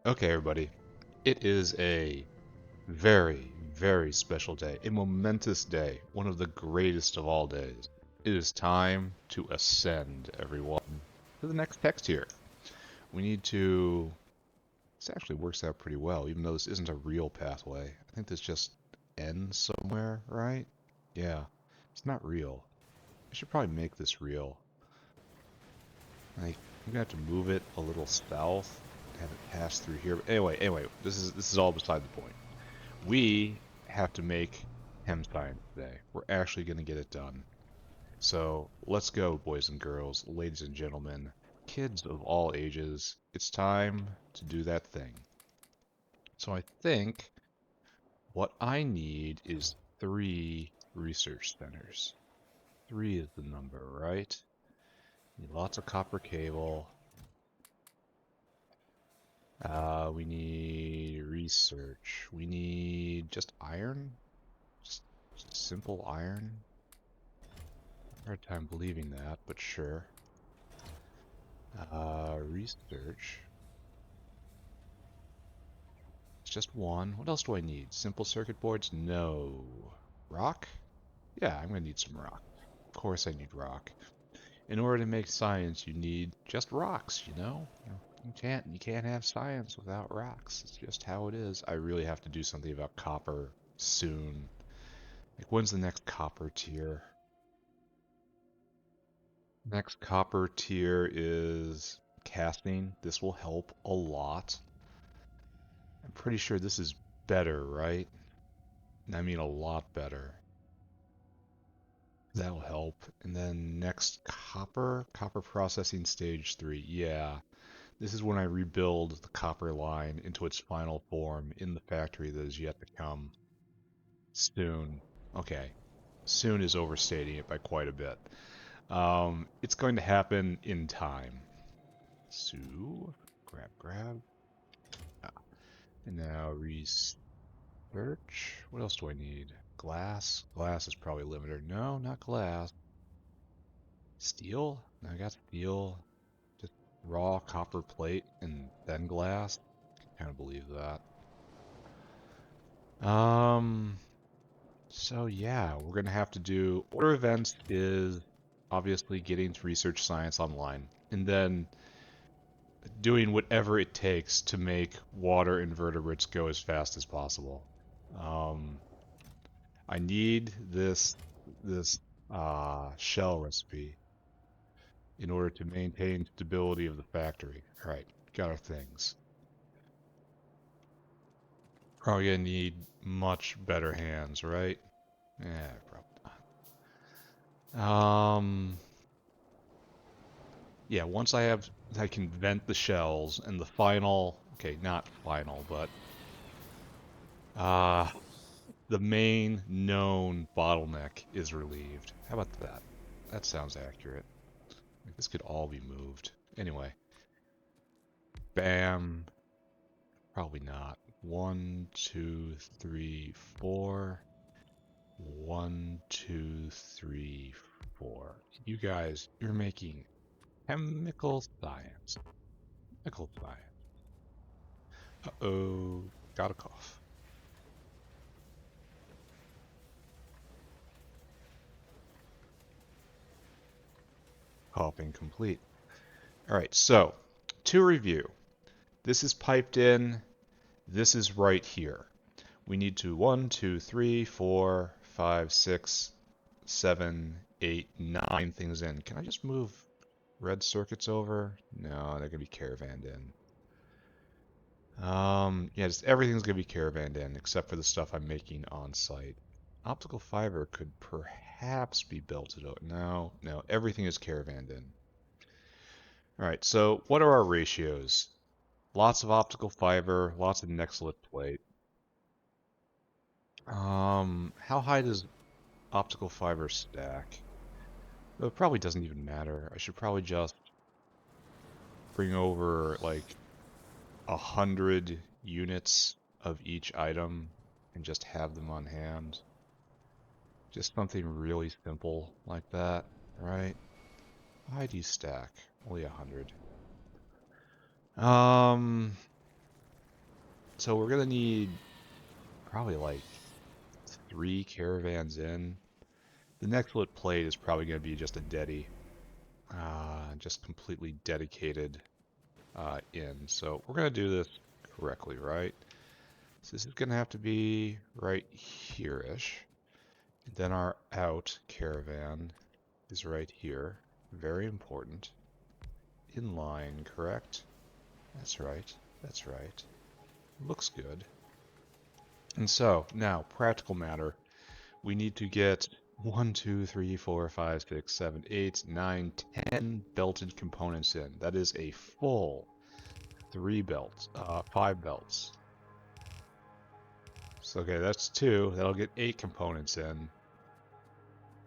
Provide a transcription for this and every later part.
Okay, everybody. It is a very, very special day, a momentous day, one of the greatest of all days. It is time to ascend, everyone, to the next text here. We need to. This actually works out pretty well, even though this isn't a real pathway. I think this just ends somewhere, right? Yeah, it's not real. I should probably make this real. Like, I'm gonna have to move it a little south, have it pass through here. But anyway, this is all beside the point. We have to make chem science today. We're actually gonna get it done. So let's go, boys and girls, ladies and gentlemen, kids of all ages. It's time to do that thing. So I think what I need is 3 research centers. 3 is the number, right? Need lots of copper cable. We need research. We need just iron? Just simple iron? Hard time believing that, but sure. Research. It's just one. What else do I need? Simple circuit boards? No. Rock? Yeah, I'm gonna need some rock. Of course I need rock. In order to make science, you need just rocks, you know? You can't have science without rocks. It's just how it is. I really have to do something about copper soon. Like, when's the next copper tier? Next copper tier is casting. This will help a lot. I'm pretty sure this is better, right? I mean a lot better. That'll help. And then next copper processing stage 3. Yeah, this is when I rebuild the copper line into its final form in the factory that is yet to come. Soon. Okay. Soon is overstating it by quite a bit. It's going to happen in time. So, grab. Ah. And now research. What else do I need? Glass? Glass is probably limited. No, not glass. Steel? No, I got steel. Just raw copper plate and then glass. Kind of believe that. So yeah, we're gonna have to do order events is obviously getting to research science online, and then doing whatever it takes to make water invertebrates go as fast as possible. Um, I need this shell recipe in order to maintain stability of the factory. All right, got our things. Probably gonna need much better hands, right? Yeah, probably not. Yeah, once I can vent the shells and the final, okay, not final, but uh, the main known bottleneck is relieved. How about that? That sounds accurate. Like, this could all be moved. Anyway, bam. Probably not. 1, 2, 3, 4. 1, 2, 3, 4. You guys, you're making chemical science. Chemical science. Uh-oh. Got a cough. Coughing complete. All right, so to review, this is piped in. This is right here. We need to 1, 2, 3, 4, 5, 6, 7, 8, 9 things in. Can I just move red circuits over? No, they're gonna be caravanned in. Yeah, just everything's gonna be caravanned in except for the stuff I'm making on site. Optical fiber could perhaps be belted out. No, everything is caravanned in. All right, so what are our ratios? Lots of optical fiber, lots of neck slip plate. How high does optical fiber stack? Well, it probably doesn't even matter. I should probably just bring over like 100 units of each item and just have them on hand. Just something really simple like that, right? How high do you stack? Only 100. So we're gonna need probably like 3 caravans in. The next lit plate is probably gonna be just a dedi, just completely dedicated in. So we're gonna do this correctly, right? So this is gonna have to be right here-ish. Then our out caravan is right here. Very important. Inline, correct? That's right. That's right. Looks good. And so, now, practical matter. We need to get 1, 2, 3, 4, 5, 6, 7, 8, 9, 10 belted components in. That is a full 5 belts. So, okay, that's 2. That'll get 8 components in.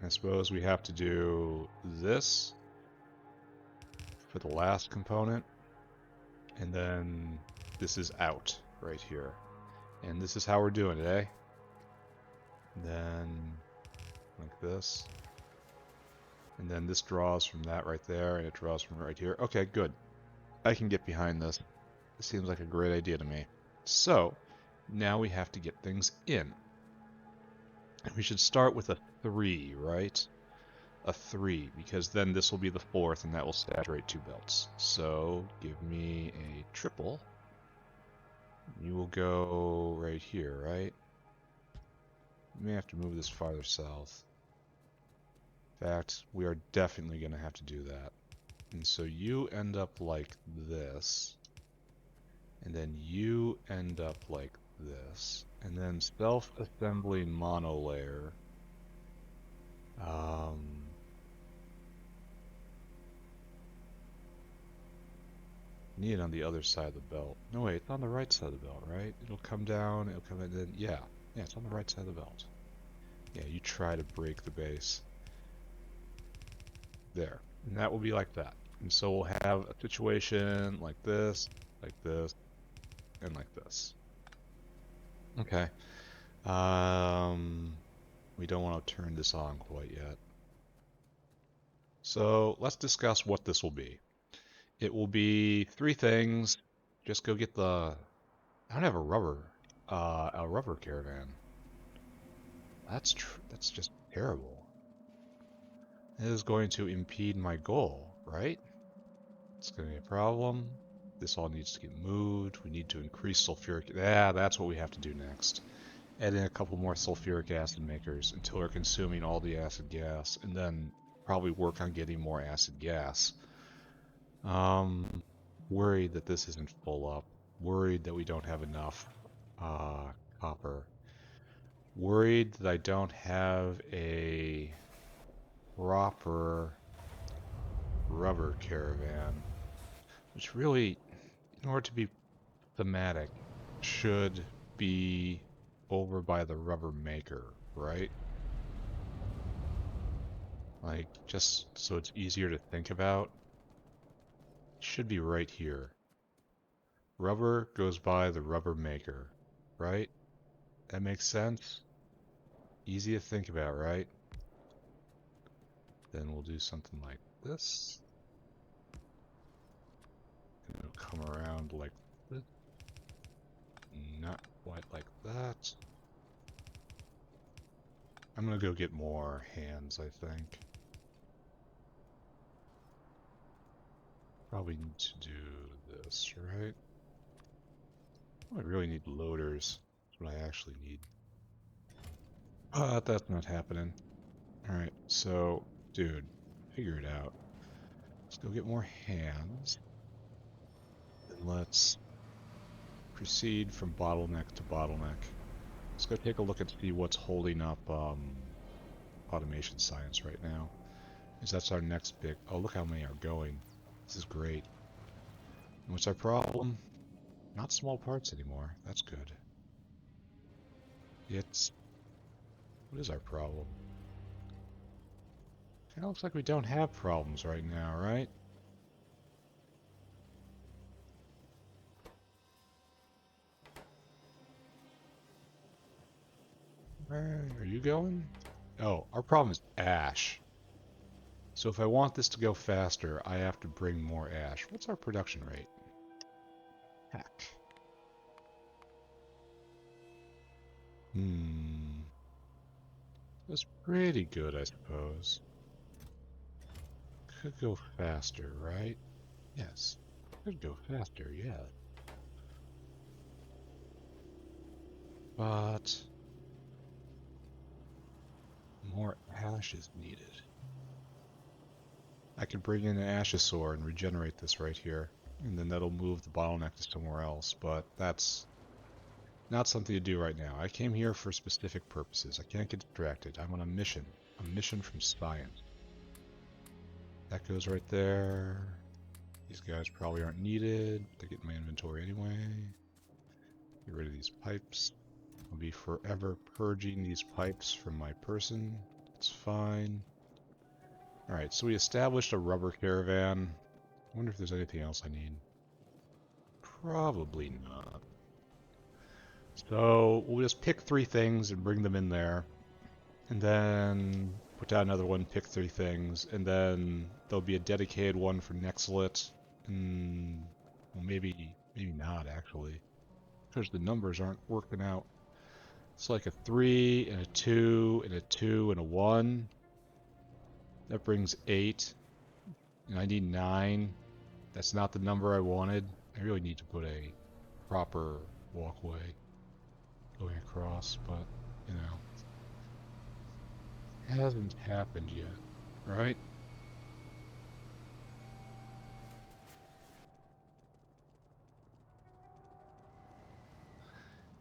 I suppose we have to do this for the last component. And then this is out right here. And this is how we're doing it, eh? Then like this. And then this draws from that right there, and it draws from right here. Okay, good. I can get behind this. This seems like a great idea to me. So, now we have to get things in. And we should start with a 3, right? A 3, because then this will be the 4th, and that will saturate 2 belts. So, give me a triple. You will go right here, right? We may have to move this farther south. In fact, we are definitely going to have to do that. And so you end up like this. And then you end up like this. And then self-assembling monolayer. Need it on the other side of the belt. No, wait, it's on the right side of the belt, right? It'll come down, it'll come in, then, yeah. Yeah, it's on the right side of the belt. Yeah, you try to break the base. There. And that will be like that. And so we'll have a situation like this, and like this. Okay. We don't want to turn this on quite yet. So let's discuss what this will be. It will be 3 things. Just go get the... I don't have a rubber caravan. That's just terrible. It is going to impede my goal, right? It's going to be a problem. This all needs to get moved. We need to increase sulfuric... Yeah, that's what we have to do next. Add in a couple more sulfuric acid makers until we're consuming all the acid gas, and then probably work on getting more acid gas. Worried that this isn't full up. Worried that we don't have enough copper. Worried that I don't have a proper rubber caravan, which really, in order to be thematic, should be over by the rubber maker, right? Like, just so it's easier to think about. It should be right here. Rubber goes by the rubber maker, right? That makes sense? Easy to think about, right? Then we'll do something like this. And it'll come around like this. Not quite like that. I'm gonna go get more hands, I think. Probably need to do this, right? I really need loaders. That's what I actually need. But that's not happening. Alright, so, dude, figure it out. Let's go get more hands. And let's proceed from bottleneck to bottleneck. Let's go take a look and see what's holding up automation science right now. Because that's our next big... Oh, look how many are going. This is great. And what's our problem? Not small parts anymore. That's good. It's... What is our problem? Kinda looks like we don't have problems right now, right? Where are you going? Oh, our problem is ash. So if I want this to go faster, I have to bring more ash. What's our production rate? Heck. That's pretty good, I suppose. Could go faster, right? Yes. Could go faster, yeah. But more ash is needed. I could bring in an Ashosaur and regenerate this right here, and then that'll move the bottleneck to somewhere else, but that's not something to do right now. I came here for specific purposes. I can't get distracted. I'm on a mission from science. That goes right there. These guys probably aren't needed. They get in my inventory anyway. Get rid of these pipes. I'll be forever purging these pipes from my person. It's fine. Alright, so we established a rubber caravan. I wonder if there's anything else I need. Probably not. So we'll just pick 3 things and bring them in there. And then put down another one, pick 3 things, and then there'll be a dedicated one for Nextlit. And well, maybe not actually, because the numbers aren't working out. It's like a 3 and a 2 and a 2 and a 1. That brings 8. And I need 9. That's not the number I wanted. I really need to put a proper walkway going across, but you know, it hasn't happened yet, right?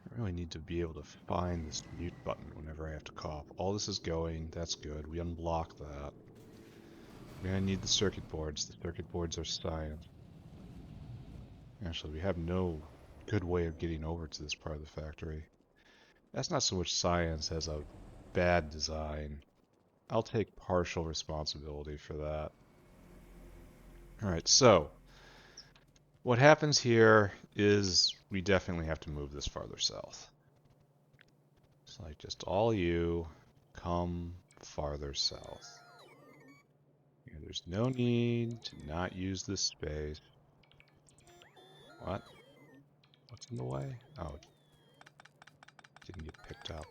I really need to be able to find this mute button whenever I have to cough. All this is going, that's good. We unblock that. We're gonna need the circuit boards. The circuit boards are science. Actually, we have no good way of getting over to this part of the factory. That's not so much science as a bad design. I'll take partial responsibility for that. Alright, so what happens here is we definitely have to move this farther south. It's like just all you come farther south. There's no need to not use this space. What? What's in the way? Oh, didn't get picked up.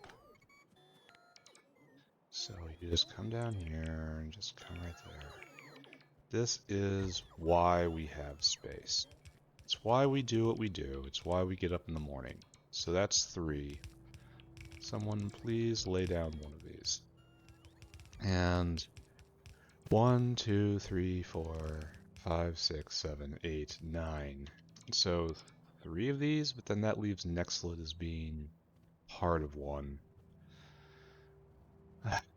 So you just come down here and just come right there. This is why we have space. It's why we do what we do. It's why we get up in the morning. So that's 3. Someone please lay down one of these. And 1, 2, 3, 4, 5, 6, 7, 8, 9. So 3 of these, but then that leaves Nextlit as being part of 1.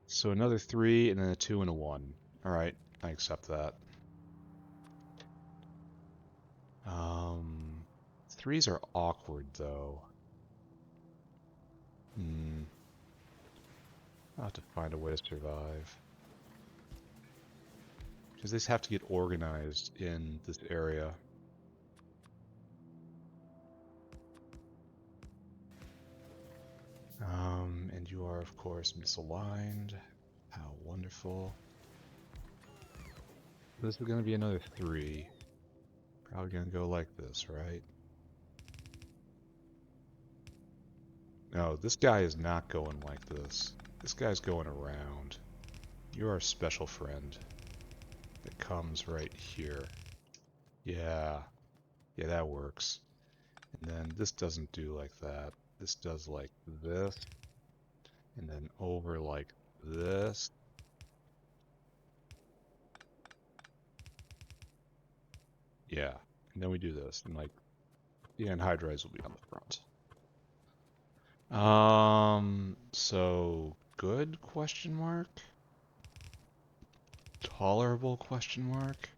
So another 3 and then a 2 and a 1. Alright, I accept that. 3s are awkward though. I'll have to find a way to survive. Because these have to get organized in this area. And you are, of course, misaligned. How wonderful. This is going to be another 3. Probably going to go like this, right? No, this guy is not going like this. This guy's going around. You're our special friend that comes right here. Yeah. Yeah, that works. And then this doesn't do like that. This does like this. And then over like this. Yeah. And then we do this. And like the anhydrides will be on the front. So good question mark? Tolerable question mark?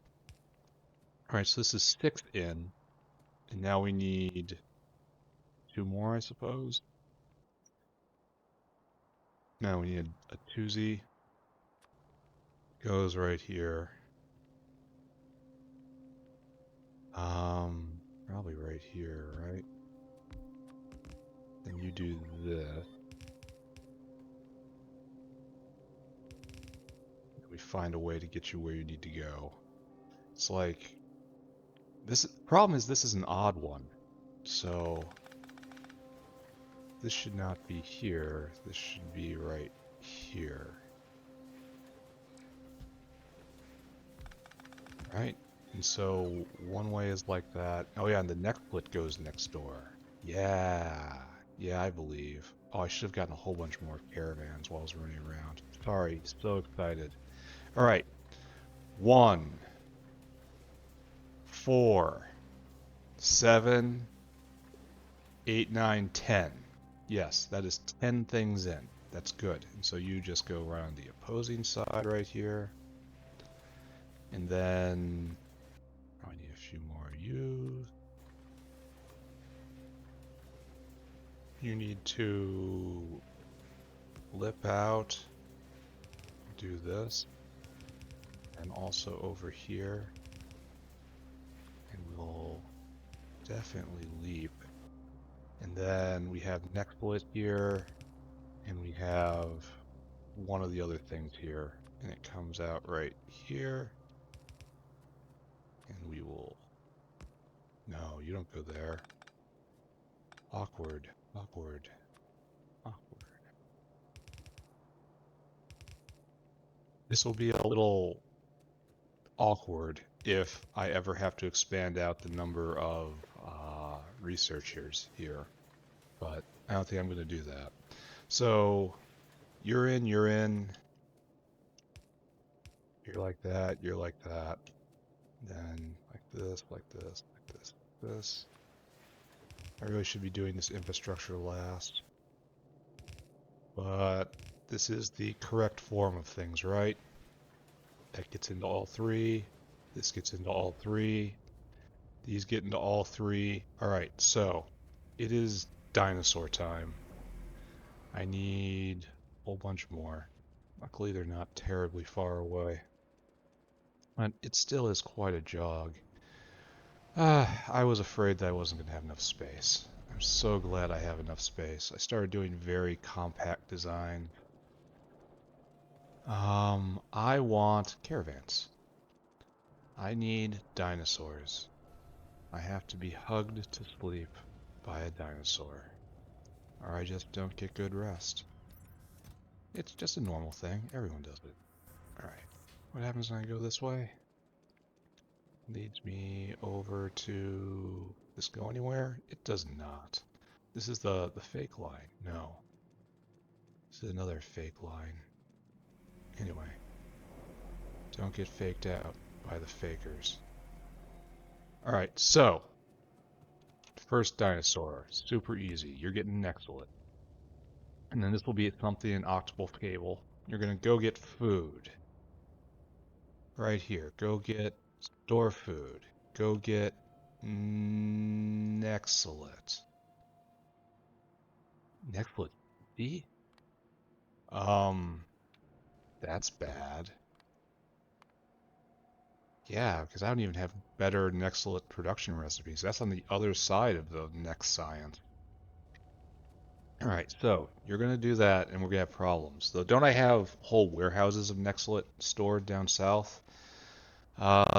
Alright, so this is 6th in. And now we need 2 more, I suppose. Now we need a 2Z. Goes right here. Probably right here, right? Then you do this. We find a way to get you where you need to go. It's like this problem is this is an odd one. So this should not be here. This should be right here. Right? And so one way is like that. Oh yeah, and the next split goes next door. Yeah. Yeah, I believe. Oh, I should have gotten a whole bunch more caravans while I was running around. Sorry, so excited. All right. 1, 4, 7, 8, 9, 10. Yes, that is 10 things in. That's good. And so you just go right on the opposing side right here. And then I need a few more you. You need to lip out, do this, and also over here. And we'll definitely leap. And then we have neck split here, and we have one of the other things here, and it comes out right here. And we will... No, you don't go there. Awkward, awkward, awkward. This will be a little awkward if I ever have to expand out the number of researchers here, but I don't think I'm going to do that. So you're in, you're like that, you're like that, then like this, like this, like this, like this. I really should be doing this infrastructure last, but this is the correct form of things, right? That gets into all three. This gets into all three. These get into all three. All right, so it is dinosaur time. I need a whole bunch more. Luckily, they're not terribly far away. But it still is quite a jog. I was afraid that I wasn't going to have enough space. I'm so glad I have enough space. I started doing very compact design. I want caravans. I need dinosaurs. I have to be hugged to sleep by a dinosaur, or I just don't get good rest. It's just a normal thing. Everyone does it. Alright. What happens when I go this way? Leads me over to... This go anywhere? It does not. This is the fake line. No. This is another fake line. Anyway. Don't get faked out by the fakers. Alright, so. First dinosaur. Super easy. You're getting next to it. And then this will be something in octuple cable. You're going to go get food. Right here. Go get store food. Go get Nexalit. Nexalit D? That's bad. Yeah, because I don't even have better Nexalit production recipes. That's on the other side of the next science. Alright, so you're going to do that and we're going to have problems. Though, don't I have whole warehouses of Nexalit stored down south?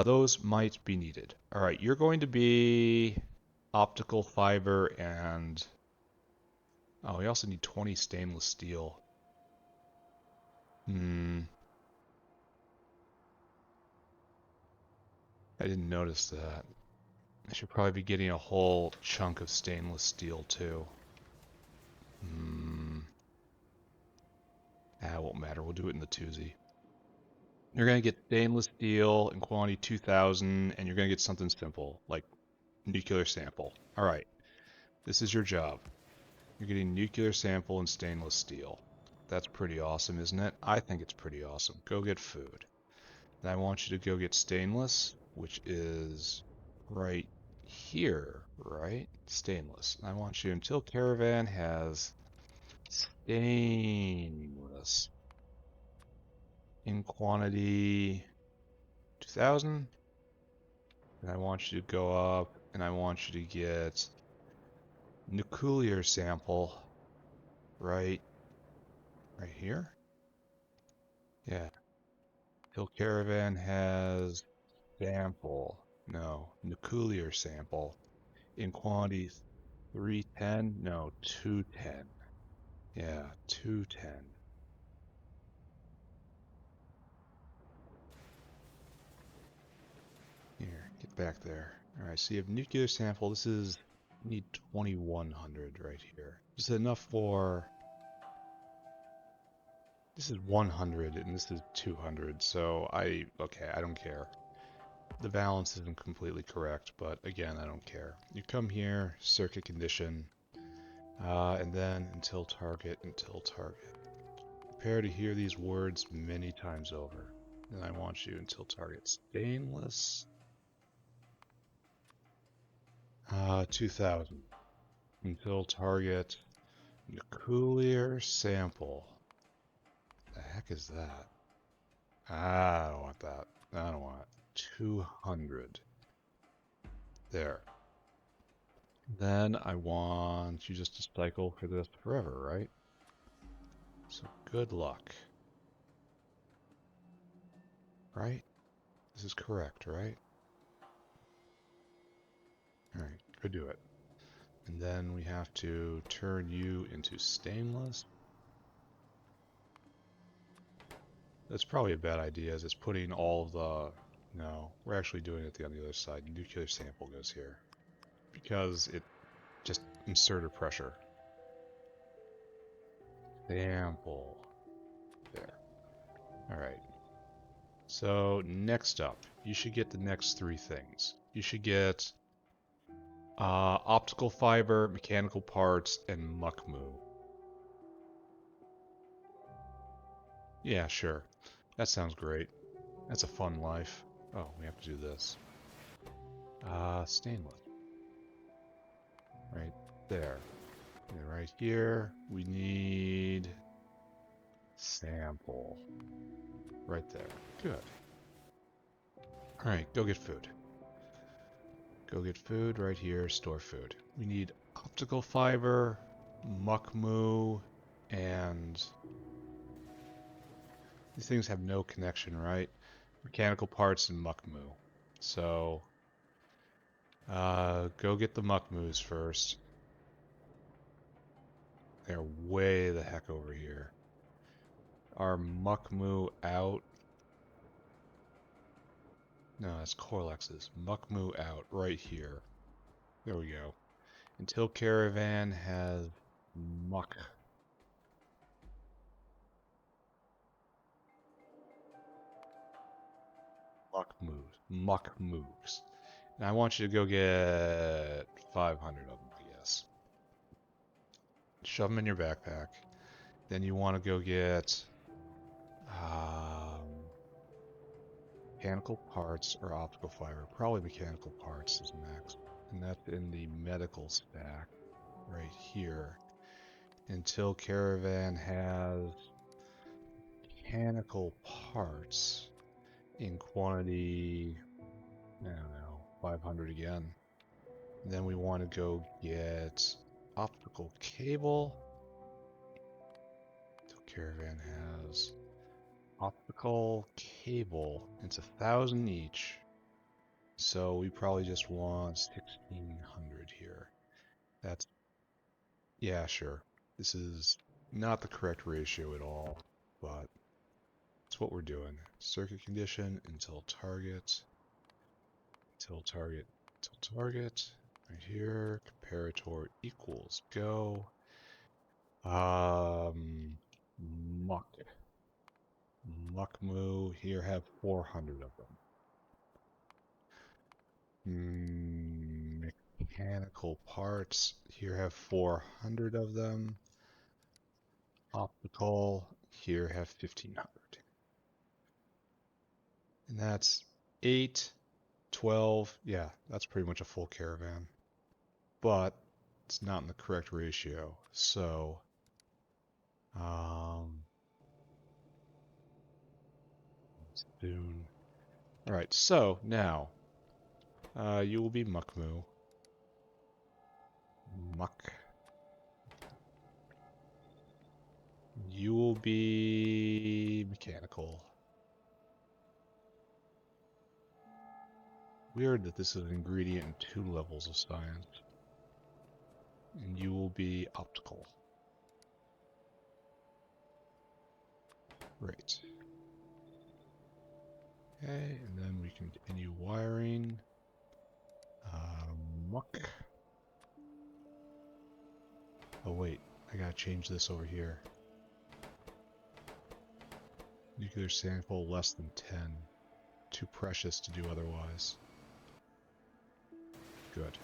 Those might be needed. Alright, you're going to be optical fiber and... Oh, we also need 20 stainless steel. I didn't notice that. I should probably be getting a whole chunk of stainless steel too. It won't matter. We'll do it in the twosie. You're going to get stainless steel in quantity 2000, and you're going to get something simple, like nuclear sample. Alright, this is your job. You're getting nuclear sample and stainless steel. That's pretty awesome, isn't it? I think it's pretty awesome. Go get food. Then I want you to go get stainless, which is right here, right? Stainless. I want you, until caravan has stainless in quantity 2000. And I want you to go up and I want you to get nuclear sample right here. Yeah. Till caravan has sample. No, nuclear sample in quantity 310? No, 210. Yeah, 210. Here, get back there. Alright, so you have nuclear sample. This is, you need 2100 right here. This is enough for, this is 100 and this is 200, so okay, I don't care. The balance isn't completely correct, but again, I don't care. You come here, circuit condition, and then until target, until target. Prepare to hear these words many times over. And I want you until target stainless. 2000. Until target nuclear sample. The heck is that? I don't want that. I don't want it. 200. There. Then I want you just to cycle for this forever, right? So good luck. Right? This is correct, right? Alright, go do it. And then we have to turn you into stainless. That's probably a bad idea, as it's putting all of the... No, we're actually doing it on the other side. Nuclear sample goes here. Because it just inserted pressure. Sample. There. Alright. So, next up, you should get the next three things. You should get optical fiber, mechanical parts, and muckmoo. Yeah, sure. That sounds great. That's a fun life. Oh, we have to do this. Stainless. Right there. And right here, we need sample. Right there. Good. Alright, go get food. Go get food right here, store food. We need optical fiber, muckmoo, and these things have no connection, right? Mechanical parts and muckmoo. So, go get the muckmoos first. They're way the heck over here. Are muckmoo out? No, that's Corlex's. Muckmoo out right here. There we go. Until caravan has muck. Muck moves. And I want you to go get 500 of them, I guess. Shove them in your backpack. Then you want to go get mechanical parts or optical fiber. Probably mechanical parts is max. And that's in the medical stack right here. Until caravan has mechanical parts in quantity, I don't know, 500 again. And then we want to go get optical cable. Until caravan has optical cable. It's 1,000 each. So we probably just want 1,600 here. That's, yeah, sure. This is not the correct ratio at all, but that's what we're doing. Circuit condition until target, until target, until target. Right here, comparator equals go. Muckmoo, here have 400 of them. Mechanical parts, here have 400 of them. Optical, here have 1,500. And that's 8, 12, yeah, that's pretty much a full caravan. But it's not in the correct ratio, so soon. Alright, so now you will be muckmoo. Muck. You will be mechanical. Weird that this is an ingredient in 2 levels of science. and you will be optical. Great. Okay, and then we can continue wiring. Muck. Oh wait, I gotta change this over here. Nuclear sample less than 10. Too precious to do otherwise. Good.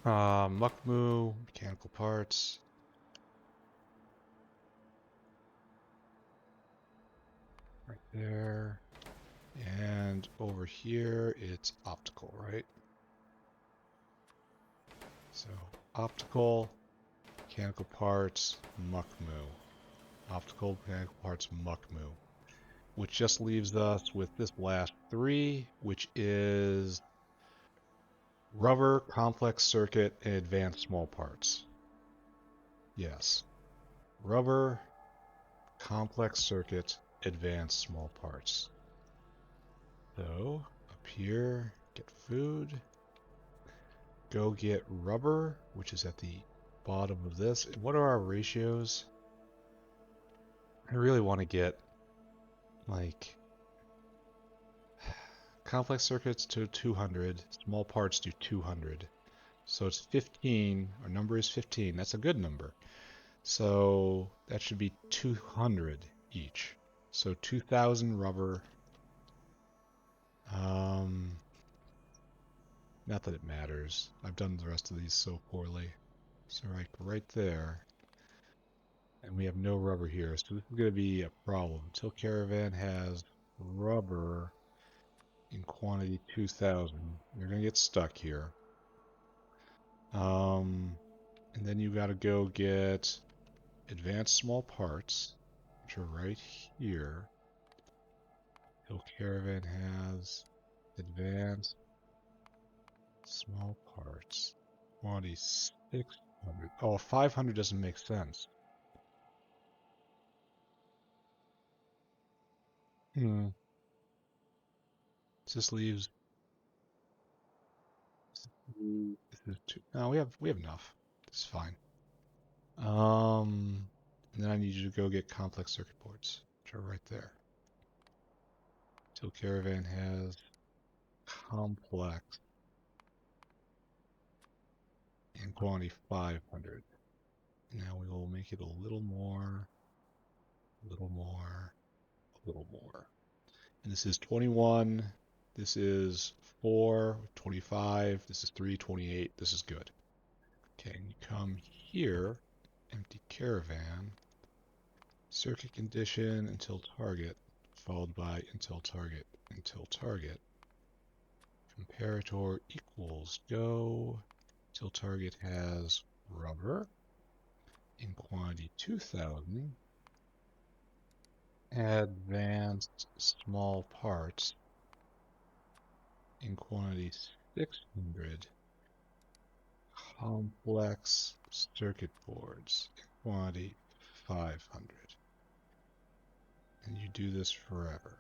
Muck moo, mechanical parts. Right there. And over here, it's optical, right? So, optical, mechanical parts, muck moo. Optical, mechanical parts, muck moo. Which just leaves us with this last three, which is rubber, complex circuit, and advanced small parts. Yes. Rubber, complex circuit, advanced small parts. So, up here, get food. Go get rubber, which is at the bottom of this. What are our ratios? I really want to get, like, complex circuits to 200, small parts to 200. So it's 15, our number is 15. That's a good number. So that should be 200 each. So 2,000 rubber. Not that it matters. I've done the rest of these so poorly. So right there. And we have no rubber here. So this is going to be a problem. Until Caravan has rubber in quantity 2,000. You're going to get stuck here. And then you got to go get advanced small parts, which are right here. Hill Caravan has advanced small parts. Quantity 600. Oh, 500 doesn't make sense. This leaves. This is two. No, we have enough. It's fine. And then I need you to go get complex circuit boards, which are right there. Till Caravan has complex in quantity 500. Now we will make it a little more, a little more, a little more. And this is 21. This is 4, 25. This is 3, 28. This is good. Okay, and you come here, empty Caravan, circuit condition until target, followed by until target, until target. Comparator equals go till target has rubber in quantity 2,000. Advanced small parts in quantity 600. Complex circuit boards in quantity 500. And you do this forever.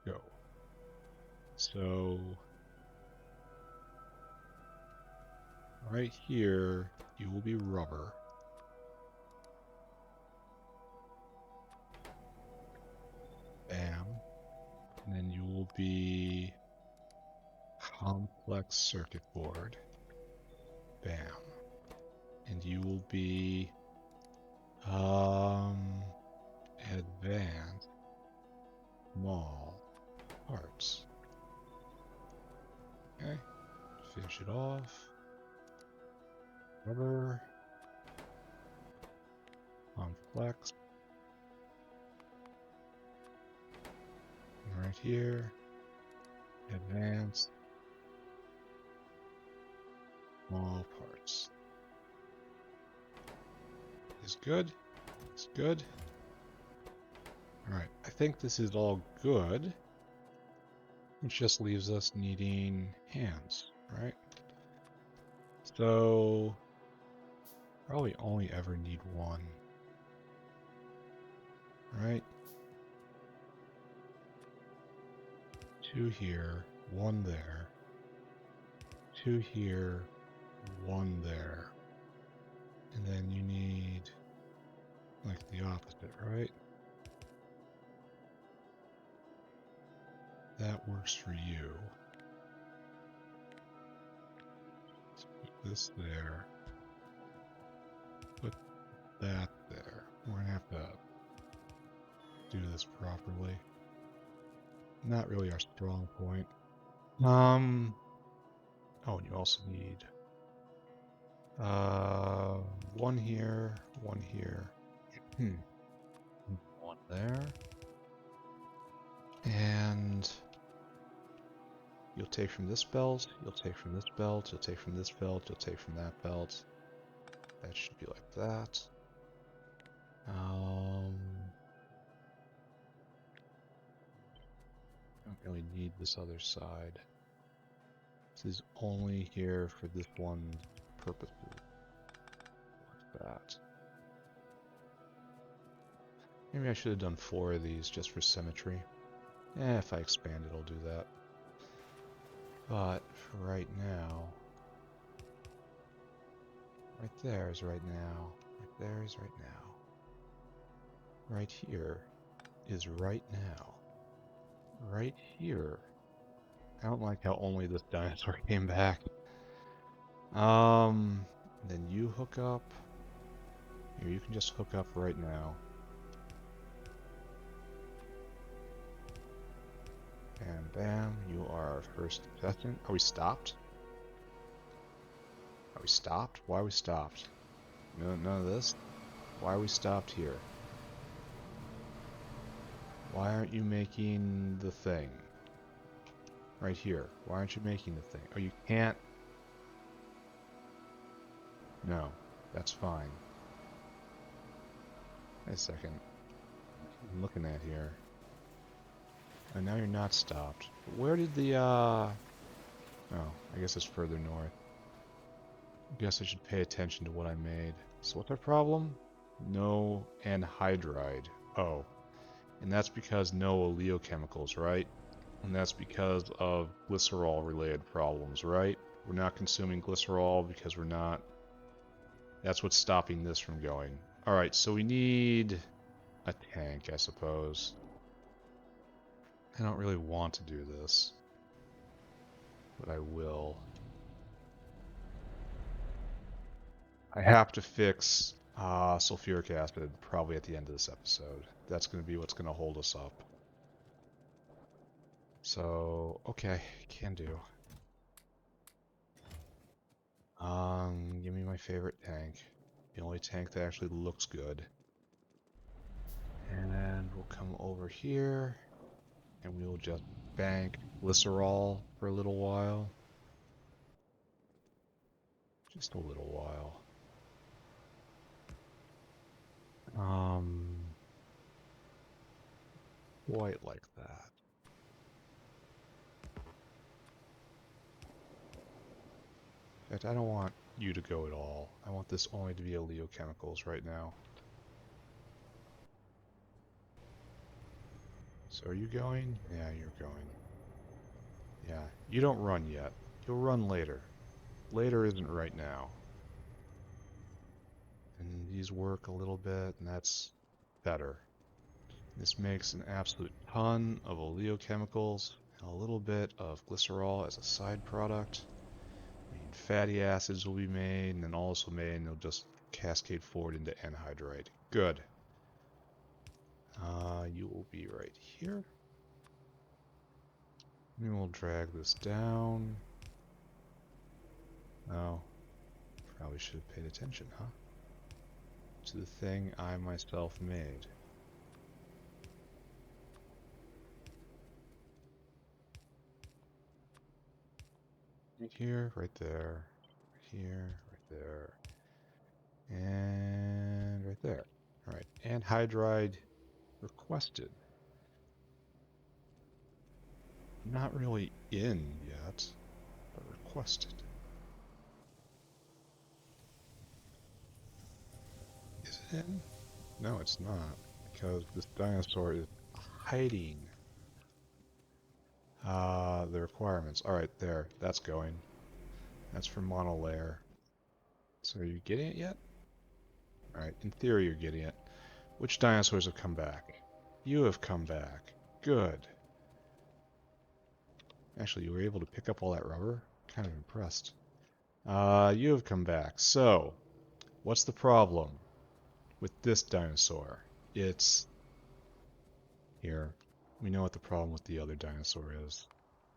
Go. So right here, you will be rubber. Bam. And then you will be complex circuit board. Bam. And you will be advanced small parts. Okay. Finish it off. Rubber. Complex. And right here. Advanced small parts. Is good. It's good. Alright, I think this is all good. Which just leaves us needing hands, right? So, probably only ever need one. Right? 2 here, 1 there. 2 here, 1 there. And then you need like the opposite, right? That works for you. Let's put this there. Put that there. We're gonna have to do this properly. Not really our strong point. Oh, and you also need 1 here, 1 here. 1 there. And you'll take from this belt, you'll take from this belt, you'll take from this belt, you'll take from that belt. That should be like that. Don't really need this other side. This is only here for this one purpose. Like that. Maybe I should have done 4 of these just for symmetry. If I expand it, I'll do that. But for right now, right there is right now. Right there is right now. Right here is right now. Right here. I don't like how only this dinosaur came back. Then you hook up. Here, you can just hook up right now. And bam, you are our first contestant. Are we stopped? Are we stopped? Why are we stopped? No, none of this? Why are we stopped here? Why aren't you making the thing? Right here. Why aren't you making the thing? Oh, you can't? No, that's fine. Wait a second. I'm looking at here. And now you're not stopped. But where did the, Oh, I guess it's further north. I guess I should pay attention to what I made. So what's our problem? No anhydride. Oh. And that's because no oleochemicals, right? And that's because of glycerol-related problems, right? We're not consuming glycerol because we're not... That's what's stopping this from going. Alright, so we need a tank, I suppose. I don't really want to do this, but I will. I have to fix sulfuric acid probably at the end of this episode. That's going to be what's going to hold us up. So, okay, can do. Give me my favorite tank. The only tank that actually looks good. And we'll come over here, and we will just bank glycerol for a little while. Just a little while. Quite like that. In fact, I don't want you to go at all. I want this only to be oleochemicals right now. So are you going? Yeah, you're going. Yeah, you don't run yet. You'll run later. Later isn't right now. And these work a little bit, and that's better. This makes an absolute ton of oleochemicals and a little bit of glycerol as a side product. And fatty acids will be made, and then also made, and they'll just cascade forward into anhydride. Good. You will be right here. And we'll drag this down. Oh, probably should have paid attention, huh? To the thing I myself made. Right here, right there, right here, right there, and right there. Alright, anhydride requested. Not really in yet, but requested. Is it in? No, it's not, because this dinosaur is hiding the requirements. Alright, there, that's going. That's for monolayer. So are you getting it yet? Alright, in theory you're getting it. Which dinosaurs have come back? You have come back. Good. Actually, you were able to pick up all that rubber? Kind of impressed. You have come back. So, what's the problem with this dinosaur? It's... Here. We know what the problem with the other dinosaur is.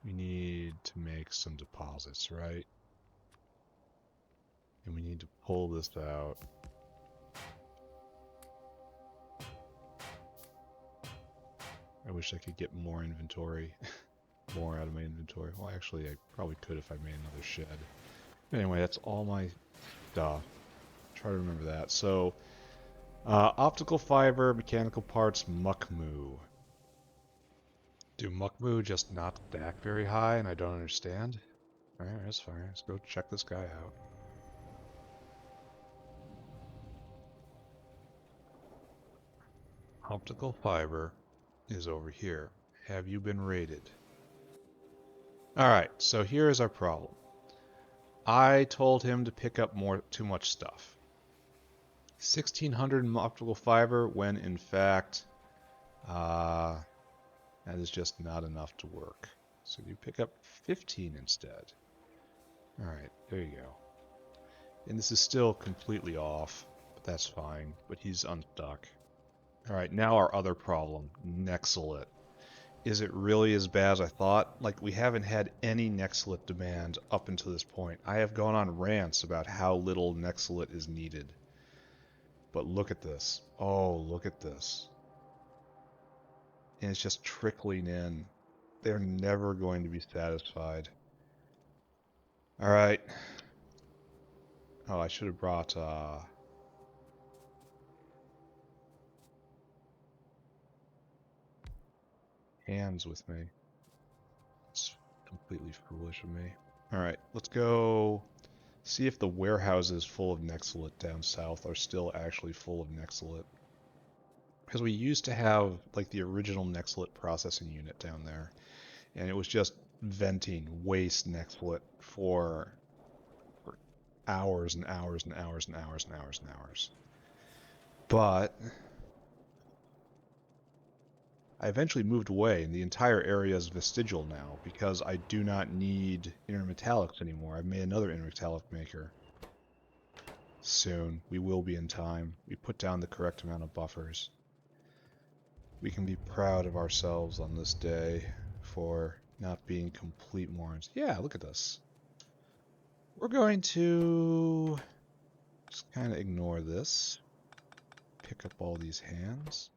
We need to make some deposits, right? And we need to pull this out. I wish I could get more inventory. More out of my inventory. Well, actually, I probably could if I made another shed. Anyway, that's all my stuff. Try to remember that. So, optical fiber, mechanical parts, muckmoo. Do muckmoo just not stack very high and I don't understand? Alright, that's fine. Let's go check this guy out. Optical fiber is over here. Have you been raided? Alright, so here is our problem. I told him to pick up too much stuff. 1600 optical fiber when in fact that is just not enough to work. So you pick up 15 instead. Alright, there you go. And this is still completely off, but that's fine. But he's unstuck. Alright, now our other problem, Nexalit. Is it really as bad as I thought? Like, we haven't had any Nexalit demand up until this point. I have gone on rants about how little Nexalit is needed. But look at this. Oh, look at this. And it's just trickling in. They're never going to be satisfied. Alright. Oh, I should have brought, hands with me. It's completely foolish of me. Alright, let's go see if the warehouses full of Nexalit down south are still actually full of Nexalit. Because we used to have, like, the original Nexalit processing unit down there. And it was just venting waste Nexalit for hours and hours and hours and hours and hours and hours. But I eventually moved away, and the entire area is vestigial now because I do not need intermetallics anymore. I've made another intermetallic maker. Soon. We will be in time. We put down the correct amount of buffers. We can be proud of ourselves on this day for not being complete morons. Yeah, look at this. We're going to just kind of ignore this. Pick up all these hands.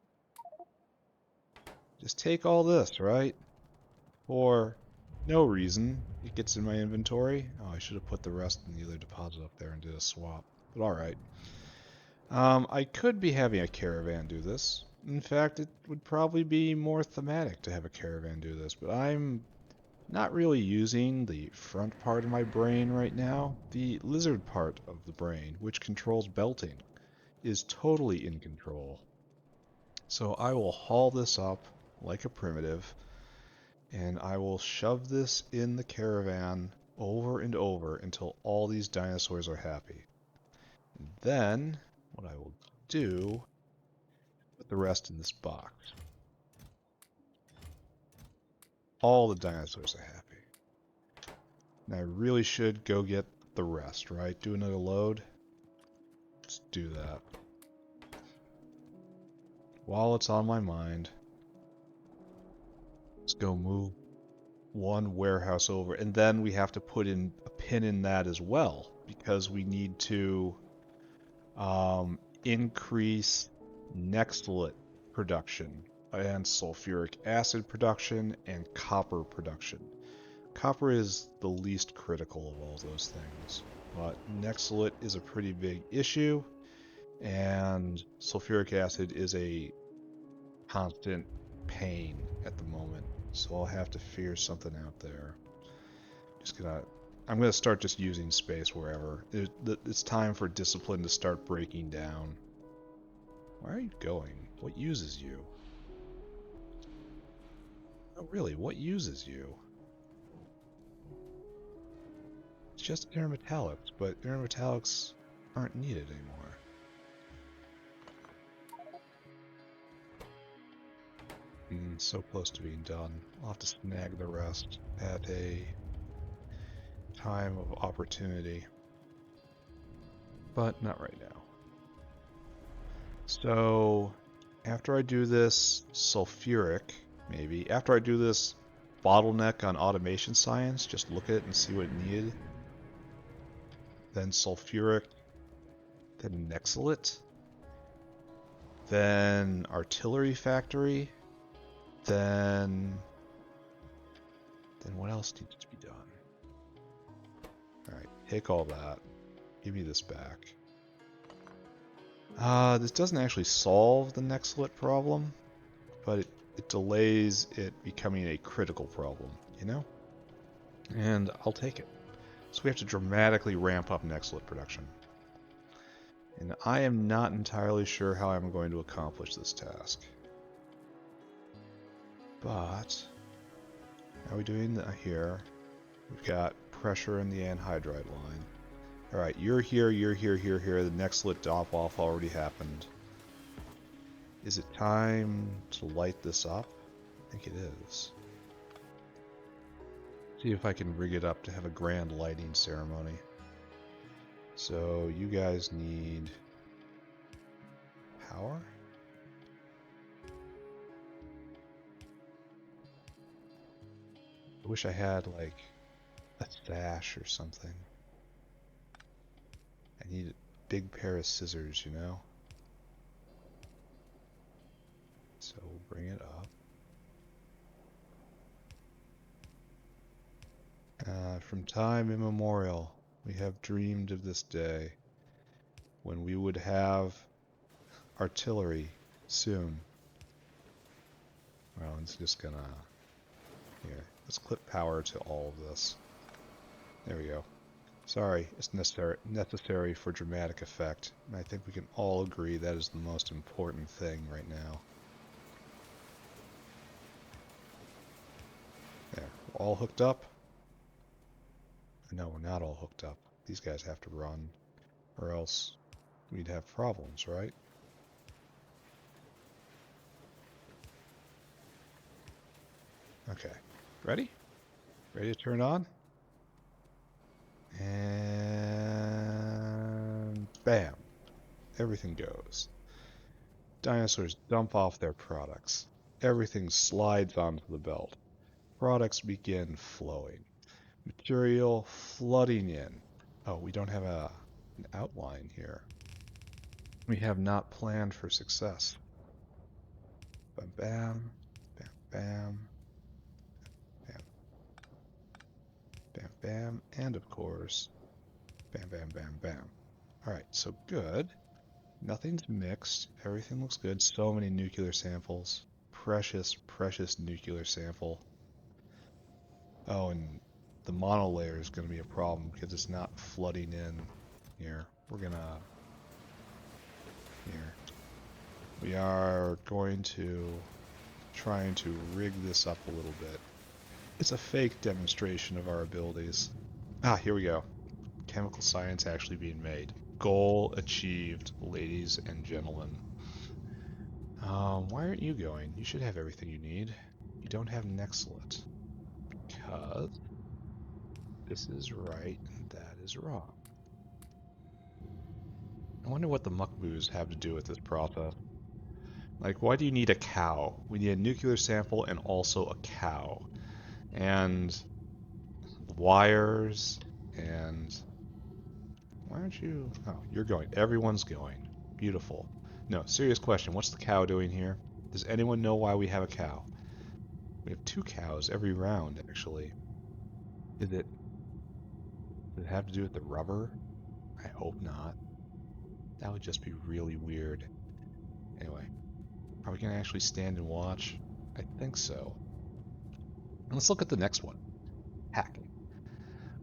Just take all this, right? For no reason. It gets in my inventory. Oh, I should have put the rest in the other deposit up there and did a swap. But alright. I could be having a caravan do this. In fact, it would probably be more thematic to have a caravan do this, but I'm not really using the front part of my brain right now. The lizard part of the brain, which controls belting, is totally in control. So I will haul this up like a primitive, and I will shove this in the caravan over and over until all these dinosaurs are happy. And then, what I will do, put the rest in this box. All the dinosaurs are happy. And I really should go get the rest, right? Do another load. Let's do that. While it's on my mind, let's go move one warehouse over. And then we have to put in a pin in that as well, because we need to increase Nexalit production and sulfuric acid production and copper production. Copper is the least critical of all those things, but Nexalit is a pretty big issue, and sulfuric acid is a constant pain at the moment, so I'll have to figure something out there. I'm gonna start just using space wherever. It's time for discipline to start breaking down. Where are you going? What uses you? Oh, really? What uses you? just intermetallics, but intermetallics aren't needed anymore. So close to being done. I'll have to snag the rest at a time of opportunity. But not right now. So, after I do this sulfuric, maybe, after I do this bottleneck on automation science, just look at it and see what it needed. Then sulfuric, then nexilate, then artillery factory, then what else needs to be done? Alright, take all that. Give me this back. This doesn't actually solve the nexilate problem, but it delays it becoming a critical problem, you know? And I'll take it. So we have to dramatically ramp up nexilate production. And I am not entirely sure how I'm going to accomplish this task. But, how are we doing here? We've got pressure in the anhydride line. Alright, you're here, you're here, here, here. The nexilate drop-off already happened. Is it time to light this up? I think it is. See if I can rig it up to have a grand lighting ceremony. So, you guys need power? I wish I had, like, a sash or something. I need a big pair of scissors, you know? So we'll bring it up. From time immemorial, we have dreamed of this day when we would have artillery soon. Well, it's just gonna... Here, let's clip power to all of this. There we go. Sorry, it's necessary for dramatic effect. And I think we can all agree that is the most important thing right now. There, we're all hooked up. No, we're not all hooked up. These guys have to run, or else we'd have problems, right? Okay, ready? Ready to turn on? And bam, everything goes. Dinosaurs dump off their products. Everything slides onto the belt. Products begin flowing. Material flooding in. Oh, we don't have an outline here. We have not planned for success. Bam, bam, bam, bam, bam, bam, bam, and of course, bam, bam, bam, bam. Alright, so good. Nothing's mixed. Everything looks good. So many nuclear samples. Precious, precious nuclear sample. Oh, and the monolayer is going to be a problem because it's not flooding in here. We're going to... Here. We are going to... trying to rig this up a little bit. It's a fake demonstration of our abilities. Ah, here we go. Chemical science actually being made. Goal achieved, ladies and gentlemen. Why aren't you going? You should have everything you need. You don't have nexilate. Because this is right and that is wrong. I wonder what the muckboos have to do with this process. Like, why do you need a cow? We need a nuclear sample and also a cow. And wires and... Why aren't you... Oh, you're going. Everyone's going. Beautiful. No, serious question. What's the cow doing here? Does anyone know why we have a cow? We have 2 cows every round, actually. Does it have to do with the rubber? I hope not. That would just be really weird. Anyway, are we going to actually stand and watch? I think so. Let's look at the next one. Hacking.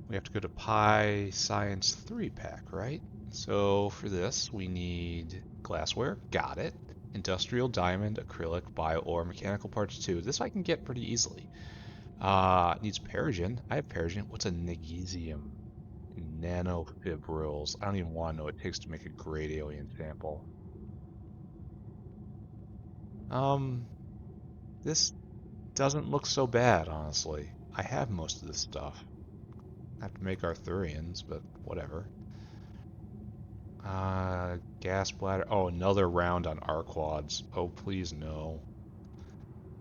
We have to go to Pi Science 3 pack, right? So for this, we need glassware. Got it. Industrial, diamond, acrylic, bio-ore, mechanical parts 2. This I can get pretty easily. Needs perogen. I have perogen. What's a negesium? Nanofibrils. I don't even want to know what it takes to make a great alien sample. This doesn't look so bad, honestly. I have most of this stuff. I have to make Arthurians, but whatever. Gas bladder. Oh, another round on Arquads. Oh, please no.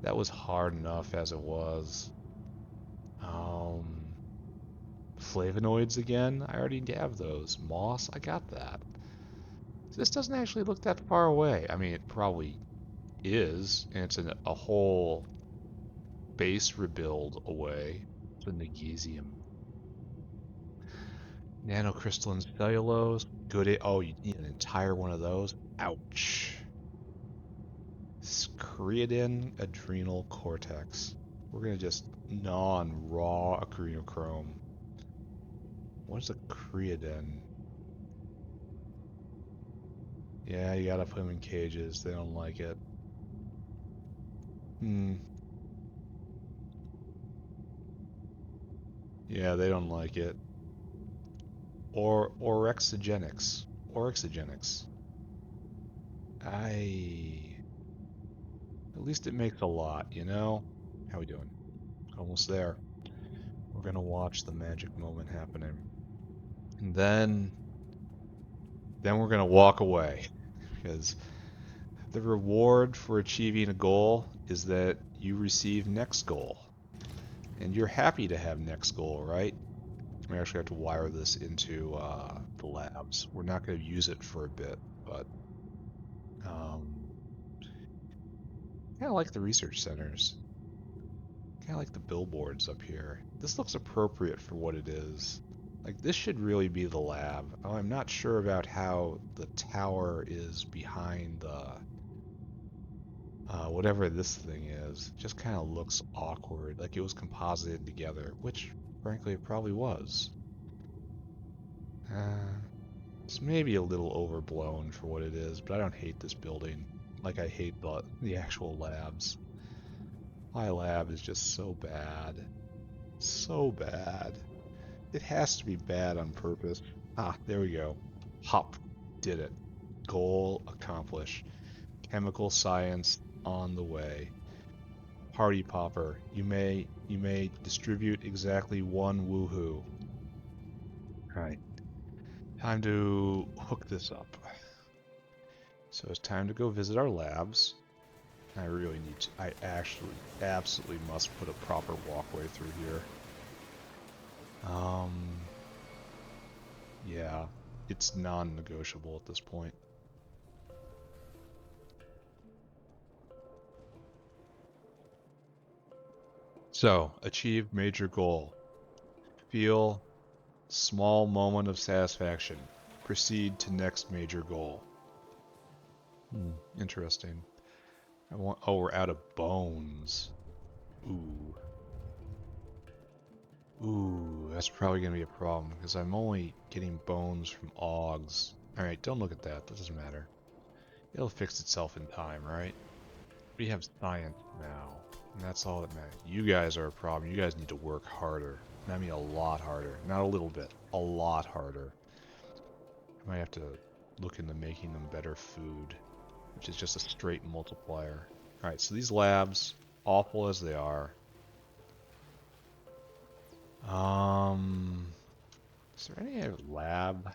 That was hard enough as it was. Flavonoids again? I already have those. Moss? I got that. This doesn't actually look that far away. I mean, it probably is, and it's a whole base rebuild away. It's a Negesium. Nanocrystalline cellulose. Good. Oh, you need an entire one of those? Ouch. Creatine adrenal cortex. We're gonna just gnaw on raw acrinochrome. What is a creatine? Yeah, you gotta put them in cages. They don't like it. Yeah, they don't like it. Or orexigenics. Orexigenics. At least it makes a lot, you know? How we doing? Almost there. We're gonna watch the magic moment happening. And then we're gonna walk away. Because the reward for achieving a goal is that you receive next goal. And you're happy to have next goal, right? We actually have to wire this into the labs. We're not going to use it for a bit, but kind of like the research centers. Kind of like the billboards up here. This looks appropriate for what it is. Like, this should really be the lab. Oh, I'm not sure about how the tower is behind the whatever this thing is. Just kind of looks awkward, like it was composited together, which, frankly, it probably was. It's maybe a little overblown for what it is, but I don't hate this building like I hate the actual labs. My lab is just so bad. So bad. It has to be bad on purpose. Ah, there we go. Hop. Did it. Goal accomplished. Chemical science on the way. Party popper. You may distribute exactly one woohoo. Alright. Time to hook this up. So it's time to go visit our labs. I really need to. I actually absolutely must put a proper walkway through here. Yeah, it's non-negotiable at this point. So, achieve major goal. Feel small moment of satisfaction. Proceed to next major goal. Interesting. Oh, we're out of bones. Ooh. Ooh, that's probably going to be a problem, because I'm only getting bones from Augs. Alright, don't look at that. That doesn't matter. It'll fix itself in time, right? We have science now, and that's all that matters. You guys are a problem. You guys need to work harder. And I mean a lot harder. Not a little bit. A lot harder. I might have to look into making them better food, which is just a straight multiplier. Alright, so these labs, awful as they are, is there any lab?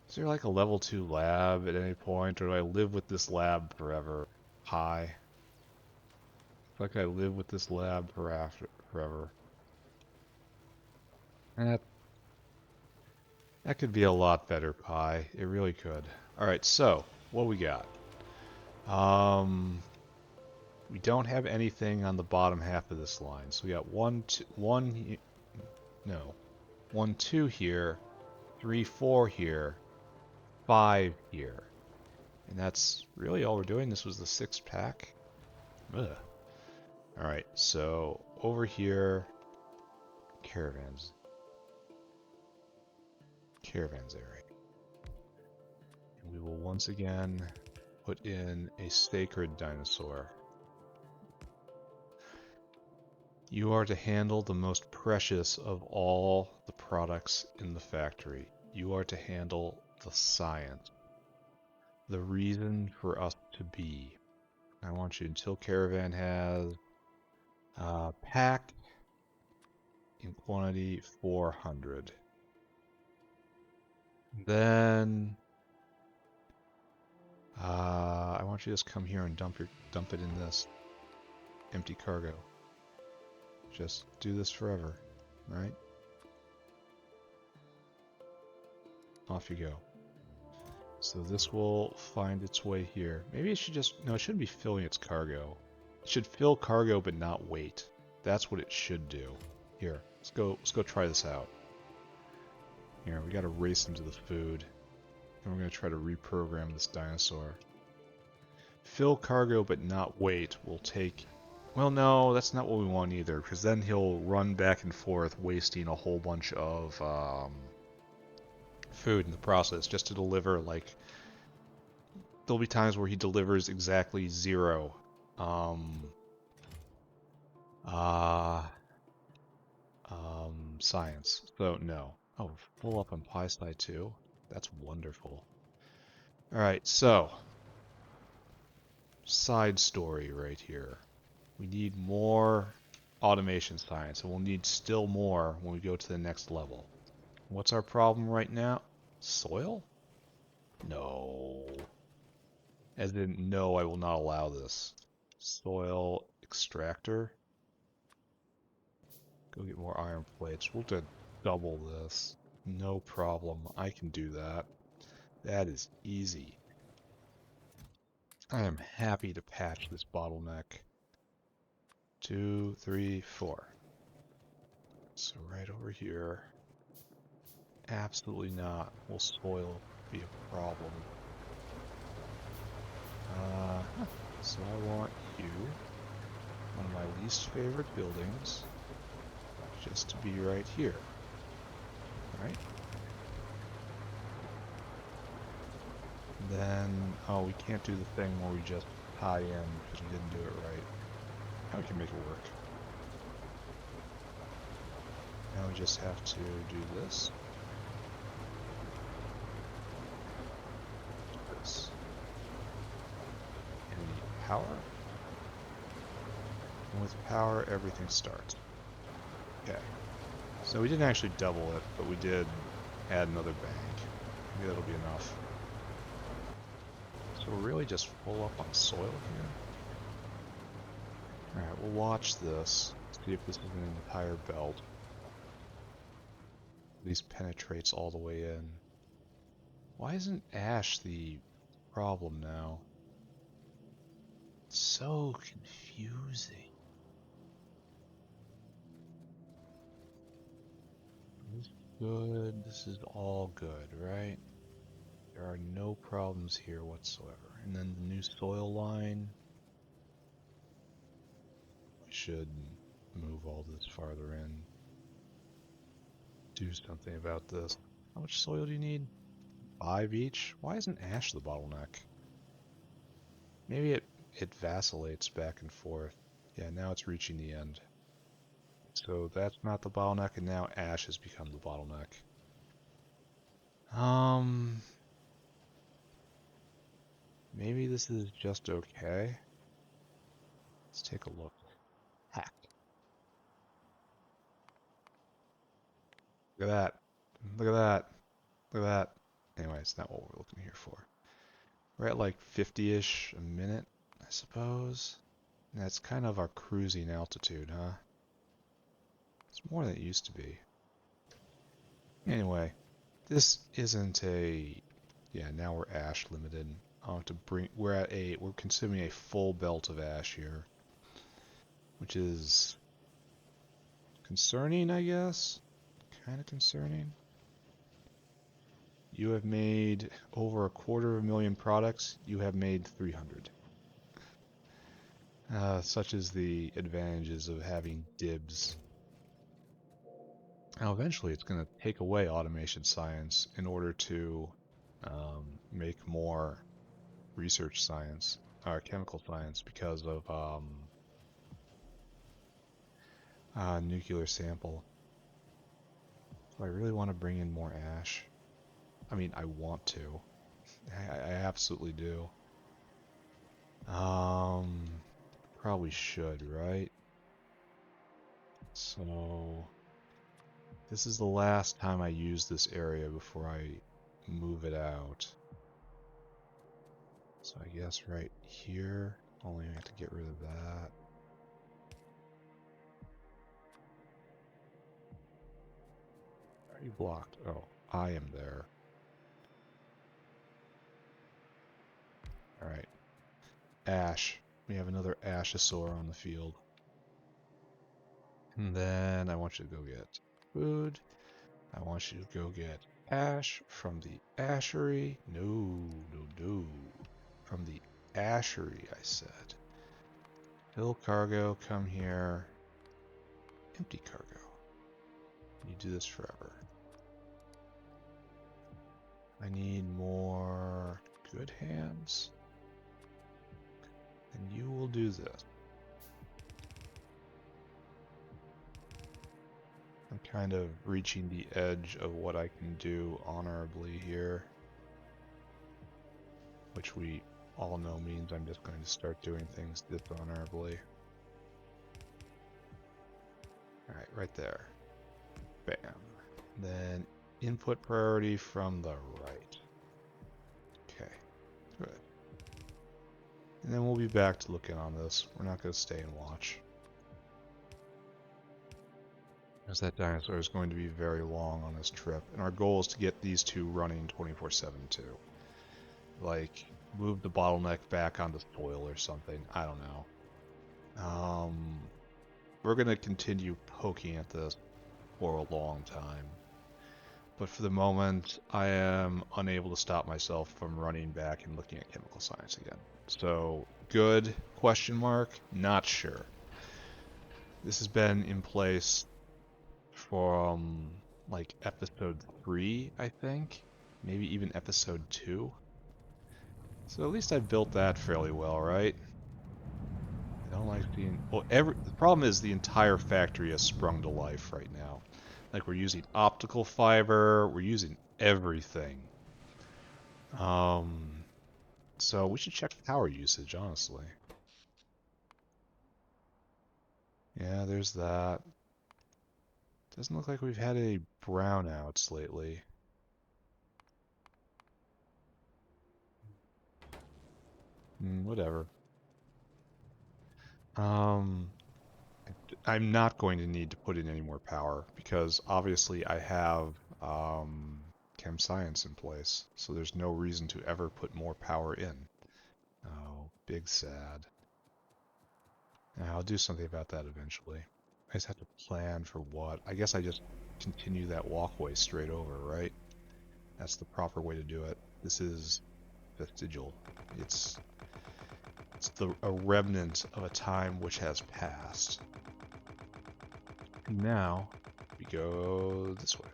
Is there like a level 2 lab at any point, or do I live with this lab forever? Hi. It's like I live with this lab forever. That could be a lot better, Pi. It really could. Alright, so, what we got? We don't have anything on the bottom half of this line. So we got 1, 2 here, 3, 4 here, 5 here. And that's really all we're doing. This was the 6th pack. Ugh. Alright, so over here, caravans. Caravans area. And we will once again put in a sacred dinosaur. You are to handle the most precious of all the products in the factory. You are to handle the science, the reason for us to be. I want you until caravan has pack in quantity 400. Then I want you to just come here and dump it in this empty cargo. Just do this forever, right? Off you go. So this will find its way here. Maybe it should just, no, it shouldn't be filling its cargo. It should fill cargo but not weight. That's what it should do. Here, let's go try this out. Here, we gotta race into the food. And we're gonna try to reprogram this dinosaur. Fill cargo but not weight will take... Well, no, that's not what we want either, because then he'll run back and forth, wasting a whole bunch of food in the process, just to deliver, like... There'll be times where he delivers exactly 0 science. So, no. Oh, full up on pie side too? That's wonderful. Alright, so... Side story right here. We need more automation science, and we'll need still more when we go to the next level. What's our problem right now? Soil? No. As in, no, I will not allow this. Soil extractor. Go get more iron plates. We'll just double this. No problem. I can do that. That is easy. I am happy to patch this bottleneck. 2, 3, 4. So right over here. Absolutely not. Will soil be a problem? So I want you, one of my least favorite buildings, just to be right here. Right? Then, oh, we can't do the thing where we just tie in because we didn't do it right. Now we can make it work. Now we just have to do this. This. And we need power. And with power, everything starts. Okay. So we didn't actually double it, but we did add another bank. Maybe that'll be enough. So we're really just full up on soil here. Alright, we'll watch this. See if this is an entire belt. At least penetrates all the way in. Why isn't ash the problem now? It's so confusing. This is good. This is all good, right? There are no problems here whatsoever. And then the new soil line. We should move all this farther in. Do something about this. How much soil do you need? 5 each? Why isn't ash the bottleneck? Maybe it vacillates back and forth. Yeah, now it's reaching the end. So that's not the bottleneck, and now ash has become the bottleneck. Maybe this is just okay. Let's take a look. Hack. Look at that. Look at that. Look at that. Anyway, it's not what we're looking here for. We're at like 50-ish a minute, I suppose. And that's kind of our cruising altitude, huh? It's more than it used to be. Anyway, this isn't a... Yeah, now we're ash limited. I'll have to bring... We're consuming a full belt of ash here. Which is... concerning, I guess? Kind of concerning. You have made over 250,000 products. You have made 300. Such is the advantages of having dibs. Now eventually it's going to take away automation science in order to make more research science, or chemical science, because of nuclear sample. Do I really want to bring in more ash? I mean, I want to. I absolutely do. Probably should, right? So, this is the last time I use this area before I move it out. So I guess right here, only have to get rid of that. Are you blocked? Oh, I am there. Alright. Ash. We have another Ashosaur on the field. And then I want you to go get food. I want you to go get ash from the ashery. No, no, no. From the ashery, I said. Fill cargo, come here. Empty cargo. You do this forever. I need more good hands. And you will do this. I'm kind of reaching the edge of what I can do honorably here. Which we all know means I'm just going to start doing things dishonorably. Alright, right there. Bam. Then input priority from the right. Okay, good. And then we'll be back to looking on this. We're not going to stay and watch. As that dinosaur is going to be very long on this trip. And our goal is to get these two running 24/7 too. Like, move the bottleneck back on the soil or something. I don't know. We're going to continue poking at this for a long time. But for the moment, I am unable to stop myself from running back and looking at chemical science again. So, good, question mark, not sure. This has been in place from, like, episode 3, I think. Maybe even episode 2. So at least I built that fairly well, right? I don't like being... Well, the problem is the entire factory has sprung to life right now. Like, we're using optical fiber, we're using everything. So we should check power usage, honestly. Yeah, there's that. Doesn't look like we've had any brownouts lately. Whatever. I'm not going to need to put in any more power because obviously I have chem science in place, so there's no reason to ever put more power in. Oh, big sad. Now, I'll do something about that eventually. I just have to plan for what. I guess I just continue that walkway straight over, right? That's the proper way to do it. This is vestigial. It's a remnant of a time which has passed. And now we go this way.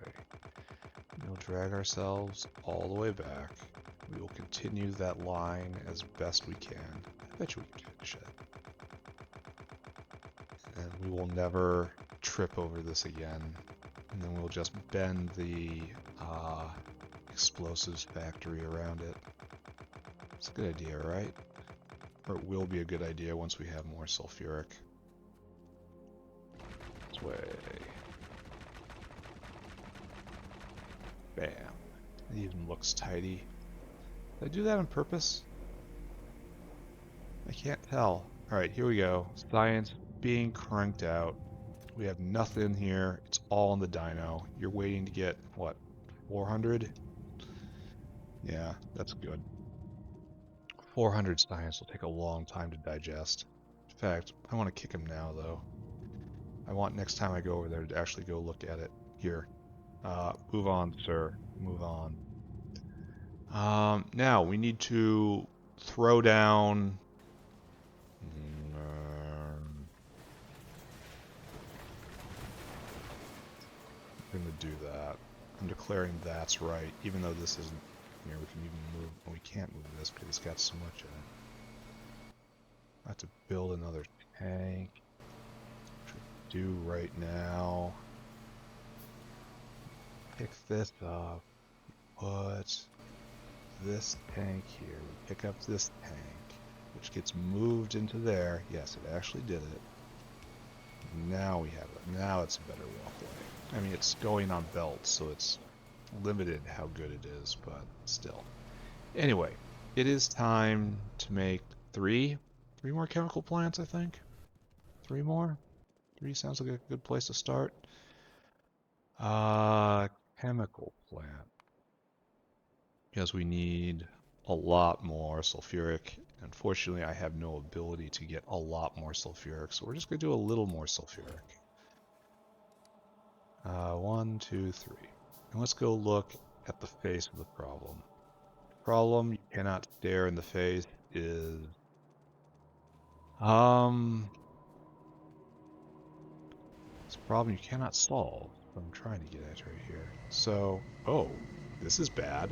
We'll drag ourselves all the way back. We will continue that line as best we can. I bet you we can finish it. And we will never trip over this again. And then we'll just bend the explosives factory around it. It's a good idea, right? Or it will be a good idea once we have more sulfuric. This way. Bam. It even looks tidy. Did I do that on purpose? I can't tell. Alright, here we go. Science being cranked out. We have nothing here. It's all in the dyno. You're waiting to get, what, 400? Yeah, that's good. 400 science will take a long time to digest. In fact, I want to kick him now, though. I want next time I go over there to actually go look at it. Here. Move on, sir. Move on. Now, we need to throw down... I'm going to do that. I'm declaring that's right, even though this isn't here. We can even move... Well, we can't move this because it's got so much in it. I have to build another tank. do right now. Pick this up. Put this tank here. Pick up this tank, which gets moved into there. Yes, it actually did it. Now we have it. Now it's a better walkway. I mean, it's going on belts, so it's limited how good it is, but still. Anyway, it is time to make three more chemical plants, I think. 3 more? 3 sounds like a good place to start. Chemical plant. Because we need a lot more sulfuric. Unfortunately, I have no ability to get a lot more sulfuric, so we're just going to do a little more sulfuric. 1, 2, 3. And let's go look at the face of the problem. Problem you cannot stare in the face is it's a problem you cannot solve. I'm trying to get at right here. So, oh, this is bad.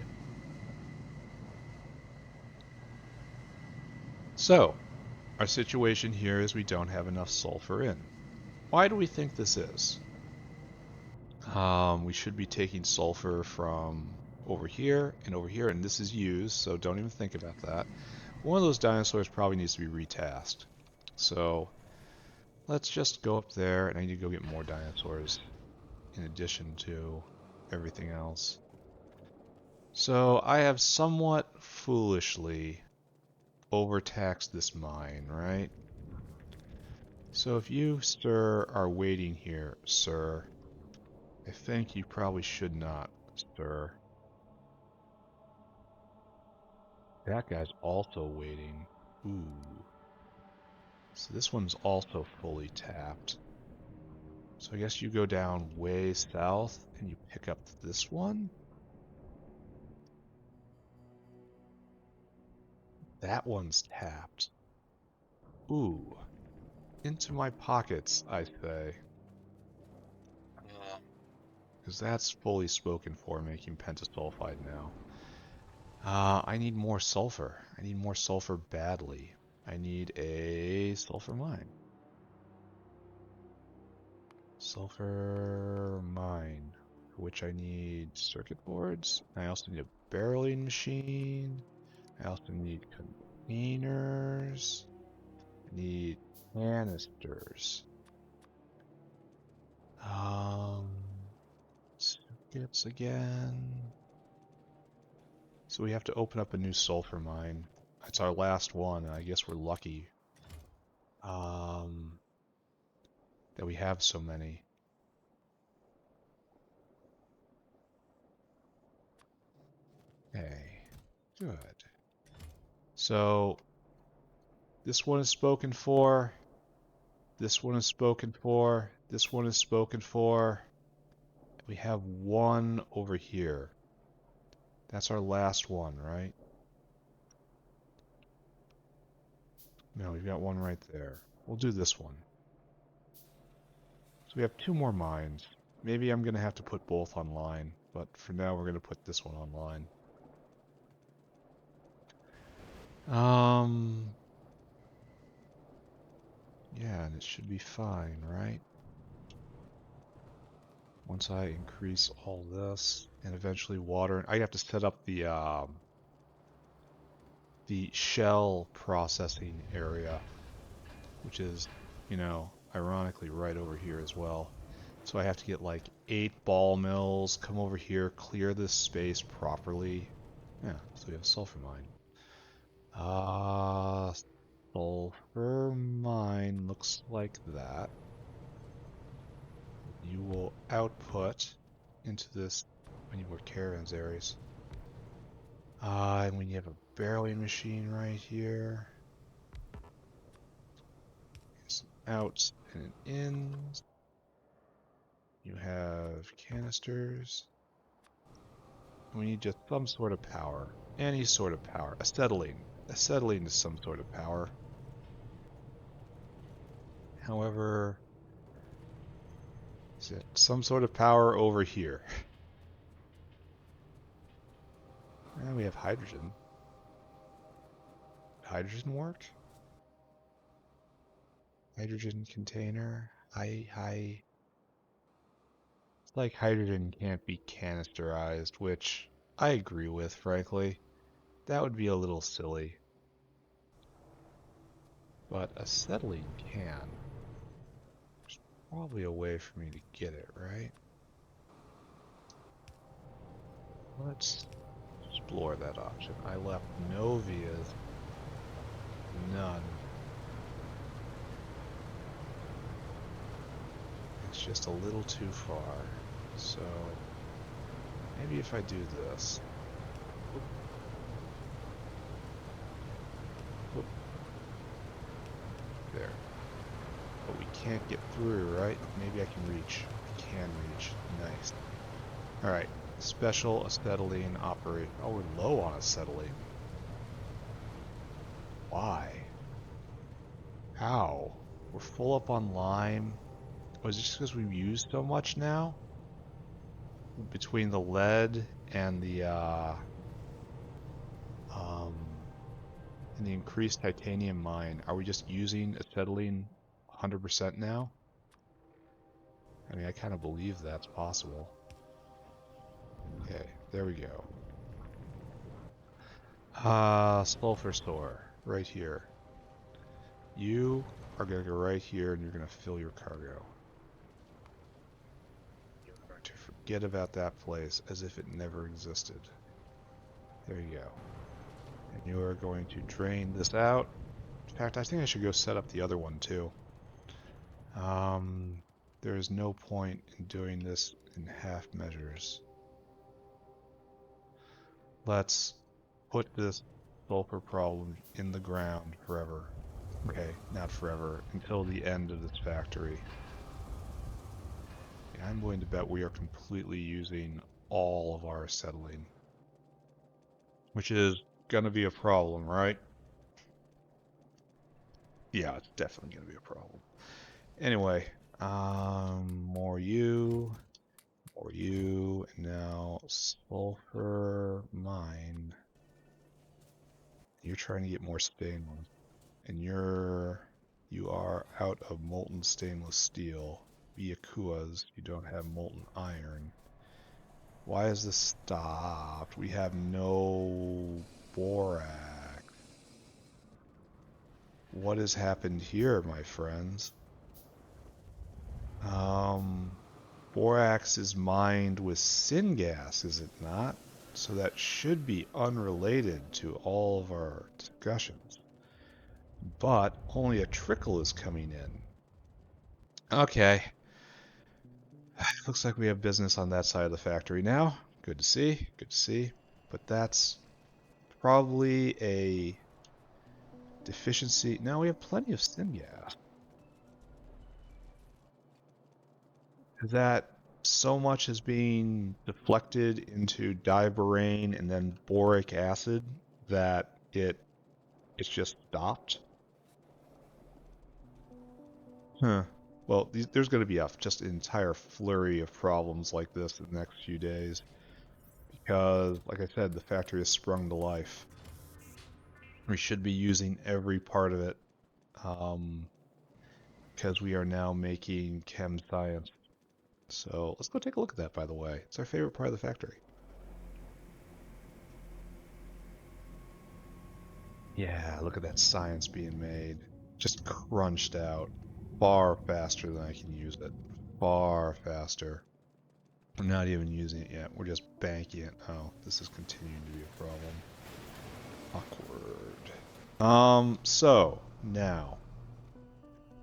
So, our situation here is we don't have enough sulfur in. Why do we think this is? We should be taking sulfur from over here, and this is used, so don't even think about that. One of those dinosaurs probably needs to be retasked. So, let's just go up there, and I need to go get more dinosaurs in addition to everything else. So, I have somewhat foolishly overtaxed this mine, right? So if you, sir, are waiting here, sir, I think you probably should not, sir. That guy's also waiting. Ooh. So this one's also fully tapped. So I guess you go down way south and you pick up this one. That one's tapped. Ooh. Into my pockets, I say. Because that's fully spoken for, making pentasulfide now. I need more sulfur. I need more sulfur badly. I need a sulfur mine. Sulfur mine, for which I need circuit boards. I also need a barreling machine. I also need containers. I need canisters. Circuits again. So we have to open up a new sulfur mine. It's our last one, and I guess we're lucky that we have so many. Okay, good. So this one is spoken for. This one is spoken for. This one is spoken for. We have one over here. That's our last one, right? No, we've got one right there. We'll do this one. So we have 2 more mines. Maybe I'm going to have to put both online, but for now we're going to put this one online. Yeah, and it should be fine, right? Once I increase all this and eventually water, I have to set up the shell processing area, which is, you know, ironically right over here as well. So I have to get like 8 ball mills, come over here, clear this space properly. Yeah, so we have a sulfur mine. Sulfur mine looks like that. You will output into this when you work caravans areas. And when you have a barreling machine right here. Some outs and an ins. You have canisters. We need just some sort of power. Any sort of power. Acetylene. Acetylene is some sort of power. However, is it some sort of power over here? And we have hydrogen. Hydrogen work? Hydrogen container. It's like hydrogen can't be canisterized, which I agree with, frankly. That would be a little silly. But acetylene can. There's probably a way for me to get it, right? Let's explore that option. I left no vias, none. It's just a little too far. So maybe if I do this. Whoop. There. But we can't get through, right? Maybe I can reach. I can reach. Nice. Alright. Special acetylene operate. Oh, we're low on acetylene. Why? How? We're full up on lime. Oh, is it just because we've used so much now? Between the lead and the increased titanium mine, are we just using acetylene 100% now? I mean, I kind of believe that's possible. Okay, there we go. Sulfur store, right here. You are going to go right here and you're going to fill your cargo. You're going to forget about that place as if it never existed. There you go. And you are going to drain this out. In fact, I think I should go set up the other one too. There is no point in doing this in half measures. Let's put this sulfur problem in the ground forever. Okay, not forever, until the end of this factory. Yeah, I'm willing to bet we are completely using all of our acetylene. Which is gonna be a problem, right? Yeah, it's definitely gonna be a problem. Anyway, more you, and now sulfur mine. You're trying to get more stainless, and you are out of molten stainless steel. Via Kuas, you don't have molten iron. Why is this stopped? We have no borax. What has happened here, my friends? Borax is mined with syngas, is it not? So that should be unrelated to all of our discussions. But only a trickle is coming in. Okay. Looks like we have business on that side of the factory now. Good to see, good to see. But that's probably a deficiency. No, we have plenty of syngas. That so much is being deflected into diborane and then boric acid that it's just stopped. Huh. Well, there's going to be just an entire flurry of problems like this in the next few days because, like I said, the factory has sprung to life. We should be using every part of it because we are now making chem science. So let's go take a look at that, by the way. It's our favorite part of the factory. Yeah, look at that science being made. Just crunched out. Far faster than I can use it. Far faster. I'm not even using it yet. We're just banking it. Oh, this is continuing to be a problem. Awkward. So, now.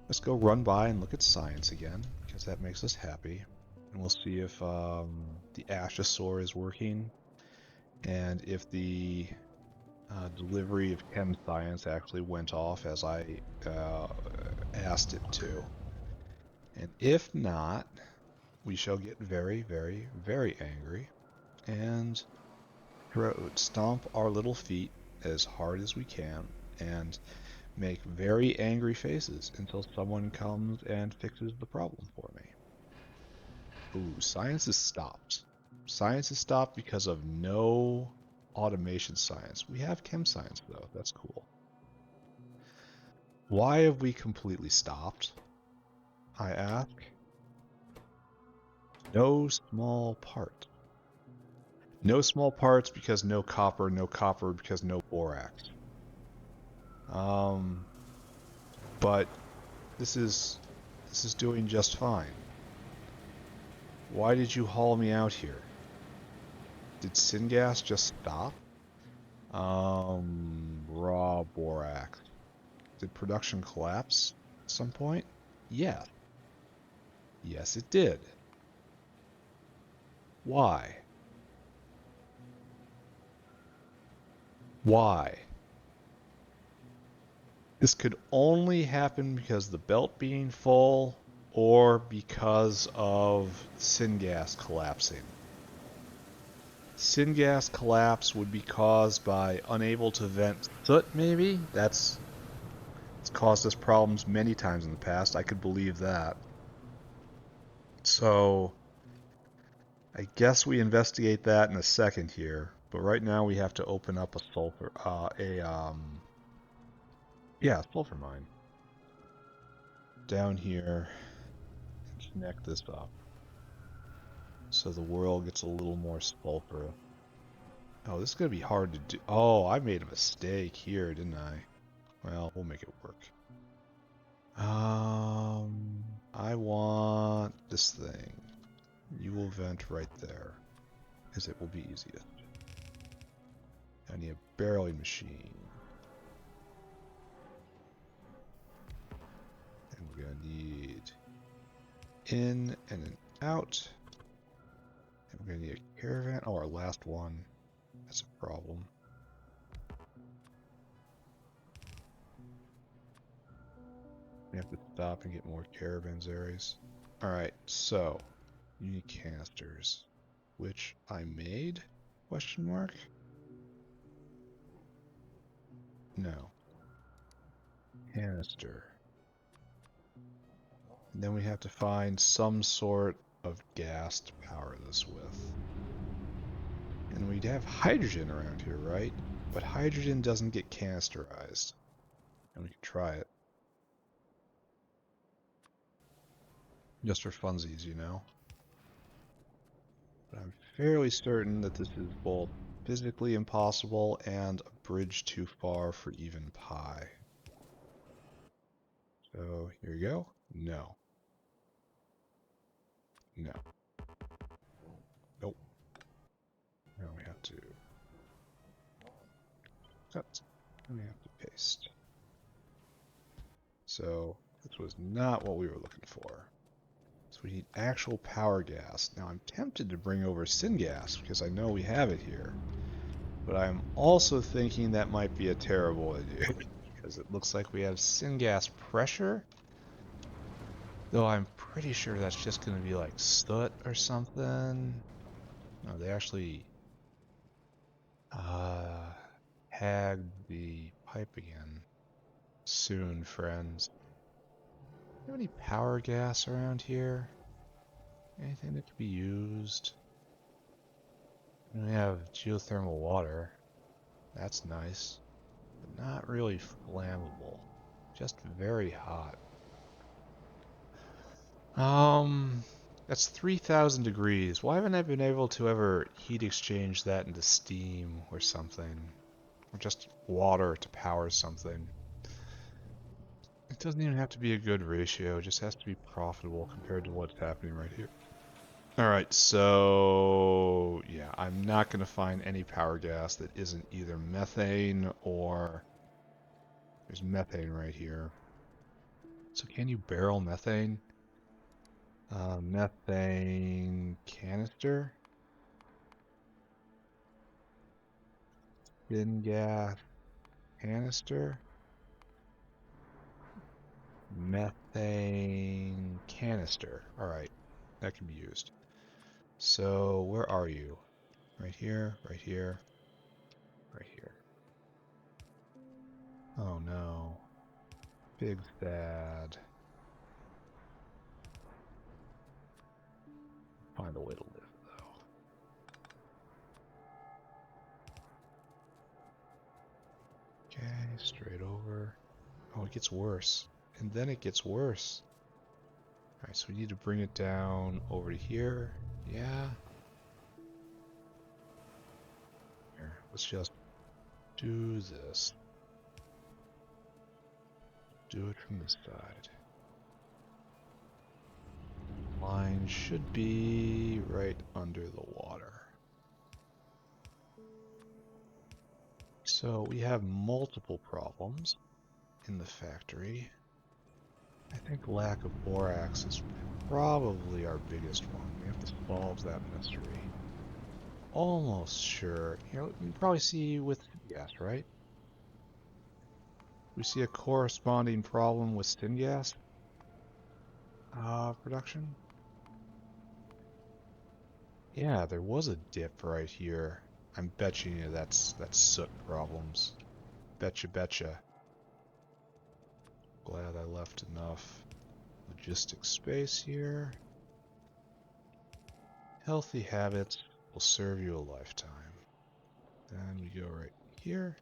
Let's go run by and look at science again, because that makes us happy. And we'll see if the Ashosaur is working, and if the delivery of chem science actually went off as I asked it to. And if not, we shall get very, very, very angry and stomp our little feet as hard as we can and make very angry faces until someone comes and fixes the problem for me. Ooh, science is stopped. Science is stopped because of no automation science. We have chem science though, that's cool. Why have we completely stopped? I ask? No small part. No small parts because no copper because no borax. But this is doing just fine. Why did you haul me out here? Did syngas just stop? Raw borax. Did production collapse at some point? Yeah. Yes, it did. Why? Why? This could only happen because the belt being full or because of syngas collapsing. Syngas collapse would be caused by unable to vent soot, maybe? It's caused us problems many times in the past. I could believe that. So, I guess we investigate that in a second here. But right now we have to open up a sulfur, sulfur mine. Down here, connect this up. So the world gets a little more sulfur. Oh, this is going to be hard to do. Oh, I made a mistake here, didn't I? Well, we'll make it work. I want this thing. You will vent right there, as it will be easiest. I need a barreling machine. And we're going to need in and an out. And we're going to need a caravan. Oh, our last one. That's a problem. We have to stop and get more caravanserais. Alright, so you need canisters, which I made? Question mark? No. Canister. And then we have to find some sort of gas to power this with. And we'd have hydrogen around here, right? But hydrogen doesn't get canisterized. And we can try it. Just for funsies, you know? But I'm fairly certain that this is both physically impossible and a bridge too far for even pi. So here we go. No. No. Nope. Now we have to cut. And we have to paste. So this was not what we were looking for. So we need actual power gas. Now I'm tempted to bring over syngas because I know we have it here. But I'm also thinking that might be a terrible idea because it looks like we have syngas pressure. Though I'm pretty sure that's just going to be like soot or something. No, they actually hag the pipe again. Soon, friends. Do you have any power gas around here? Anything that could be used? And we have geothermal water. That's nice. But not really flammable. Just very hot. That's 3,000 degrees. Why haven't I been able to ever heat exchange that into steam or something? Or just water to power something? It doesn't even have to be a good ratio, it just has to be profitable compared to what's happening right here. Alright, so yeah, I'm not going to find any power gas that isn't either methane or... There's methane right here. So can you barrel methane? Methane canister? Syngas canister? Methane canister. Alright, that can be used. So, where are you? Right here, right here, right here. Oh no. Big sad. Find a way to live, though. Okay, straight over. Oh, it gets worse. And then it gets worse. Alright, so we need to bring it down over to here. Yeah. Here, let's just do this. Do it from this side. Line should be right under the water. So we have multiple problems in the factory. I think lack of borax is probably our biggest one. We have to solve that mystery. Almost sure. You know, you can probably see with gas, right? We see a corresponding problem with syngas production. Yeah, there was a dip right here. I'm betting you that's soot problems. Betcha. Glad I left enough logistic space here. Healthy habits will serve you a lifetime. Then we go right here,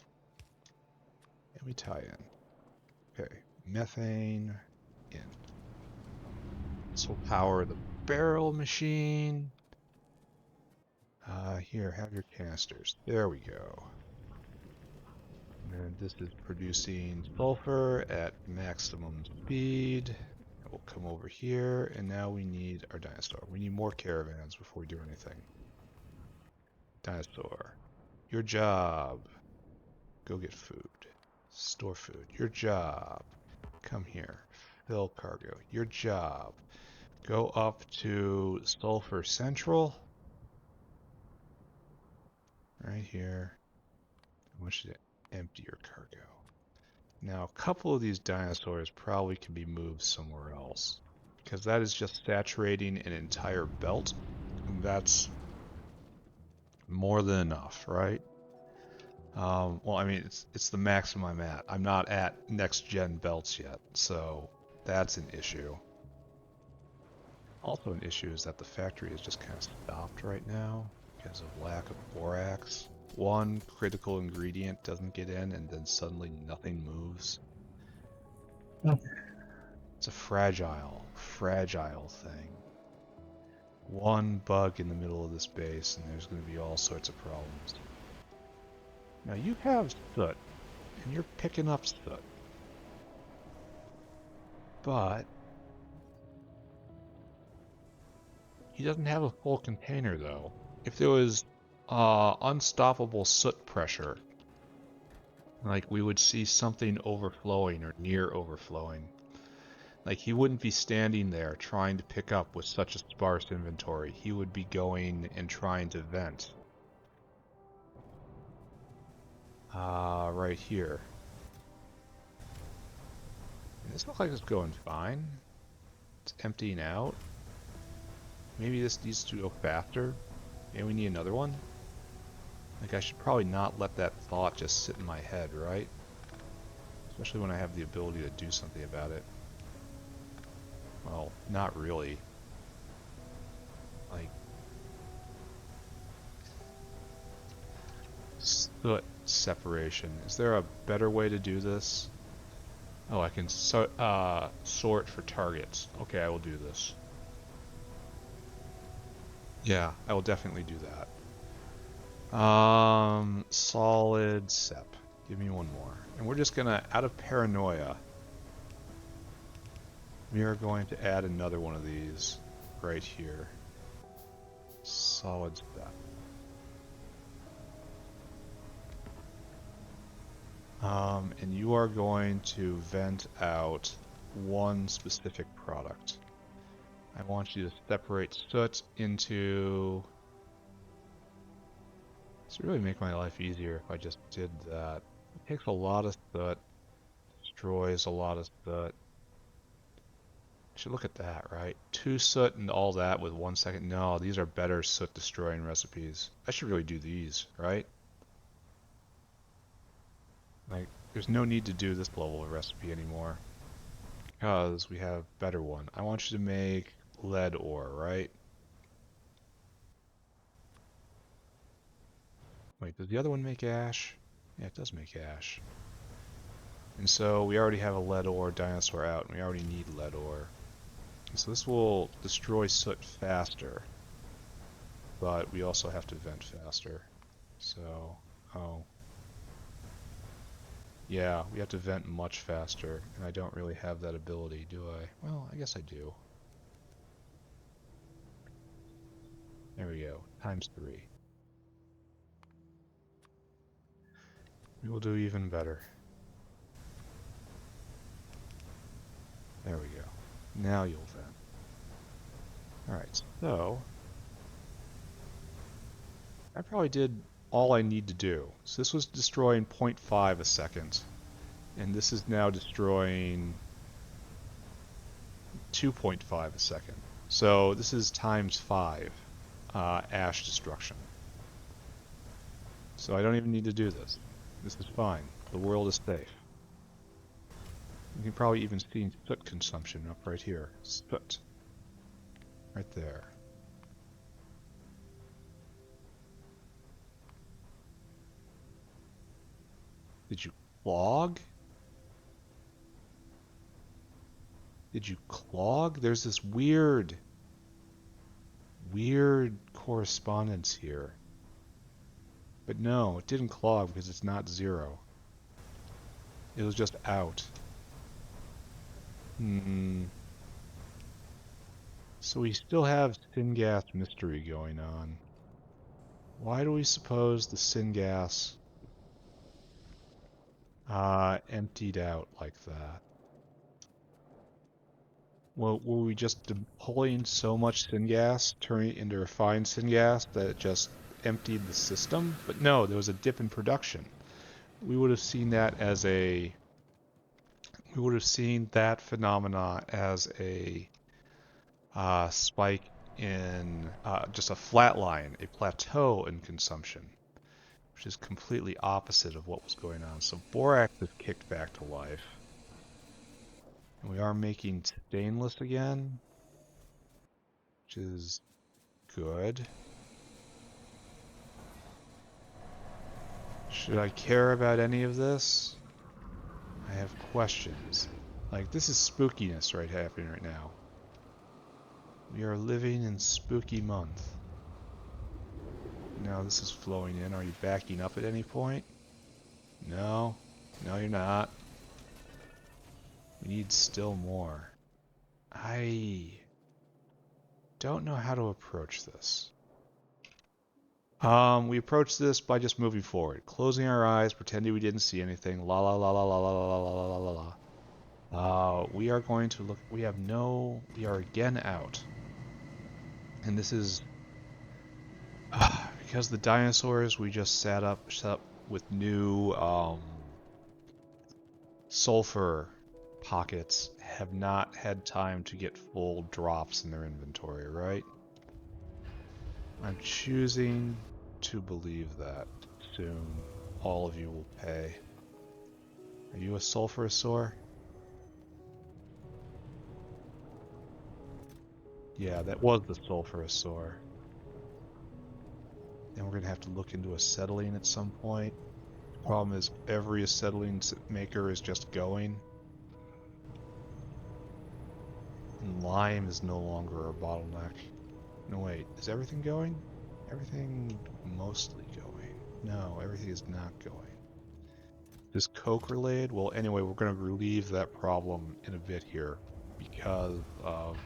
and we tie in. Okay, methane in. This will power the barrel machine. Here, have your canisters. There we go. And then this is producing sulfur at maximum speed. We'll come over here, and now we need our dinosaur. We need more caravans before we do anything. Dinosaur, your job. Go get food. Store food. Your job. Come here. Fill cargo. Your job. Go up to Sulfur Central. Right here. I want you to empty your cargo. Now, a couple of these dinosaurs probably can be moved somewhere else, because that is just saturating an entire belt, and that's more than enough, right? Well, I mean, it's the maximum I'm at. I'm not at next gen belts yet, so that's an issue. Also an issue is that the factory is just kind of stopped right now because of lack of borax. One critical ingredient doesn't get in, and then suddenly nothing moves. It's a fragile thing. One bug in the middle of this base, and there's going to be all sorts of problems. Now you have soot, and you're picking up soot. But he doesn't have a full container, though. If there was unstoppable soot pressure, like we would see something overflowing or near overflowing. Like he wouldn't be standing there trying to pick up with such a sparse inventory. He would be going and trying to vent. Right here. And this looks like it's going fine. It's emptying out. Maybe this needs to go faster. Maybe we need another one. Like I should probably not let that thought just sit in my head, right? Especially when I have the ability to do something about it. Well, not really. Like, soot separation. Is there a better way to do this? Oh, I can sort for targets. Okay, I will do this. Yeah, I will definitely do that. Solid sep. Give me one more. And we're just gonna, out of paranoia, we are going to add another one of these right here. Solid sep. And you are going to vent out one specific product. I want you to separate soot into... This would really make my life easier if I just did that. It takes a lot of soot, destroys a lot of soot. I should look at that, right? 2 soot and all that with 1 second. No, these are better soot destroying recipes. I should really do these, right? Like, there's no need to do this level of recipe anymore, because we have better one. I want you to make lead ore, right? Wait, does the other one make ash? Yeah, it does make ash. And so we already have a lead ore dinosaur out, and we already need lead ore. So this will destroy soot faster, but we also have to vent faster. So, oh. Yeah, we have to vent much faster, and I don't really have that ability, do I? Well, I guess I do. There we go, ×3. We will do even better. There we go. Now you'll vent. Alright, so I probably did all I need to do. So this was destroying 0.5 a second, and this is now destroying 2.5 a second. So this is ×5 ash destruction. So I don't even need to do this. This is fine. The world is safe. You can probably even see soot consumption up right here. Soot. Right there. Did you clog? Did you clog? There's this weird correspondence here. But no, it didn't clog because it's not 0. It was just out. So we still have syngas mystery going on. Why do we suppose the syngas emptied out like that? Well, were we just pulling so much syngas, turning it into refined syngas, that it just emptied the system? But no, there was a dip in production. We would have seen that as a... We would have seen that phenomena as a spike in just a flat line, a plateau in consumption, which is completely opposite of what was going on. So borax is kicked back to life. And we are making stainless again, which is good. Should I care about any of this? I have questions. Like, this is spookiness happening right now. We are living in spooky month. Now this is flowing in. Are you backing up at any point? No. No, you're not. We need still more. I don't know how to approach this. We approach this by just moving forward, closing our eyes, pretending we didn't see anything. La la la la la la la la la la la. We are going to look. We are again out, and this is because the dinosaurs we just set up with new sulfur pockets have not had time to get full drops in their inventory, right? I'm choosing to believe that soon all of you will pay. Are you a sulfurosaur? Yeah, that was the sulfurosaur. And we're gonna have to look into acetylene at some point. The problem is every acetylene maker is just going. And lime is no longer a bottleneck. No, wait, is everything going? Everything mostly going. No, everything is not going. Is coke related? Well, anyway, we're going to relieve that problem in a bit here because of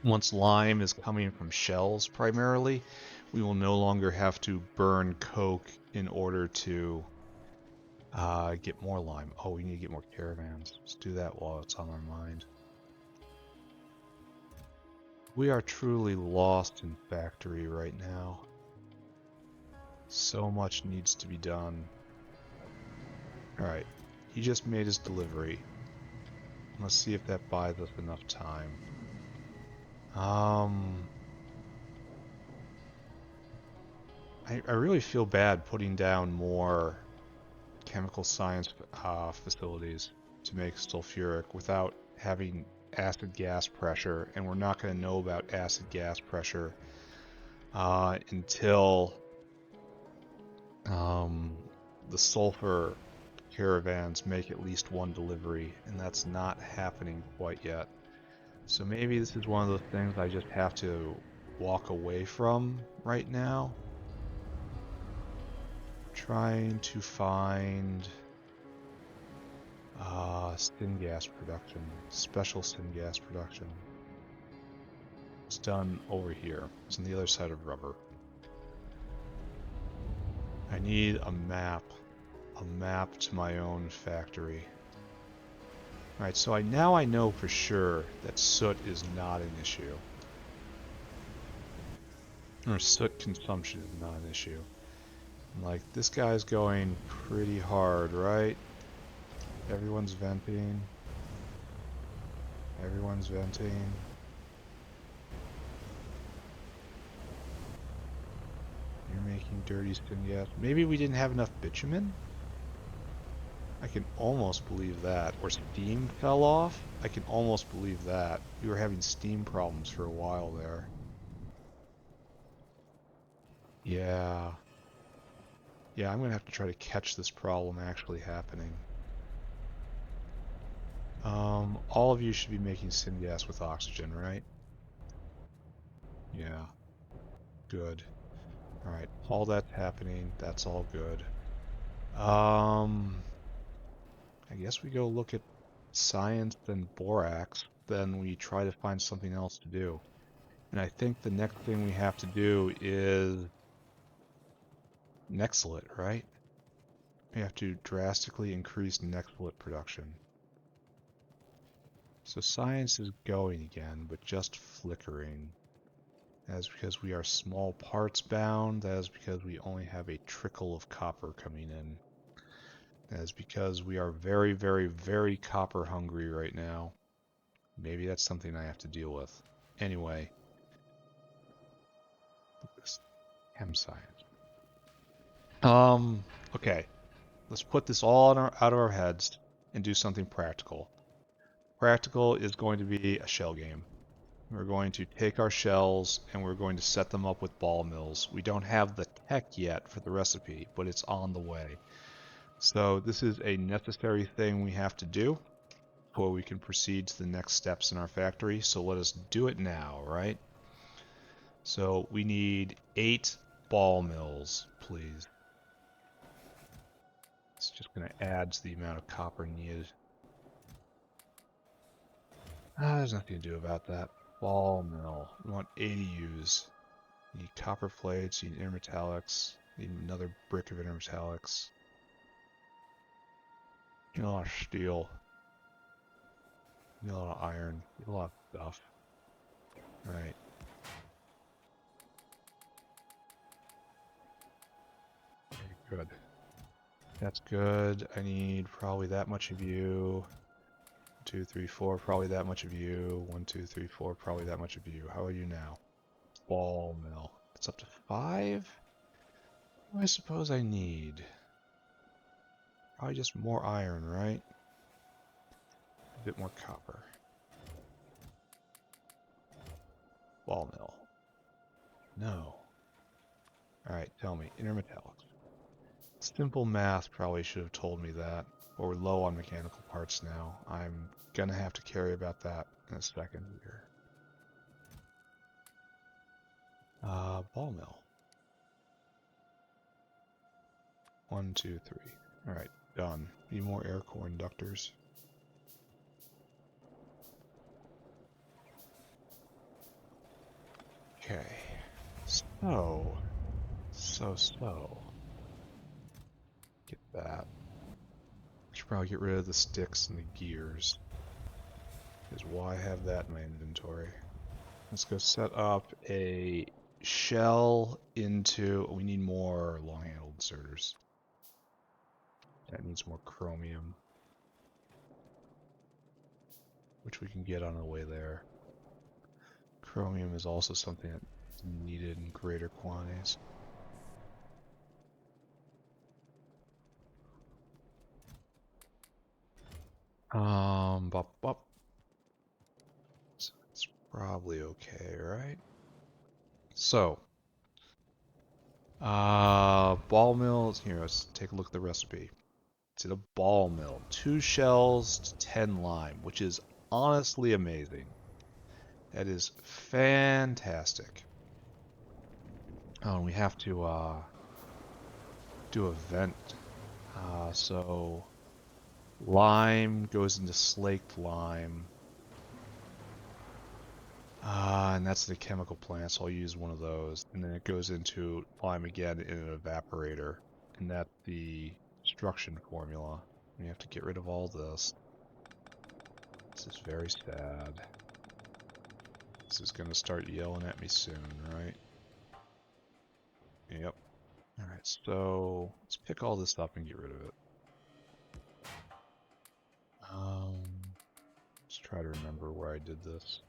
once lime is coming from shells primarily, we will no longer have to burn coke in order to get more lime. Oh, we need to get more caravans. Let's do that while it's on our mind. We are truly lost in Factory right now. So much needs to be done. Alright, he just made his delivery. Let's see if that buys us enough time. I really feel bad putting down more chemical science facilities to make sulfuric without having acid gas pressure, and we're not going to know about acid gas pressure until the sulfur caravans make at least one delivery, and that's not happening quite yet. So maybe this is one of those things I just have to walk away from right now. Trying to find syngas production, special syngas production. It's done over here. It's on the other side of rubber. I need a map to my own factory. Alright, so now I know for sure that soot is not an issue. Or soot consumption is not an issue. Like, this guy's going pretty hard, right? Everyone's venting. Everyone's venting. You're making dirty syngas. Maybe we didn't have enough bitumen? I can almost believe that. Or steam fell off? I can almost believe that. We were having steam problems for a while there. Yeah. Yeah, I'm gonna have to try to catch this problem actually happening. All of you should be making syngas with oxygen, right? Yeah. Good. Alright, all that's happening. That's all good. I guess we go look at science and borax, then we try to find something else to do. And I think the next thing we have to do is Nextlit, right? We have to drastically increase Nextlit production. So science is going again, but just flickering. That is because we are small parts bound. That is because we only have a trickle of copper coming in. That is because we are very, very, very copper hungry right now. Maybe that's something I have to deal with. Anyway. Chem science. Okay. Let's put this all out of our heads and do something practical. Practical is going to be a shell game. We're going to take our shells and we're going to set them up with ball mills. We don't have the tech yet for the recipe, but it's on the way. So this is a necessary thing we have to do before we can proceed to the next steps in our factory. So let us do it now, right? So we need 8 ball mills, please. It's just going to add to the amount of copper needed. There's nothing to do about that. Ball mill. We want 80 U's. You need copper plates, you need intermetallics, you need another brick of intermetallics. You need a lot of steel. You need a lot of iron. You need a lot of stuff. Alright. Very good. That's good. I need probably that much of you. 2, 3, 4, probably that much of you. 1, 2, 3, 4, probably that much of you. How are you now? Ball mill. It's up to 5? What do I suppose I need? Probably just more iron, right? A bit more copper. Ball mill. No. Alright, tell me. Intermetallics. Simple math probably should have told me that. But we're low on mechanical parts now. I'm gonna have to carry about that in a second here. Ball mill. 1, 2, 3. Alright, done. Need more air core inductors. Okay. So. Get that. Should probably get rid of the sticks and the gears. Because why have that in my inventory? Let's go set up a shell into... We need more long-handled inserters. That needs more chromium. Which we can get on the way there. Chromium is also something that's needed in greater quantities. Bop bop. So it's probably okay, right? So, ball mills. Here, let's take a look at the recipe. It's in a ball mill. 2 shells to 10 lime, which is honestly amazing. That is fantastic. Oh, and we have to do a vent. So lime goes into slaked lime. And that's the chemical plant, so I'll use one of those. And then it goes into lime again in an evaporator. And that's the destruction formula. We have to get rid of all this. This is very sad. This is going to start yelling at me soon, right? Yep. Alright, so let's pick all this up and get rid of it. Let's try to remember where I did this.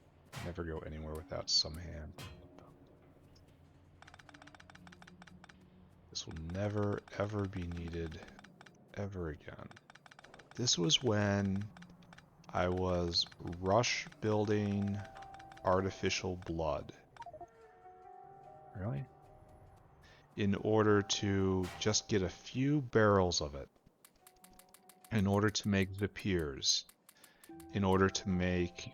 Never go anywhere without some hand. This will never, ever be needed ever again. This was when I was rush building artificial blood. Really? In order to just get a few barrels of it. In order to make Vapirs. In order to make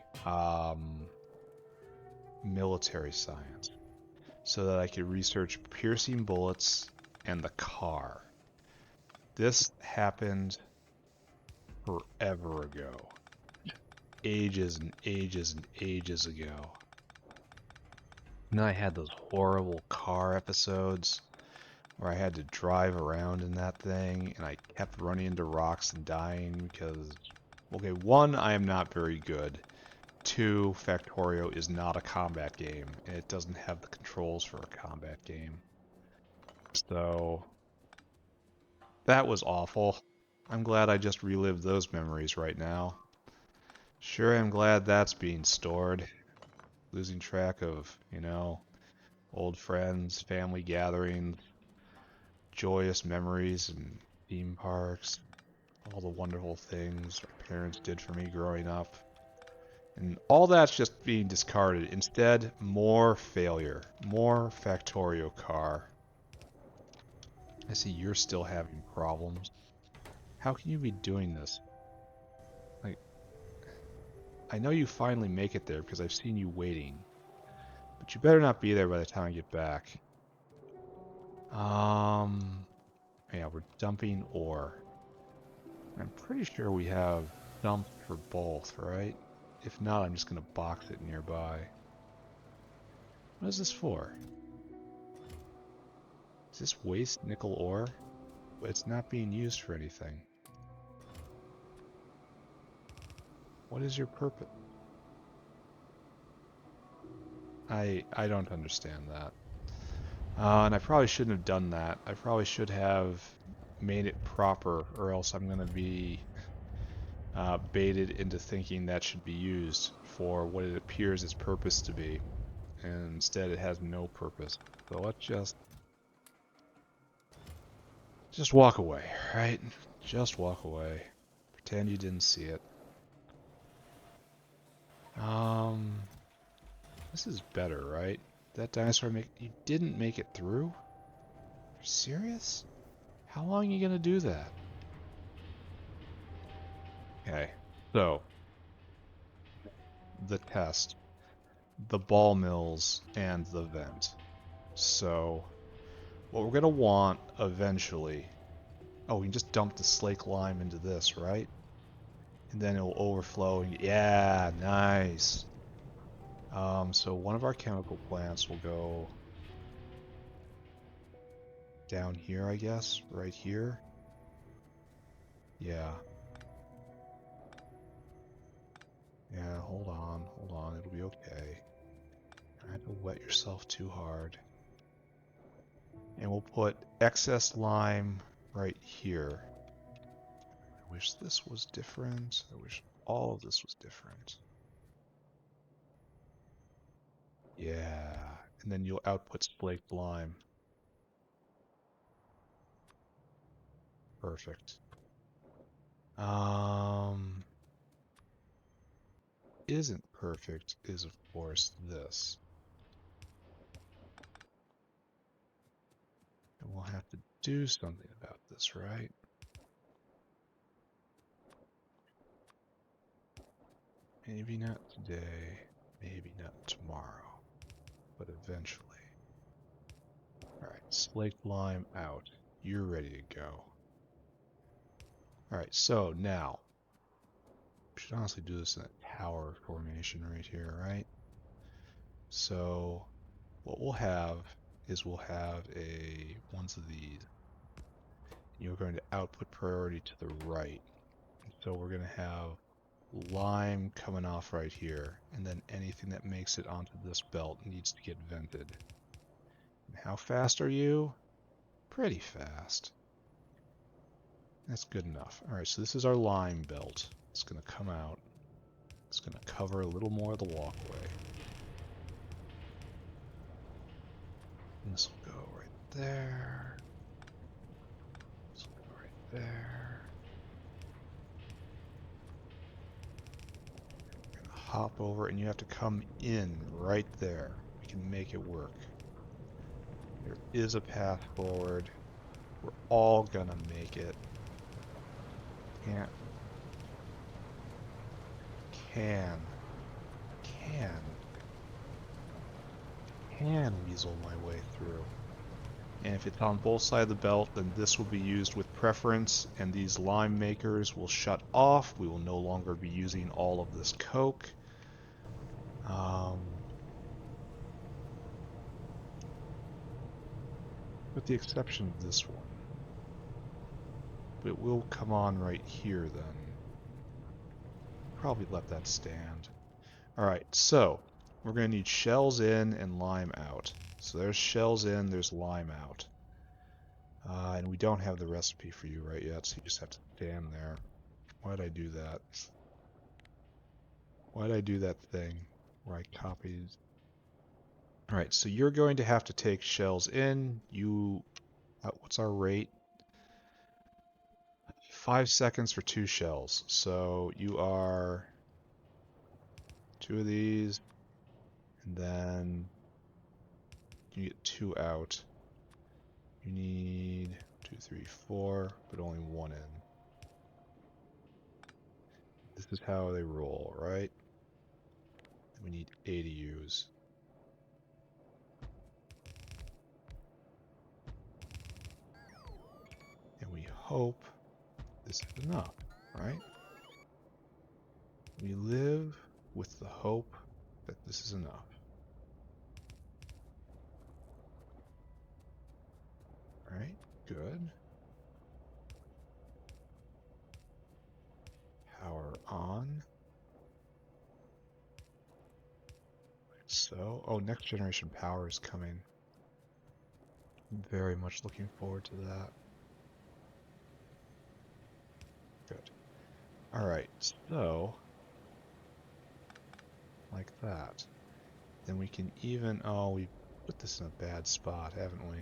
military science. So that I could research piercing bullets and the car. This happened forever ago. Ages and ages and ages ago. And then I had those horrible car episodes where I had to drive around in that thing and I kept running into rocks and dying because, okay, 1, I am not very good. 2, Factorio is not a combat game and it doesn't have the controls for a combat game. So that was awful. I'm glad I just relived those memories right now. Sure, I'm glad that's being stored. Losing track of, old friends, family gatherings, joyous memories and theme parks, all the wonderful things our parents did for me growing up. And all that's just being discarded. Instead, more failure. More Factorio car. I see you're still having problems. How can you be doing this? Like, I know you finally make it there because I've seen you waiting. But you better not be there by the time I get back. Yeah, we're dumping ore. I'm pretty sure we have dumps for both, right? If not, I'm just going to box it nearby. What is this for? Is this waste nickel ore? But it's not being used for anything. What is your purpose? I don't understand that. And I probably shouldn't have done that. I probably should have made it proper, or else I'm going to be baited into thinking that should be used for what it appears its purpose to be. And instead it has no purpose. So let's just walk away, right? Just walk away. Pretend you didn't see it. This is better, right? That dinosaur you didn't make it through? You're serious? How long are you gonna do that? Okay, so the test, the ball mills, and the vent. So what we're gonna want eventually. Oh, we can just dump the slake lime into this, right? And then it'll overflow. Yeah, nice. So one of our chemical plants will go down here, I guess, right here. Yeah. Yeah, hold on, it'll be okay. You don't have to wet yourself too hard. And we'll put excess lime right here. I wish this was different. I wish all of this was different. Yeah, and then you'll output flaked lime. Perfect. Isn't perfect is of course this. And we'll have to do something about this, right? Maybe not today, maybe not tomorrow, but eventually. Alright, slaked lime out. You're ready to go. Alright, so now, we should honestly do this in a tower formation right here, right? So, what we'll have is we'll have ones of these. You're going to output priority to the right. So we're going to have lime coming off right here, and then anything that makes it onto this belt needs to get vented. And how fast are you? Pretty fast. That's good enough. Alright, so this is our lime belt. It's going to come out. It's going to cover a little more of the walkway. And this will go right there. This will go right there. We're going to hop over, and you have to come in right there. We can make it work. There is a path forward. We're all gonna make it. Can weasel my way through. And if it's on both sides of the belt, then this will be used with preference, and these lime makers will shut off. We will no longer be using all of this coke. With the exception of this one. But it will come on right here then. Probably let that stand. Alright, so we're going to need shells in and lime out. So there's shells in, there's lime out. And we don't have the recipe for you right yet, so you just have to stand there. Why'd I do that? Why'd I do that thing where I copied? Alright, so you're going to have to take shells in. What's our rate? 5 seconds for 2 shells. So you are 2 of these, and then you get 2 out. You need 2, 3, 4, but only 1 in. This is how they roll, right? We need 8 to use. And we hope this is enough, right? We live with the hope that this is enough. Right? Good. Power on. Like so. Oh, next generation power is coming. I'm very much looking forward to that. Good. Alright, so like that. Then we can even, oh, we put this in a bad spot, haven't we?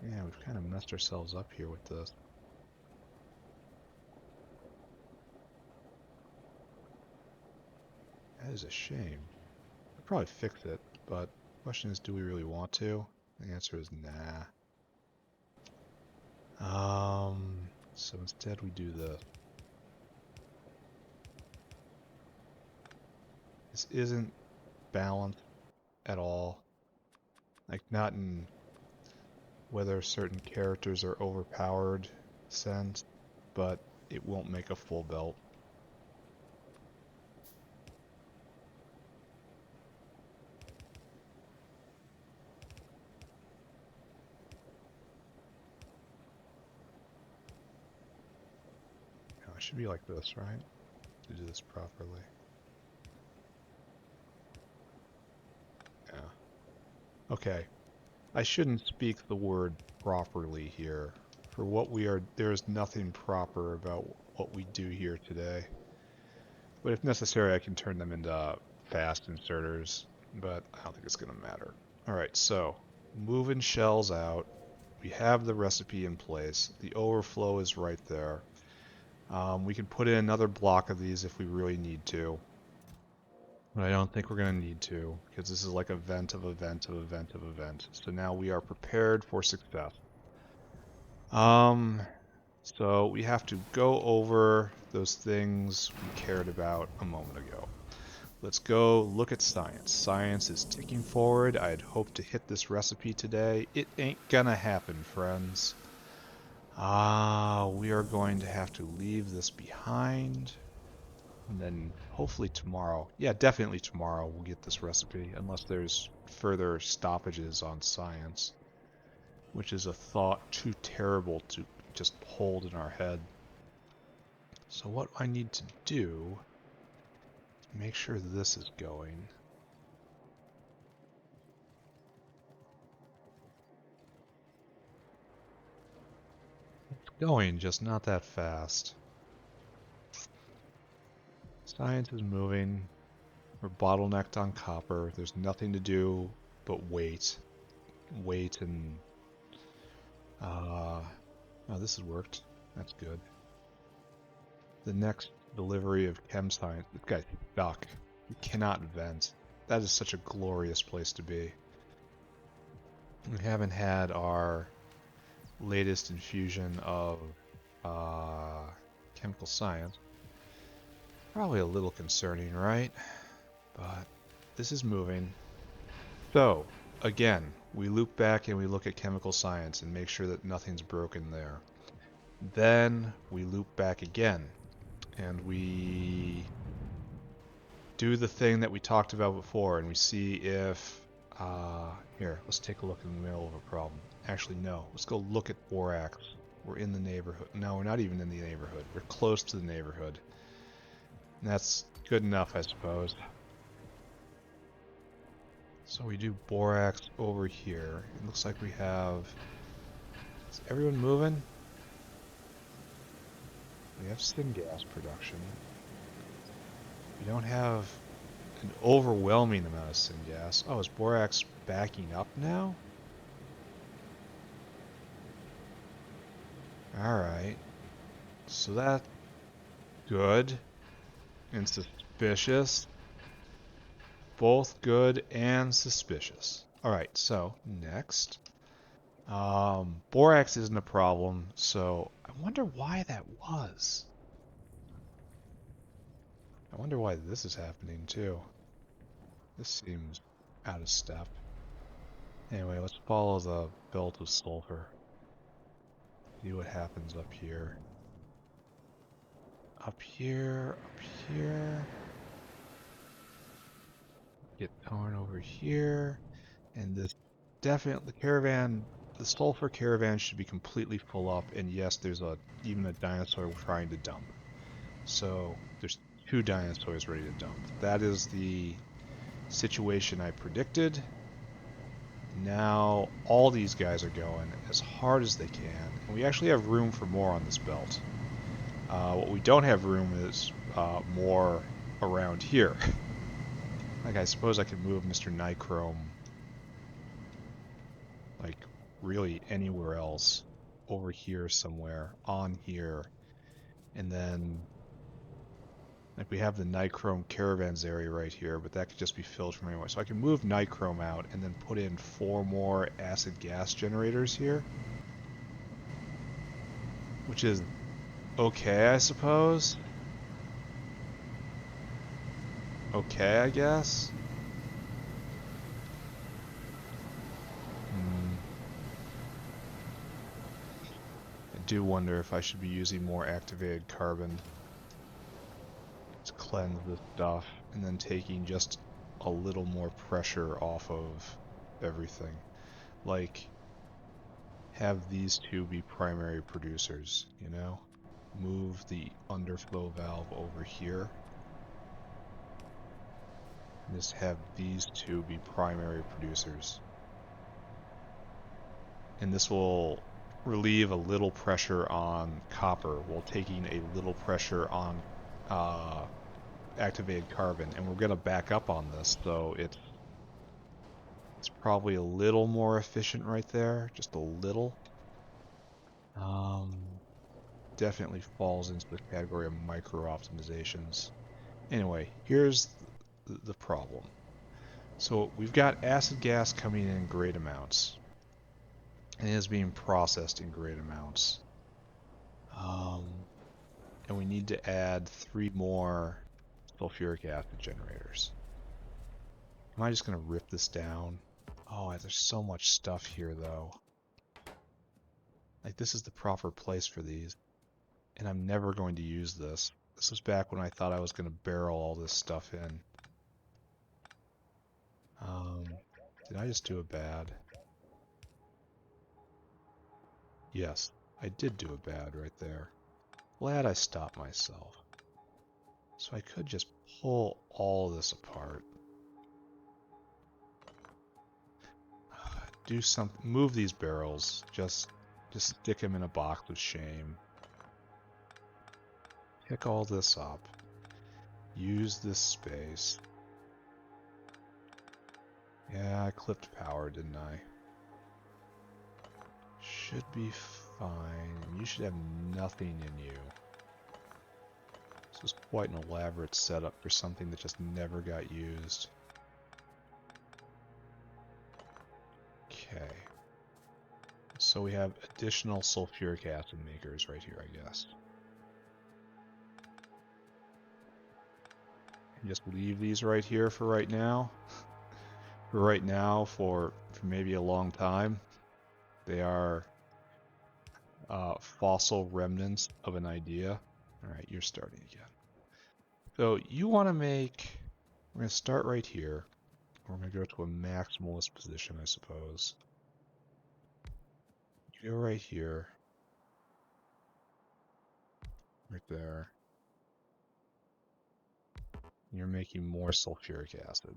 Yeah, we've kind of messed ourselves up here with this. That is a shame. I'll probably fix it, but the question is, do we really want to? The answer is nah. So instead we do this. This isn't balanced at all. Like, not in whether certain characters are overpowered sense, but it won't make a full belt. No, it should be like this, right? To do this properly. Yeah. Okay. I shouldn't speak the word properly here. For what we are, there is nothing proper about what we do here today. But if necessary, I can turn them into fast inserters, but I don't think it's going to matter. Alright, so moving shells out. We have the recipe in place. The overflow is right there. We can put in another block of these if we really need to. But I don't think we're going to need to, because this is like a vent of a vent of a vent of a vent. So now we are prepared for success. So we have to go over those things we cared about a moment ago. Let's go look at science. Science is ticking forward. I had hoped to hit this recipe today. It ain't gonna happen, friends. We are going to have to leave this behind. And then hopefully tomorrow, yeah, definitely tomorrow we'll get this recipe, unless there's further stoppages on science, which is a thought too terrible to just hold in our head. So what I need to do is make sure this is going. It's going, just not that fast. Science is moving. We're bottlenecked on copper. There's nothing to do but wait. Wait and... oh, this has worked. That's good. The next delivery of chem science. This guy's stuck. We cannot vent. That is such a glorious place to be. We haven't had our latest infusion of chemical science. Probably a little concerning, right? But this is moving. So, again, we loop back and we look at chemical science and make sure that nothing's broken there. Then we loop back again and we do the thing that we talked about before and we see if... here, let's take a look in the middle of a problem. Actually, no. Let's go look at borax. We're in the neighborhood. No, we're not even in the neighborhood. We're close to the neighborhood. And that's good enough, I suppose. So we do borax over here. It looks like we have... Is everyone moving? We have syngas production. We don't have an overwhelming amount of syngas. Oh, is borax backing up now? Alright. So that's good and suspicious. Both good and suspicious. Alright, so next. Borax isn't a problem, so I wonder why that was. I wonder why this is happening too. This seems out of step. Anyway, let's follow the belt of sulfur. See what happens up here. Up here, up here. Get torn over here. And this definitely, the sulfur caravan should be completely full up. And yes, there's even a dinosaur trying to dump. So there's 2 dinosaurs ready to dump. That is the situation I predicted. Now all these guys are going as hard as they can. And we actually have room for more on this belt. What we don't have room is more around here. Like, I suppose I could move Mr. Nichrome, like, really anywhere else. Over here somewhere, on here. And then, like, we have the Nichrome caravans area right here, but that could just be filled from anywhere. So I can move Nichrome out and then put in 4 more acid gas generators here. Which is okay, I suppose. Okay, I guess. I do wonder if I should be using more activated carbon to cleanse this stuff, and then taking just a little more pressure off of everything. Like, have these 2 be primary producers, you know? Move the underflow valve over here. And just have these 2 be primary producers. And this will relieve a little pressure on copper while taking a little pressure on activated carbon. And we're going to back up on this, so it's probably a little more efficient right there, just a little. Definitely falls into the category of micro optimizations. Anyway, here's the problem. So we've got acid gas coming in great amounts, and it is being processed in great amounts. And we need to add 3 more sulfuric acid generators. Am I just going to rip this down? Oh, there's so much stuff here, though. Like, this is the proper place for these. And I'm never going to use this. This was back when I thought I was going to barrel all this stuff in. Did I just do a bad? Yes, I did do a bad right there. Glad I stopped myself. So I could just pull all this apart. Do something. Move these barrels. Just stick them in a box with shame. Pick all this up. Use this space. Yeah, I clipped power, didn't I? Should be fine. You should have nothing in you. This was quite an elaborate setup for something that just never got used. Okay. So we have additional sulfuric acid makers right here, I guess. And just leave these right here for right now. For right now, for maybe a long time. They are fossil remnants of an idea. Alright, you're starting again. So you want to make... We're going to start right here. We're going to go to a maximalist position, I suppose. You go right here. Right there. You're making more sulfuric acid.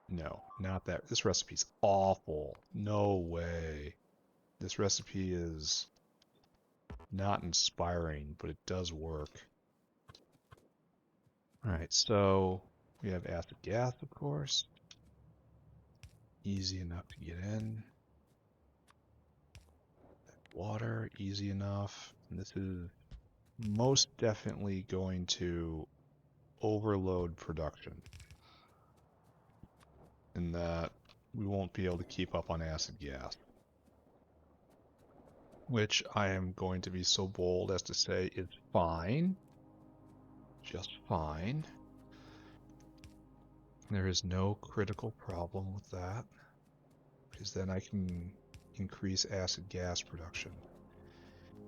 No, not that. This recipe's awful. No way. This recipe is not inspiring, but it does work. Alright, so we have acid gas, of course. Easy enough to get in. Water, easy enough. And this is most definitely going to overload production. In that we won't be able to keep up on acid gas. Which I am going to be so bold as to say is fine. Just fine. There is no critical problem with that. Because then I can increase acid gas production.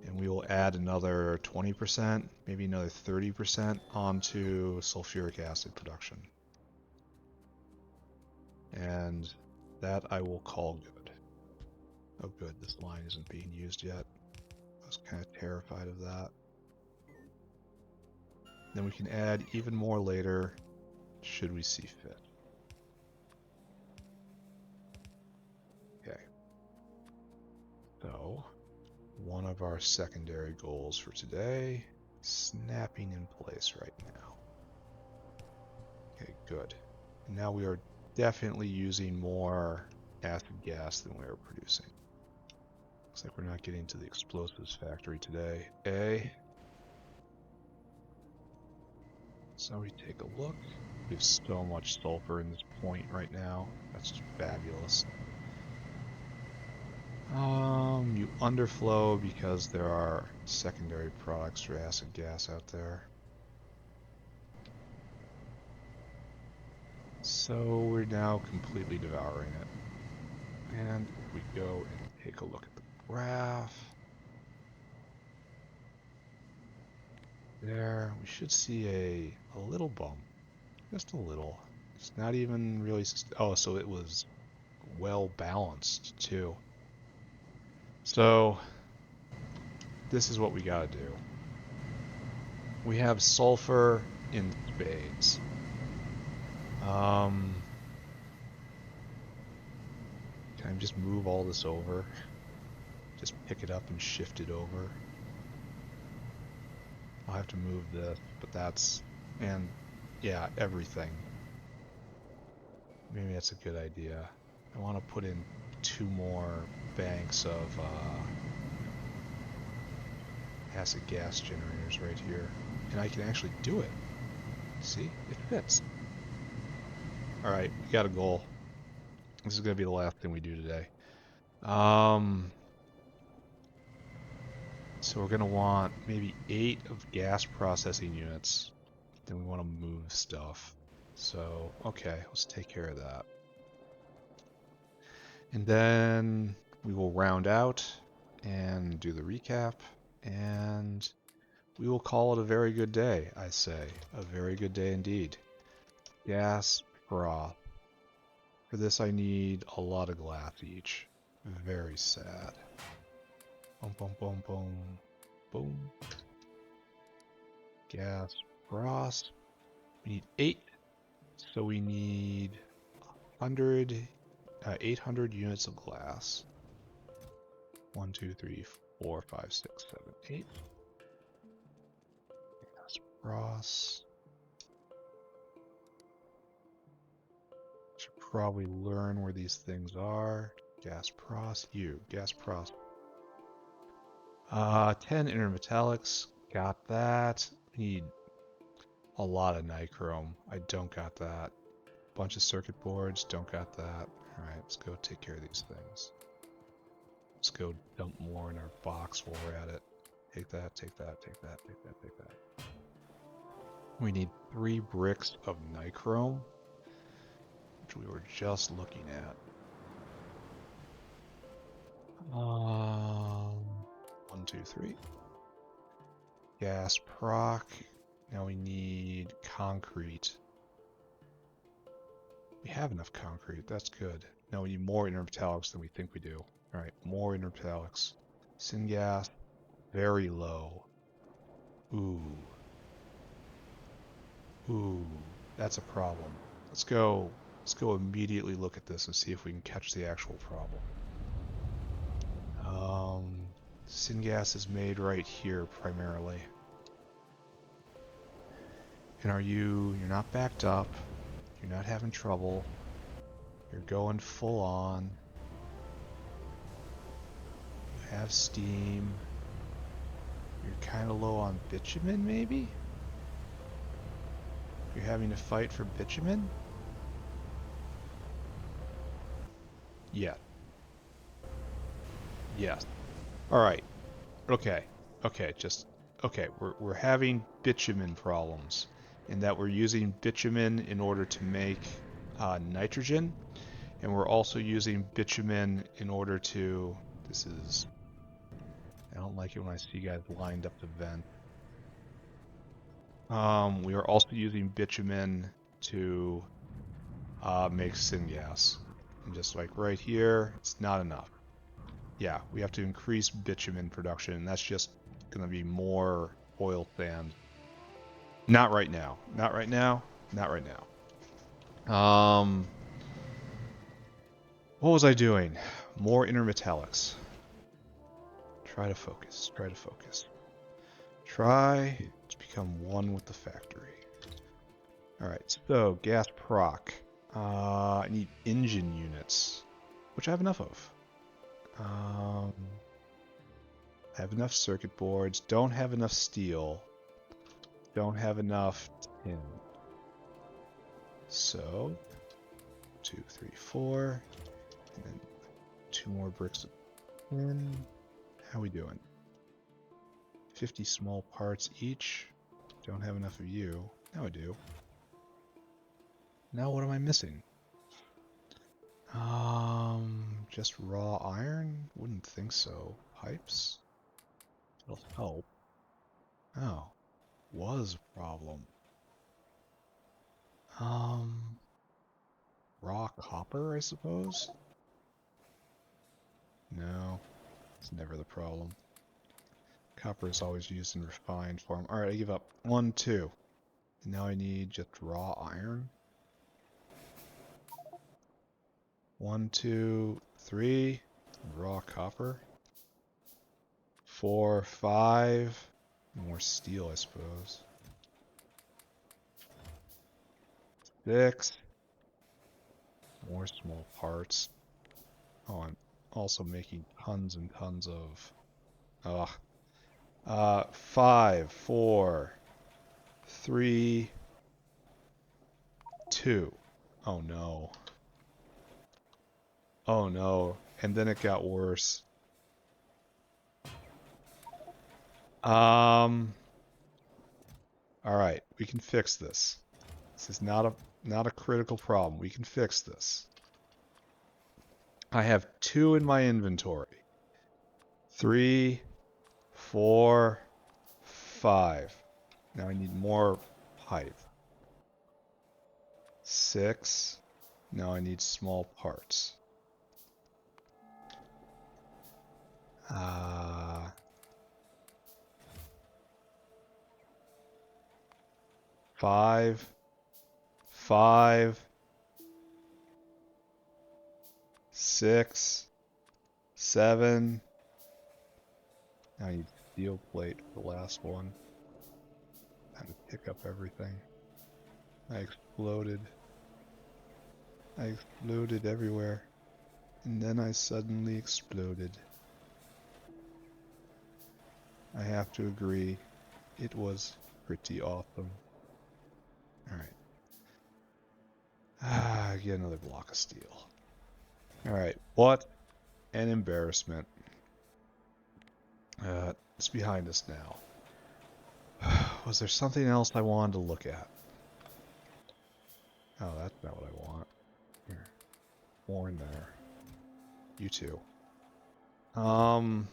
And we will add another 20%, maybe another 30% onto sulfuric acid production. And that I will call good. Oh good, this line isn't being used yet. I was kind of terrified of that. Then we can add even more later, should we see fit. Okay. So, one of our secondary goals for today, snapping in place right now. Okay, good. And now we are definitely using more acid gas than we are producing. Looks like we're not getting to the explosives factory today. So we take a look. We have so much sulfur in this point right now. That's just fabulous. You underflow because there are secondary products for acid gas out there. So we're now completely devouring it. And if we go and take a look at the graph. There, we should see a little bump. Just a little. It's not even really... Oh, so it was well balanced too. So, this is what we gotta do. We have sulfur in spades. Can I just move all this over? Just pick it up and shift it over. I'll have to move this, but that's... And, yeah, everything. Maybe that's a good idea. I want to put in 2 more banks of acid gas generators right here. And I can actually do it. See? It fits. Alright, we got a goal. This is going to be the last thing we do today. So we're going to want maybe 8 of gas processing units. Then we want to move stuff. So, okay, let's take care of that. And then we will round out and do the recap. And we will call it a very good day, I say. A very good day indeed. Gas broth. For this I need a lot of glass each. Very sad. Boom, boom, boom, boom. Boom. Gas broth. We need 8. So we need 800 units of glass. 1, 2, 3, 4, 5, 6, 7, 8. Gas broth. Should probably learn where these things are. Gas pros, gas pros. 10 intermetallics, got that. Need a lot of nichrome. I don't got that. Bunch of circuit boards, don't got that. Alright, let's go take care of these things. Let's go dump more in our box while we're at it. Take that, take that, take that, take that, take that. We need 3 bricks of nichrome, which we were just looking at. 1, 2, 3. Gas proc. Now we need concrete. We have enough concrete, that's good. Now we need more intermetallics than we think we do. Alright, more intermetallics. Syngas, very low. Ooh. Ooh, that's a problem. Let's go immediately look at this and see if we can catch the actual problem. Syngas is made right here primarily. And you're not backed up, you're not having trouble, you're going full on, you have steam, you're kind of low on bitumen maybe? You're having to fight for bitumen? Yeah. Yes. Alright. Okay. Okay, we're having bitumen problems. In that we're using bitumen in order to make nitrogen. And we're also using bitumen in order to... I don't like it when I see guys lined up to vent. We are also using bitumen to make syngas. And just like right here, it's not enough. Yeah, we have to increase bitumen production, and that's just going to be more oil sand. Not right now. Not right now. Not right now. What was I doing? More intermetallics. Try to focus. Try to focus. Try to become one with the factory. Alright, so gas proc. I need engine units, which I have enough of. I have enough circuit boards, don't have enough steel, don't have enough tin. So, 2, 3, 4, and then 2 more bricks of tin. How we doing? 50 small parts each. Don't have enough of you. Now I do. Now what am I missing? Just raw iron? Wouldn't think so. Pipes? It'll help. Oh. Was a problem. Raw copper, I suppose? No. It's never the problem. Copper is always used in refined form. Alright, I give up. 1, 2. And now I need just raw iron. 1, 2, 3. Raw copper. 4, 5. More steel, I suppose. 6. More small parts. Oh, I'm also making tons and tons of... 5, 4, 3, 2. Oh no. Oh no. And then it got worse. All right, we can fix this. This is not a critical problem. We can fix this. I have 2 in my inventory. 3, 4, 5. Now I need more pipe. 6. Now I need small parts. 5, 5, 6, 7. Now I need steel plate for the last one. Time to pick up everything. I exploded. I exploded everywhere. And then I suddenly exploded. I have to agree, it was pretty awesome. Alright. Get another block of steel. Alright, what an embarrassment. It's behind us now. Was there something else I wanted to look at? Oh, that's not what I want. Here. More in there. You too. Now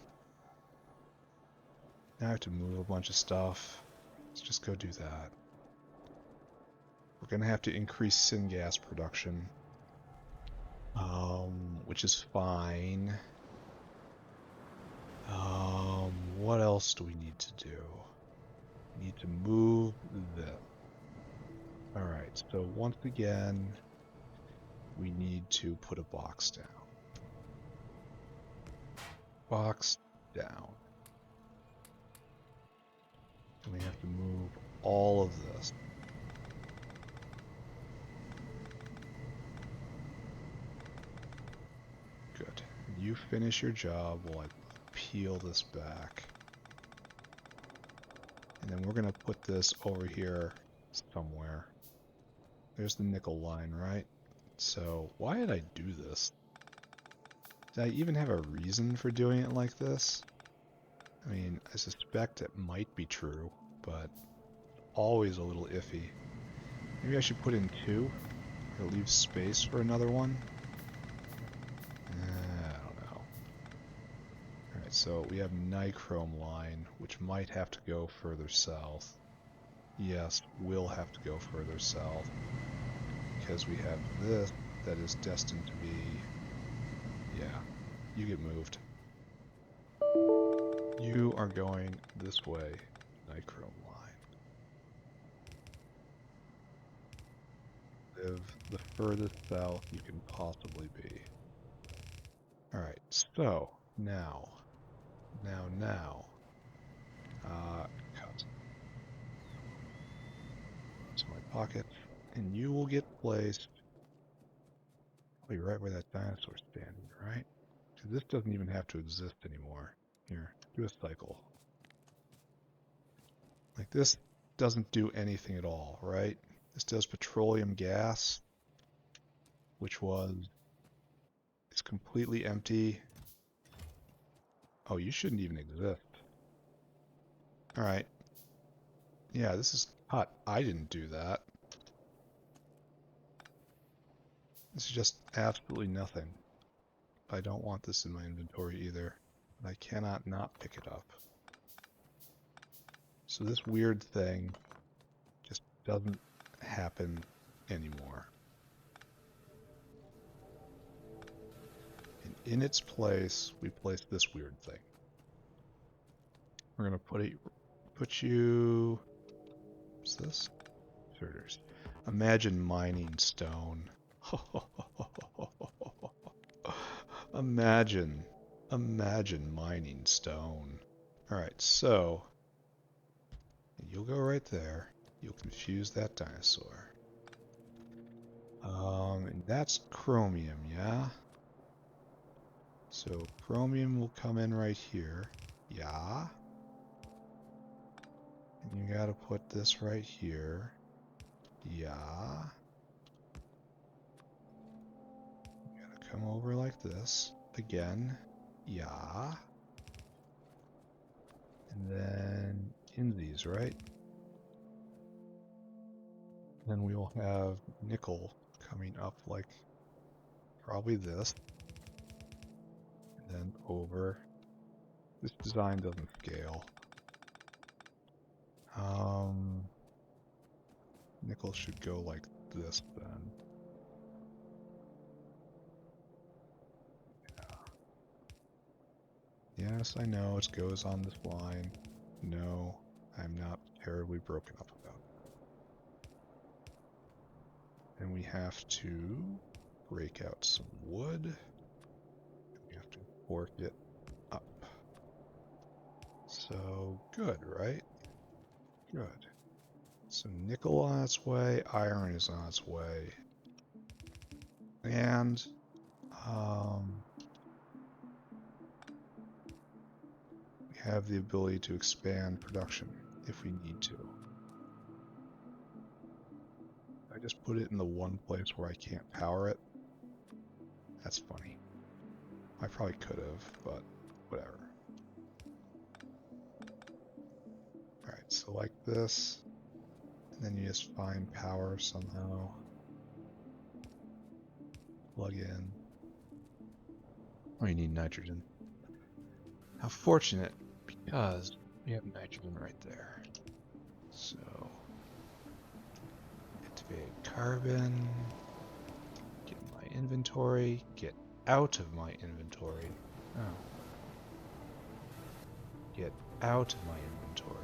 I have to move a bunch of stuff. Let's just go do that. We're gonna have to increase syngas production. Which is fine. What else do we need to do? We need to move this. Alright, so once again, we need to put a box down. Box down. And we have to move all of this. Good. You finish your job while I peel this back. And then we're going to put this over here somewhere. There's the nickel line, right? So why did I do this? Did I even have a reason for doing it like this? I mean, I suspect it might be true, but always a little iffy. Maybe I should put in 2 or leave space for another one? I don't know. Alright, so we have nichrome line, which might have to go further south. Yes, will have to go further south. Because we have this that is destined to be... Yeah, you get moved. You are going this way, nichrome line. Live the furthest south you can possibly be. Alright, so, now. Cut. To my pocket, and you will get placed probably right where that dinosaur's standing, right? Because this doesn't even have to exist anymore. Here, do a cycle. Like this doesn't do anything at all, right? This does petroleum gas, which was... It's completely empty. Oh, you shouldn't even exist. Alright. Yeah, this is hot. I didn't do that. This is just absolutely nothing. I don't want this in my inventory either. But I cannot not pick it up. So this weird thing just doesn't happen anymore. And in its place, we place this weird thing. We're gonna put you... What's this? Inserters. Imagine mining stone. Imagine mining stone. Alright, so you'll go right there. You'll confuse that dinosaur. And that's chromium, yeah? So chromium will come in right here. Yeah. And you gotta put this right here. Yeah. You gotta come over like this. Again. Yeah. And then in these, right? Then we will have nickel coming up like probably this. And then over. This design doesn't scale. Nickel should go like this then. Yes, I know it goes on this line. No, I'm not terribly broken up about it. And we have to break out some wood. We have to fork it up. So, good, right? Good. So nickel on its way, iron is on its way. And, we have the ability to expand production if we need to. I just put it in the one place where I can't power it. That's funny. I probably could have, but whatever. Alright, so like this, and then you just find power somehow. Plug in. Oh, you need nitrogen. How fortunate, because we have nitrogen right there. So, activate carbon, get my inventory, get out of my inventory. Oh. Get out of my inventory.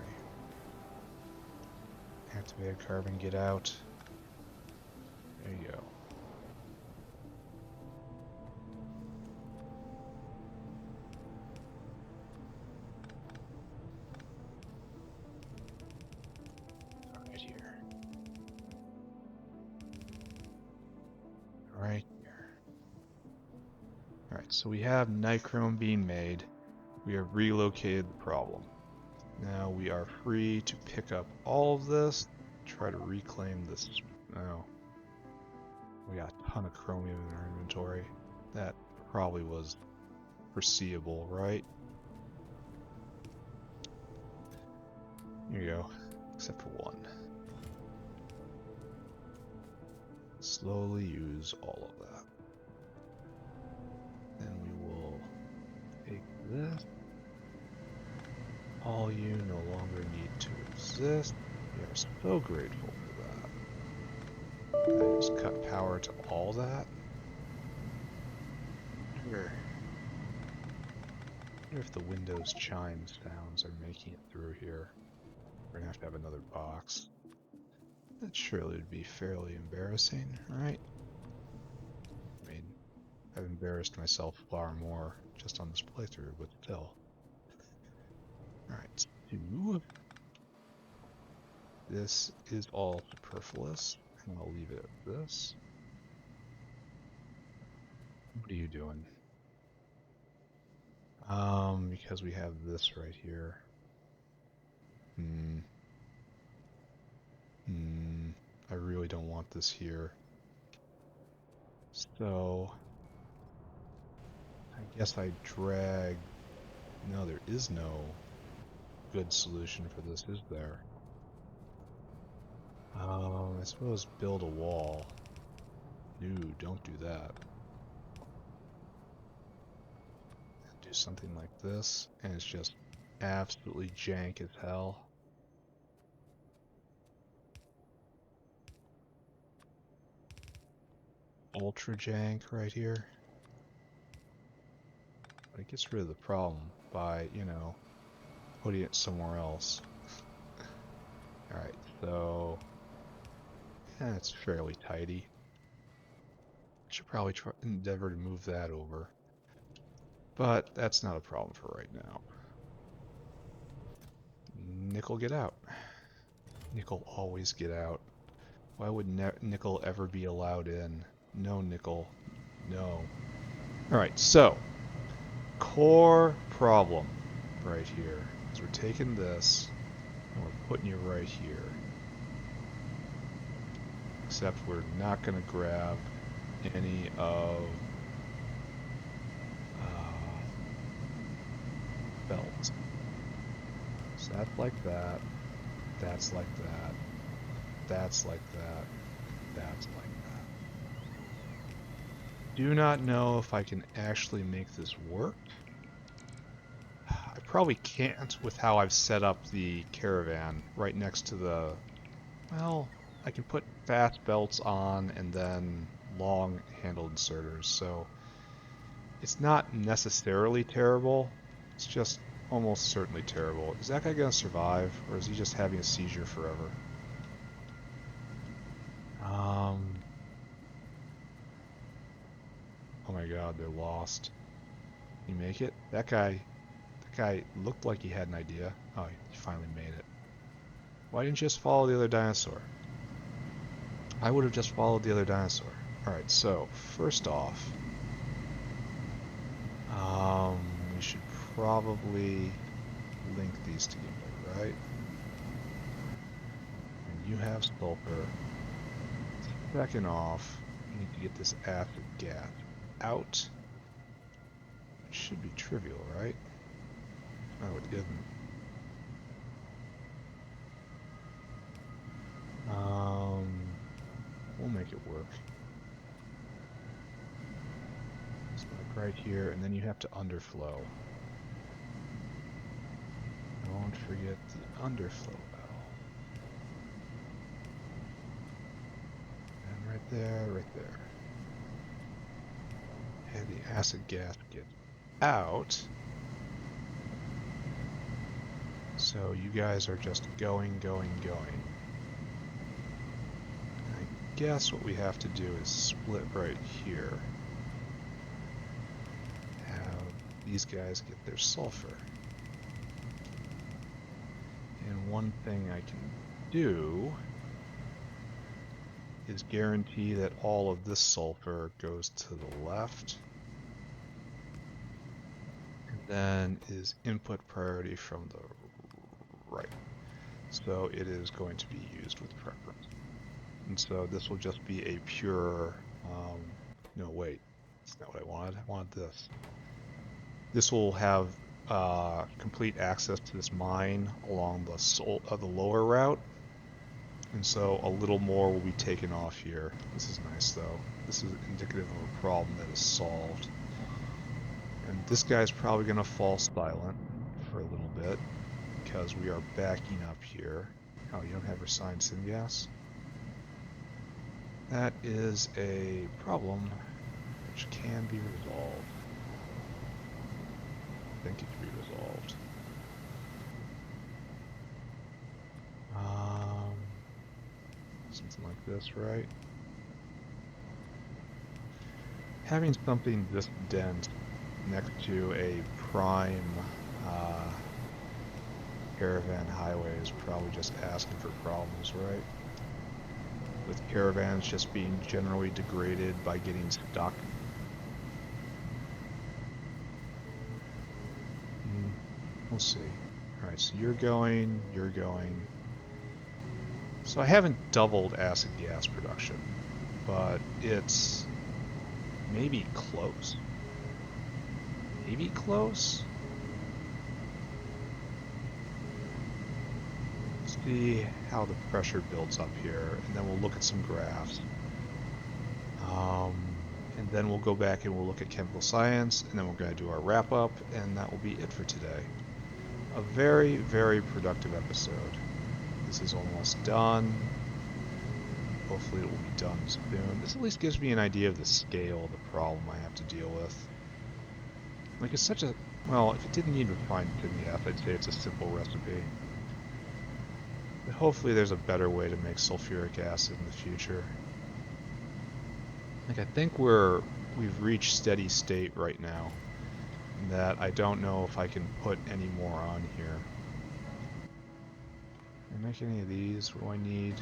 Activate carbon, get out. There you go. Right here. Right here. Alright, so we have nichrome being made. We have relocated the problem. Now we are free to pick up all of this, try to reclaim this. No. We got a ton of chromium in our inventory. That probably was foreseeable, right? Here you go. Except for one. Slowly use all of that. Then we will take this. All you no longer need to exist. We are so grateful for that. I just cut power to all that. I wonder if the Windows chime sounds are making it through here. We're gonna have to have another box. That surely would be fairly embarrassing, right? I mean, I've embarrassed myself far more just on this playthrough, but still. Alright, so this is all superfluous, and I'll leave it at this. What are you doing? Because we have this right here. I really don't want this here. So, I guess I drag... No, there is no good solution for this, is there? I suppose build a wall. No, don't do that. Do something like this, and it's just absolutely jank as hell. Ultra jank right here. But it gets rid of the problem by, you know, putting it somewhere else. Alright, so... yeah, it's fairly tidy. Should probably endeavor to move that over. But that's not a problem for right now. Nickel, get out. Nickel, always get out. Why would nickel ever be allowed in? No, nickel. No. Alright, so. Core problem right here is we're taking this and we're putting you right here. Except we're not going to grab any of belts. So that's like that. That's like that. That's like that. That's like that. Do not know if I can actually make this work. I probably can't with how I've set up the caravan right next to the... Well, I can put fast belts on and then long handle inserters, so it's not necessarily terrible. It's just almost certainly terrible. Is that guy gonna survive, or is he just having a seizure forever? Um, oh my god, they're lost. Can you make it? That guy looked like he had an idea. Oh, he finally made it. Why didn't you just follow the other dinosaur? I would have just followed the other dinosaur. Alright, so, first off, we should probably link these together, right? And you have sulfur. Second off, we need to get this acid gas out. It should be trivial, right? Oh, it isn't. We'll make it work. So like right here, and then you have to underflow. Don't forget the underflow valve. And right there, right there. And the acid gas gets out. So you guys are just going, going, going. I guess what we have to do is split right here. Have these guys get their sulfur. And one thing I can do is guarantee that all of this sulfur goes to the left. And then is input priority from the right. So it is going to be used with preference. And so this will just be a pure, no wait, that's not what I wanted. I wanted this. This will have complete access to this mine along the lower route. And so a little more will be taken off here. This is nice though. This is indicative of a problem that is solved. And this guy's probably going to fall silent for a little bit because we are backing up here. Oh, you don't have refined syngas? That is a problem which can be resolved. I think it can be resolved. Something like this, right? Having something this dense next to a prime caravan highway is probably just asking for problems, right? With caravans just being generally degraded by getting stuck. We'll see. Alright, so you're going. So I haven't doubled acid gas production, but it's maybe close. Maybe close? See how the pressure builds up here, and then we'll look at some graphs. And then we'll go back and we'll look at chemical science, and then we're going to do our wrap up, and that will be it for today. A very, very productive episode. This is almost done. Hopefully it will be done soon. This at least gives me an idea of the scale of the problem I have to deal with. Like, it's such a... Well, if it didn't need refined syngas, I'd say it's a simple recipe. But hopefully there's a better way to make sulfuric acid in the future. Like, I think we've reached steady state right now. That I don't know if I can put any more on here. Can I make any of these? What do I need?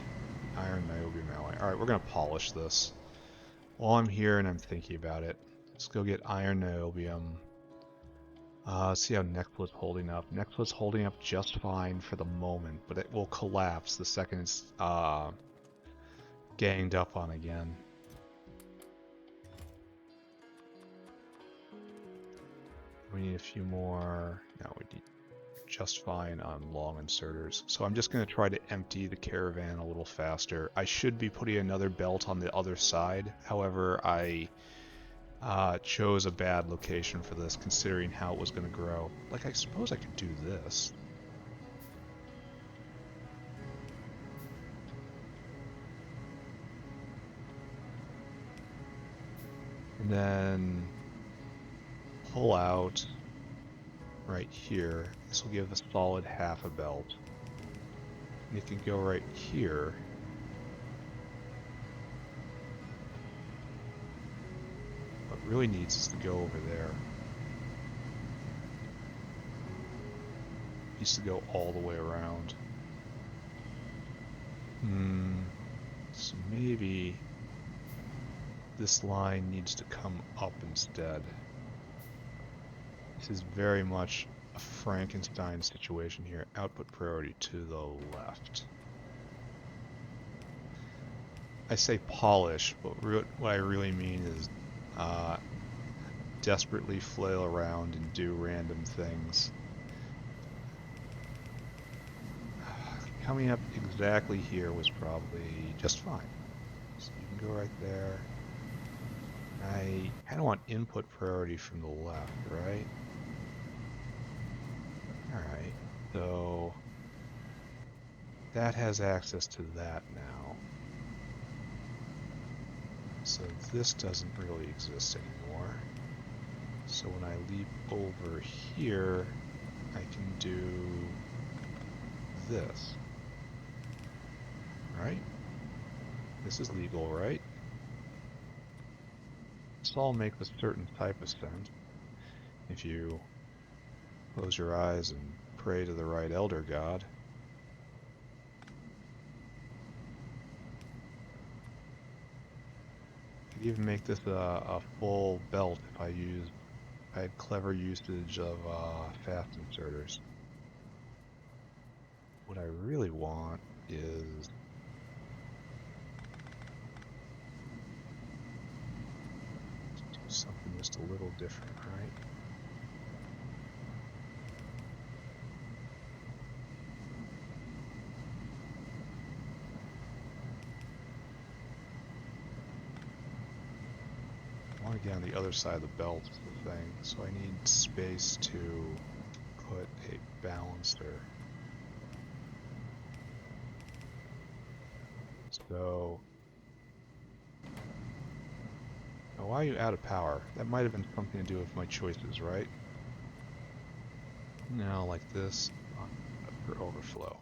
Iron, niobium alloy. Alright, we're going to polish this. While I'm here and I'm thinking about it, let's go get iron, niobium. See how Neckla's holding up. Neckla's holding up just fine for the moment, but it will collapse the second it's ganged up on again. We need a few more. No, we need just fine on long inserters. So I'm just going to try to empty the caravan a little faster. I should be putting another belt on the other side. However, I chose a bad location for this considering how it was going to grow. Like, I suppose I could do this. And then pull out right here. This will give a solid half a belt. And it can go right here. What it really needs is to go over there. It needs to go all the way around. So maybe this line needs to come up instead. This is very much a Frankenstein situation here. Output priority to the left. I say polish, but what I really mean is desperately flail around and do random things. Coming up exactly here was probably just fine. So you can go right there. I kind of want input priority from the left, right? Alright, so that has access to that now. So this doesn't really exist anymore. So when I leap over here, I can do this. Right? This is legal, right? This all makes a certain type of sense. If you close your eyes and pray to the right elder god. Could even make this a full belt if I had clever usage of fast inserters. What I really want is to do something just a little different, right? I want to get on the other side of the belt is the thing, so I need space to put a balancer. So, now why are you out of power? That might have been something to do with my choices, right? Now, like this, for overflow.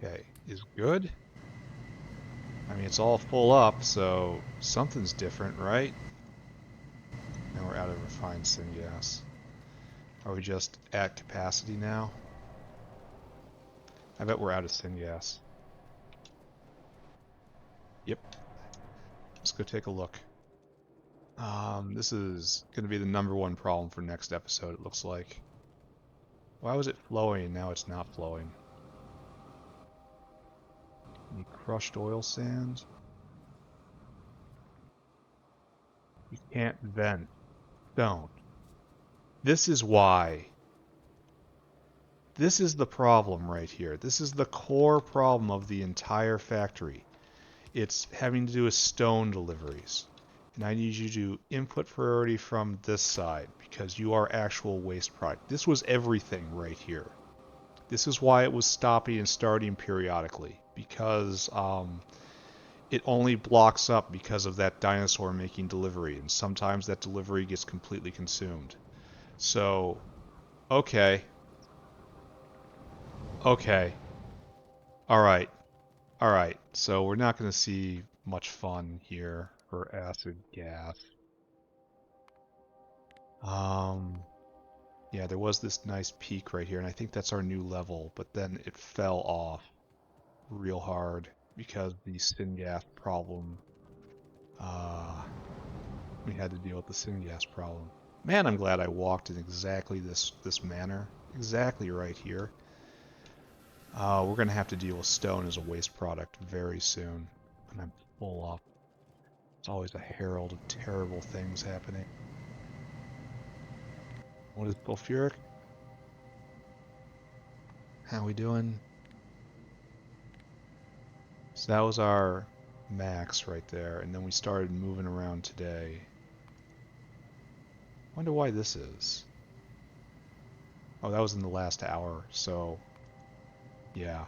Okay, is good? I mean, it's all full up, so something's different, right? Now we're out of refined syngas. Are we just at capacity now? I bet we're out of syngas. Yep. Let's go take a look. This is going to be the #1 problem for next episode, it looks like. Why was it flowing and now it's not flowing? Any crushed oil sand? You can't vent. Don't. This is why. This is the problem right here. This is the core problem of the entire factory. It's having to do with stone deliveries. And I need you to input priority from this side because you are actual waste product. This was everything right here. This is why it was stopping and starting periodically, because it only blocks up because of that dinosaur making delivery, and sometimes that delivery gets completely consumed. So, okay. Okay. Alright. Alright. So we're not going to see much fun here for acid gas. Yeah, there was this nice peak right here, and I think that's our new level, but then it fell off real hard because the syngas problem. We had to deal with the syngas problem. Man, I'm glad I walked in exactly this manner. Exactly right here. We're going to have to deal with stone as a waste product very soon. And I'm full up. It's always a herald of terrible things happening. What is sulfuric? How we doing? So that was our max right there, and then we started moving around today. Wonder why this is. Oh, that was in the last hour, so yeah.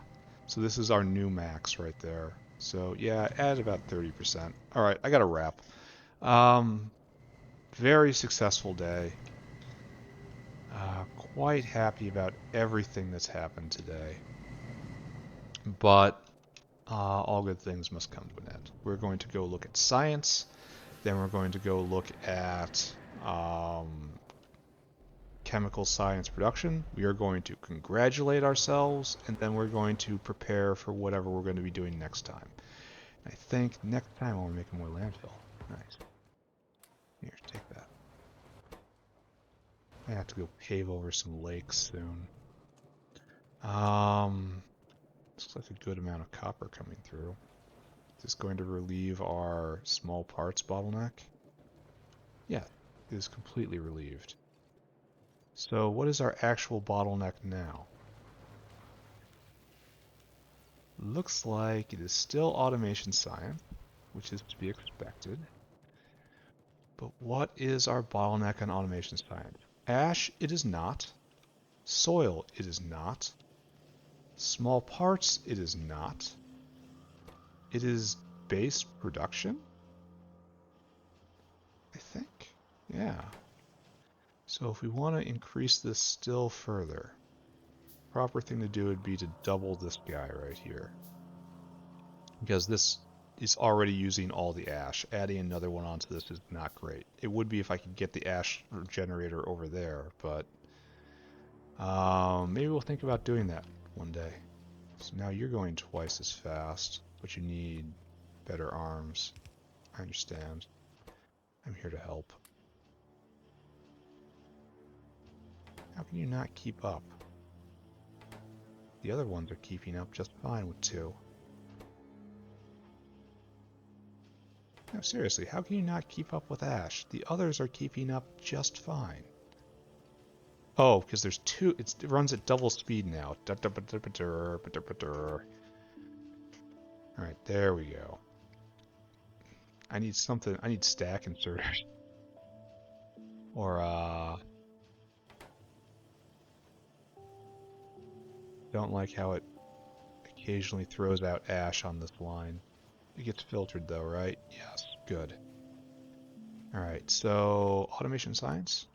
So this is our new max right there. So yeah, add about 30%. All right, I got to wrap. Um, very successful day. Quite happy about everything that's happened today. But all good things must come to an end. We're going to go look at science. Then we're going to go look at chemical science production. We are going to congratulate ourselves, and then we're going to prepare for whatever we're going to be doing next time. I think next time we're making more landfill. Nice. Here, take that. I have to go pave over some lakes soon. Looks like a good amount of copper coming through. Is this going to relieve our small parts bottleneck? Yeah, it is completely relieved. So what is our actual bottleneck now? Looks like it is still automation science, which is to be expected. But what is our bottleneck on automation science? Ash, it is not. Soil, it is not. Small parts, it is not. It is base production? I think. Yeah. So if we want to increase this still further, proper thing to do would be to double this guy right here. Because this is already using all the ash. Adding another one onto this is not great. It would be if I could get the ash generator over there, but maybe we'll think about doing that one day. So now you're going twice as fast, but you need better arms. I understand. I'm here to help. How can you not keep up? The other ones are keeping up just fine with 2. No, seriously, how can you not keep up with Ash? The others are keeping up just fine. Oh, because there's 2. It runs at double speed now. Alright, there we go. I need something. I need stack inserters. Or, don't like how it occasionally throws out ash on this line. It gets filtered though, right? Yes, good. Alright, so automation science.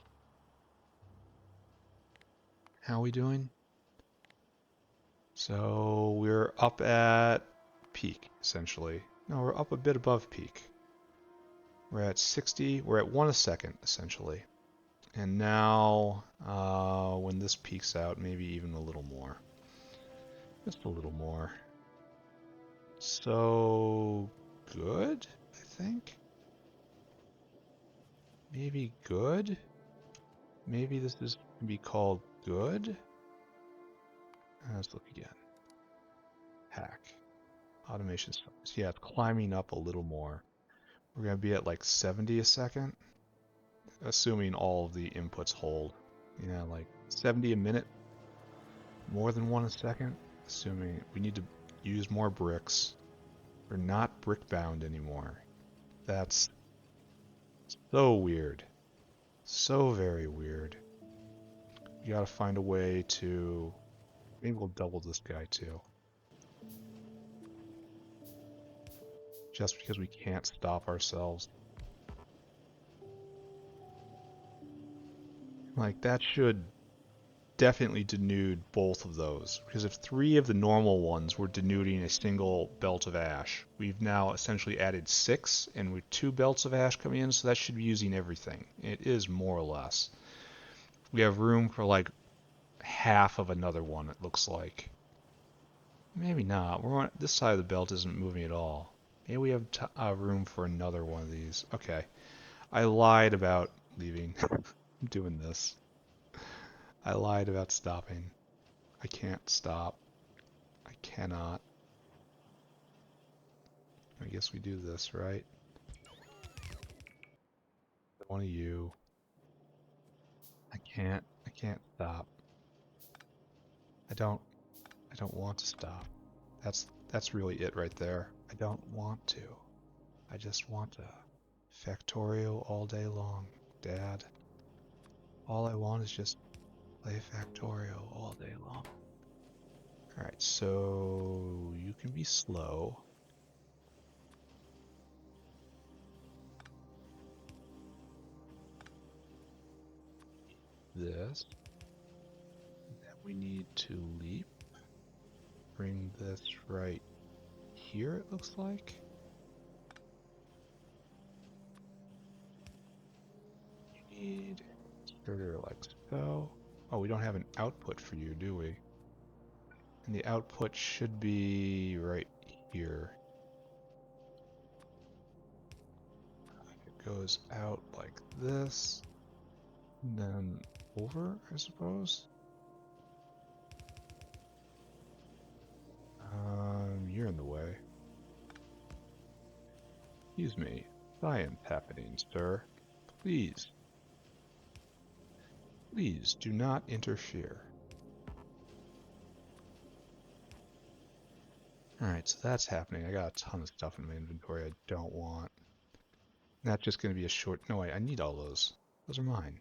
How are we doing? So we're up at peak, essentially. No, we're up a bit above peak. We're at 60, we're at 1 a second, essentially. And now, when this peaks out, maybe even a little more. Just a little more. So, good, I think? Maybe good? Maybe this is can be called good? Let's look again. Hack. Automation starts. Yeah, it's climbing up a little more. We're going to be at like 70 a second, assuming all of the inputs hold. Yeah, like 70 a minute, more than 1 a second, assuming we need to use more bricks. We're not brick bound anymore. That's so weird. So very weird. We gotta find a way to... Maybe we'll double this guy too. Just because we can't stop ourselves. Like, that should definitely denude both of those. Because if 3 of the normal ones were denuding a single belt of ash, we've now essentially added 6, and with 2 belts of ash coming in, so that should be using everything. It is more or less. We have room for like half of another one, it looks like. Maybe not. We're on, this side of the belt isn't moving at all. Maybe we have room for another one of these. Okay. I lied about leaving. I'm doing this. I lied about stopping. I can't stop. I cannot. I guess we do this, right? One of you. I can't stop. I don't don't want to stop. That's really it right there. I don't want to. I just want to Factorio all day long, Dad. All I want is just play Factorio all day long. Alright, so you can be slow. This. Then we need to leap. Bring this right here, it looks like. You need inserter like so. Oh, we don't have an output for you, do we? And the output should be right here. It goes out like this, and then over, I suppose. You're in the way. Excuse me. Science happening, sir. Please. Please do not interfere. Alright, so that's happening. I got a ton of stuff in my inventory I don't want. That's just going to be a short... No, wait, I need all those. Those are mine.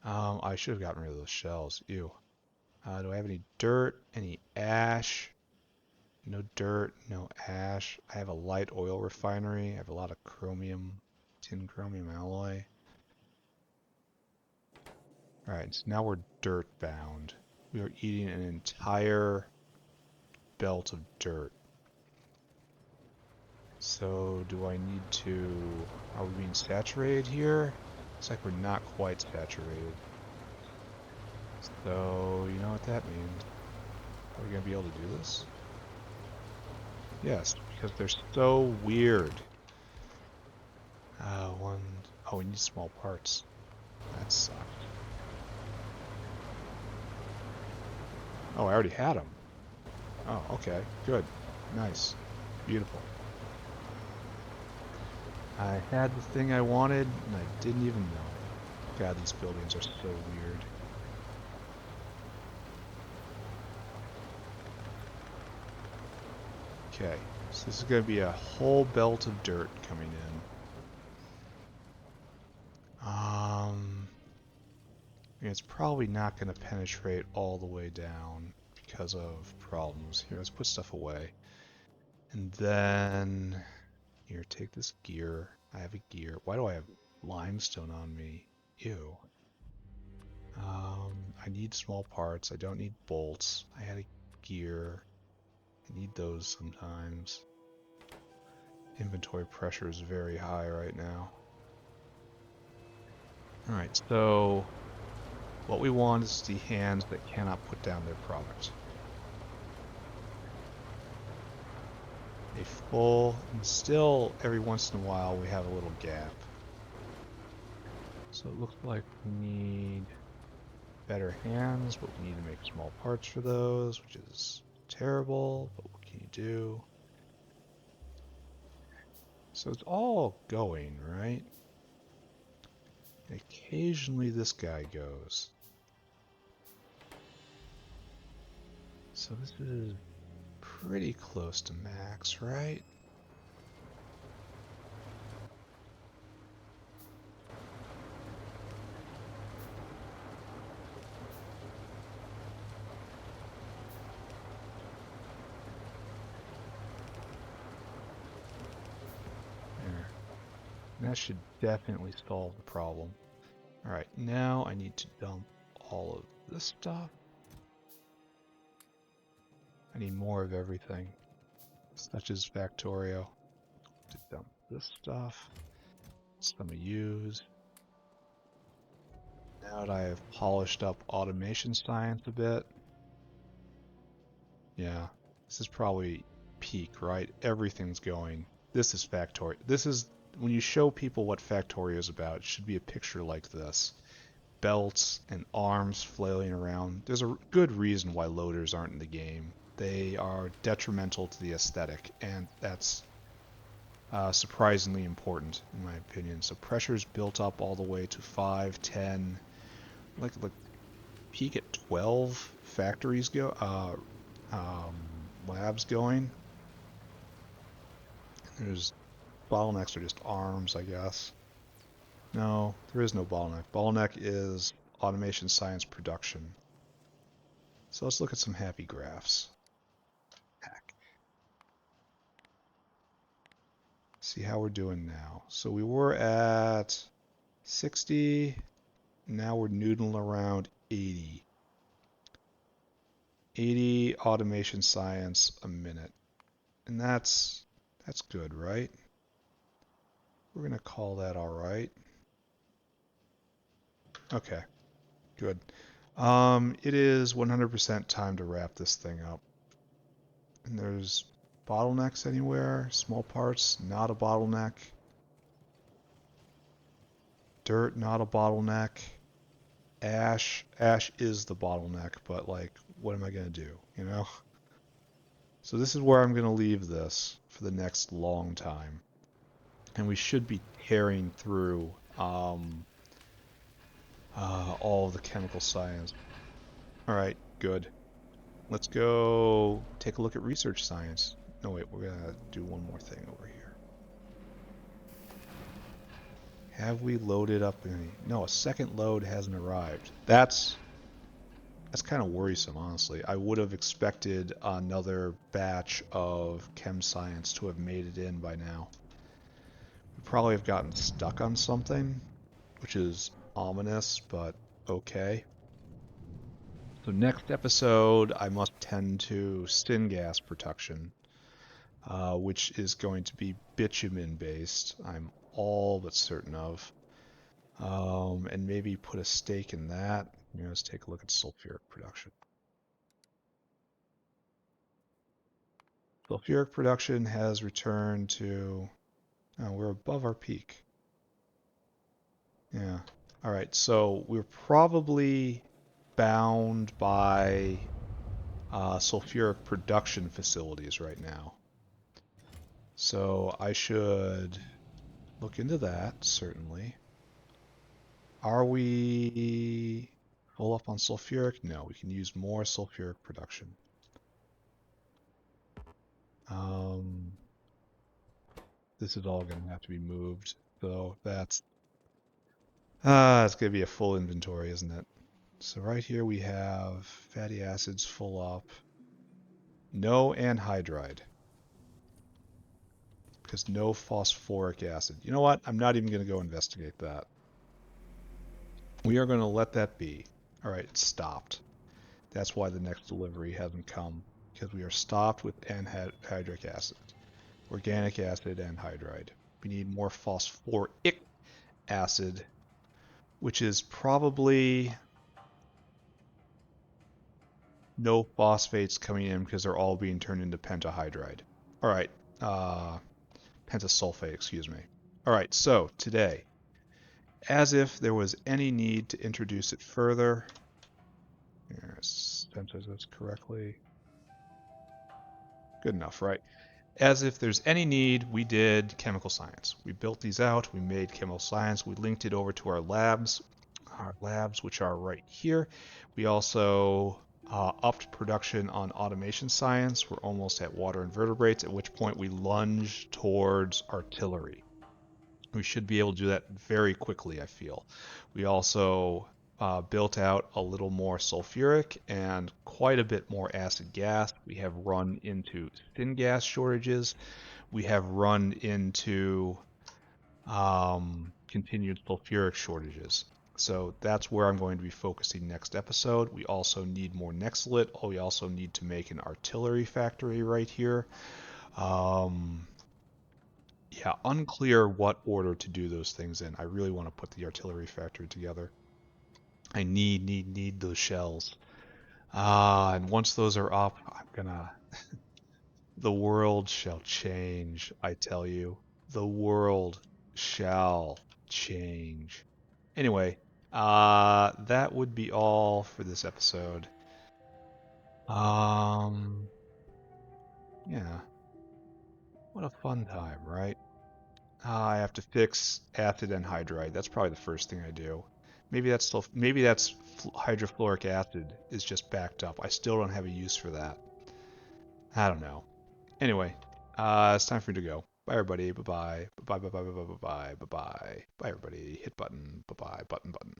I should have gotten rid of those shells. Ew. Do I have any dirt? Any ash? No dirt, no ash. I have a light oil refinery. I have a lot of chromium, tin chromium alloy. Alright, so now we're dirt bound. We are eating an entire belt of dirt. So do I need to... Are we being saturated here? Looks like we're not quite saturated. So, you know what that means. Are we going to be able to do this? Yes, because they're so weird. Oh, we need small parts. That sucked. Oh, I already had them. Oh, okay. Good. Nice. Beautiful. I had the thing I wanted, and I didn't even know. God, these buildings are so weird. Okay, so this is going to be a whole belt of dirt coming in. It's probably not going to penetrate all the way down because of problems. Here, let's put stuff away. And then, here, take this gear. I have a gear. Why do I have limestone on me? Ew. I need small parts. I don't need bolts. I had a gear. I need those sometimes. Inventory pressure is very high right now. Alright, so what we want is the hands that cannot put down their product. A full, and still every once in a while we have a little gap. So it looks like we need better hands, but we need to make small parts for those, which is terrible, but what can you do? So it's all going, right? And occasionally this guy goes. So this is pretty close to max, right? There. And that should definitely solve the problem. Alright, now I need to dump all of this stuff. I need more of everything, such as Factorio. To dump this stuff, some of use. Now that I have polished up automation science a bit, yeah, this is probably peak, right? Everything's going. This is Factorio. This is, when you show people what Factorio is about, it should be a picture like this. Belts and arms flailing around. There's a good reason why loaders aren't in the game. They are detrimental to the aesthetic, and that's surprisingly important in my opinion. So pressure's built up all the way to 5, 10, like peak at 12 factories go, labs going. There's bottlenecks are just arms, I guess. No, there is no bottleneck. Bottleneck is automation science production. So let's look at some happy graphs. Heck. See how we're doing now. So we were at 60. Now we're noodling around 80. 80 automation science a minute. And that's good, right? We're going to call that all right. Okay, good. It is 100% time to wrap this thing up. And there's bottlenecks anywhere? Small parts, not a bottleneck. Dirt, not a bottleneck. Ash is the bottleneck, but like, what am I gonna do? You know? So this is where I'm gonna leave this for the next long time. And we should be tearing through all of the chemical science. All right, good. Let's go take a look at research science. No, wait, we're gonna do one more thing over here. Have we loaded up any? No, a second load hasn't arrived. That's kind of worrisome, honestly. I would have expected another batch of chem science to have made it in by now. We probably have gotten stuck on something, which is ominous, but okay. So next episode, I must tend to syngas production, which is going to be bitumen based. I'm all but certain of. And maybe put a stake in that. Let's take a look at sulfuric production. Sulfuric production has returned to, oh, we're above our peak. Yeah. All right. So we're probably bound by sulfuric production facilities right now. So I should look into that, certainly. Are we full up on sulfuric? No, we can use more sulfuric production. Um, this is all going to have to be moved. So it's going to be a full inventory, isn't it? So right here we have fatty acids full up. No anhydride. Because no phosphoric acid. You know what? I'm not even going to go investigate that. We are going to let that be. All right, it's stopped. That's why the next delivery hasn't come. Because we are stopped with anhydric acid. Organic acid anhydride. We need more phosphoric acid, which is probably no phosphates coming in because they're all being turned into pentahydride. All right, pentasulfate, excuse me. All right, so today, as if there was any need to introduce it further, censors this correctly. Good enough, right? As if there's any need, we did chemical science. We built these out, we made chemical science, we linked it over to our labs, which are right here. We also upped production on automation science. We're almost at water invertebrates, at which point we lunge towards artillery. We should be able to do that very quickly, I feel. We also built out a little more sulfuric and quite a bit more acid gas. We have run into syngas shortages. We have run into continued sulfuric shortages. So that's where I'm going to be focusing next episode. We also need more Nextlit. We also need to make an artillery factory right here. Yeah, unclear what order to do those things in. I really want to put the artillery factory together. I need those shells. And once those are up, the world shall change, I tell you. The world shall change. Anyway, that would be all for this episode. Um, yeah, what a fun time, right? I have to fix acid anhydride. That's probably the first thing I do. Maybe that's hydrofluoric acid is just backed up. I still don't have a use for that. I don't know. Anyway, it's time for me to go. Bye, everybody. Bye-bye. Bye-bye, bye-bye, bye-bye, bye-bye, bye-bye. Bye, everybody. Hit button. Bye-bye. Button, button.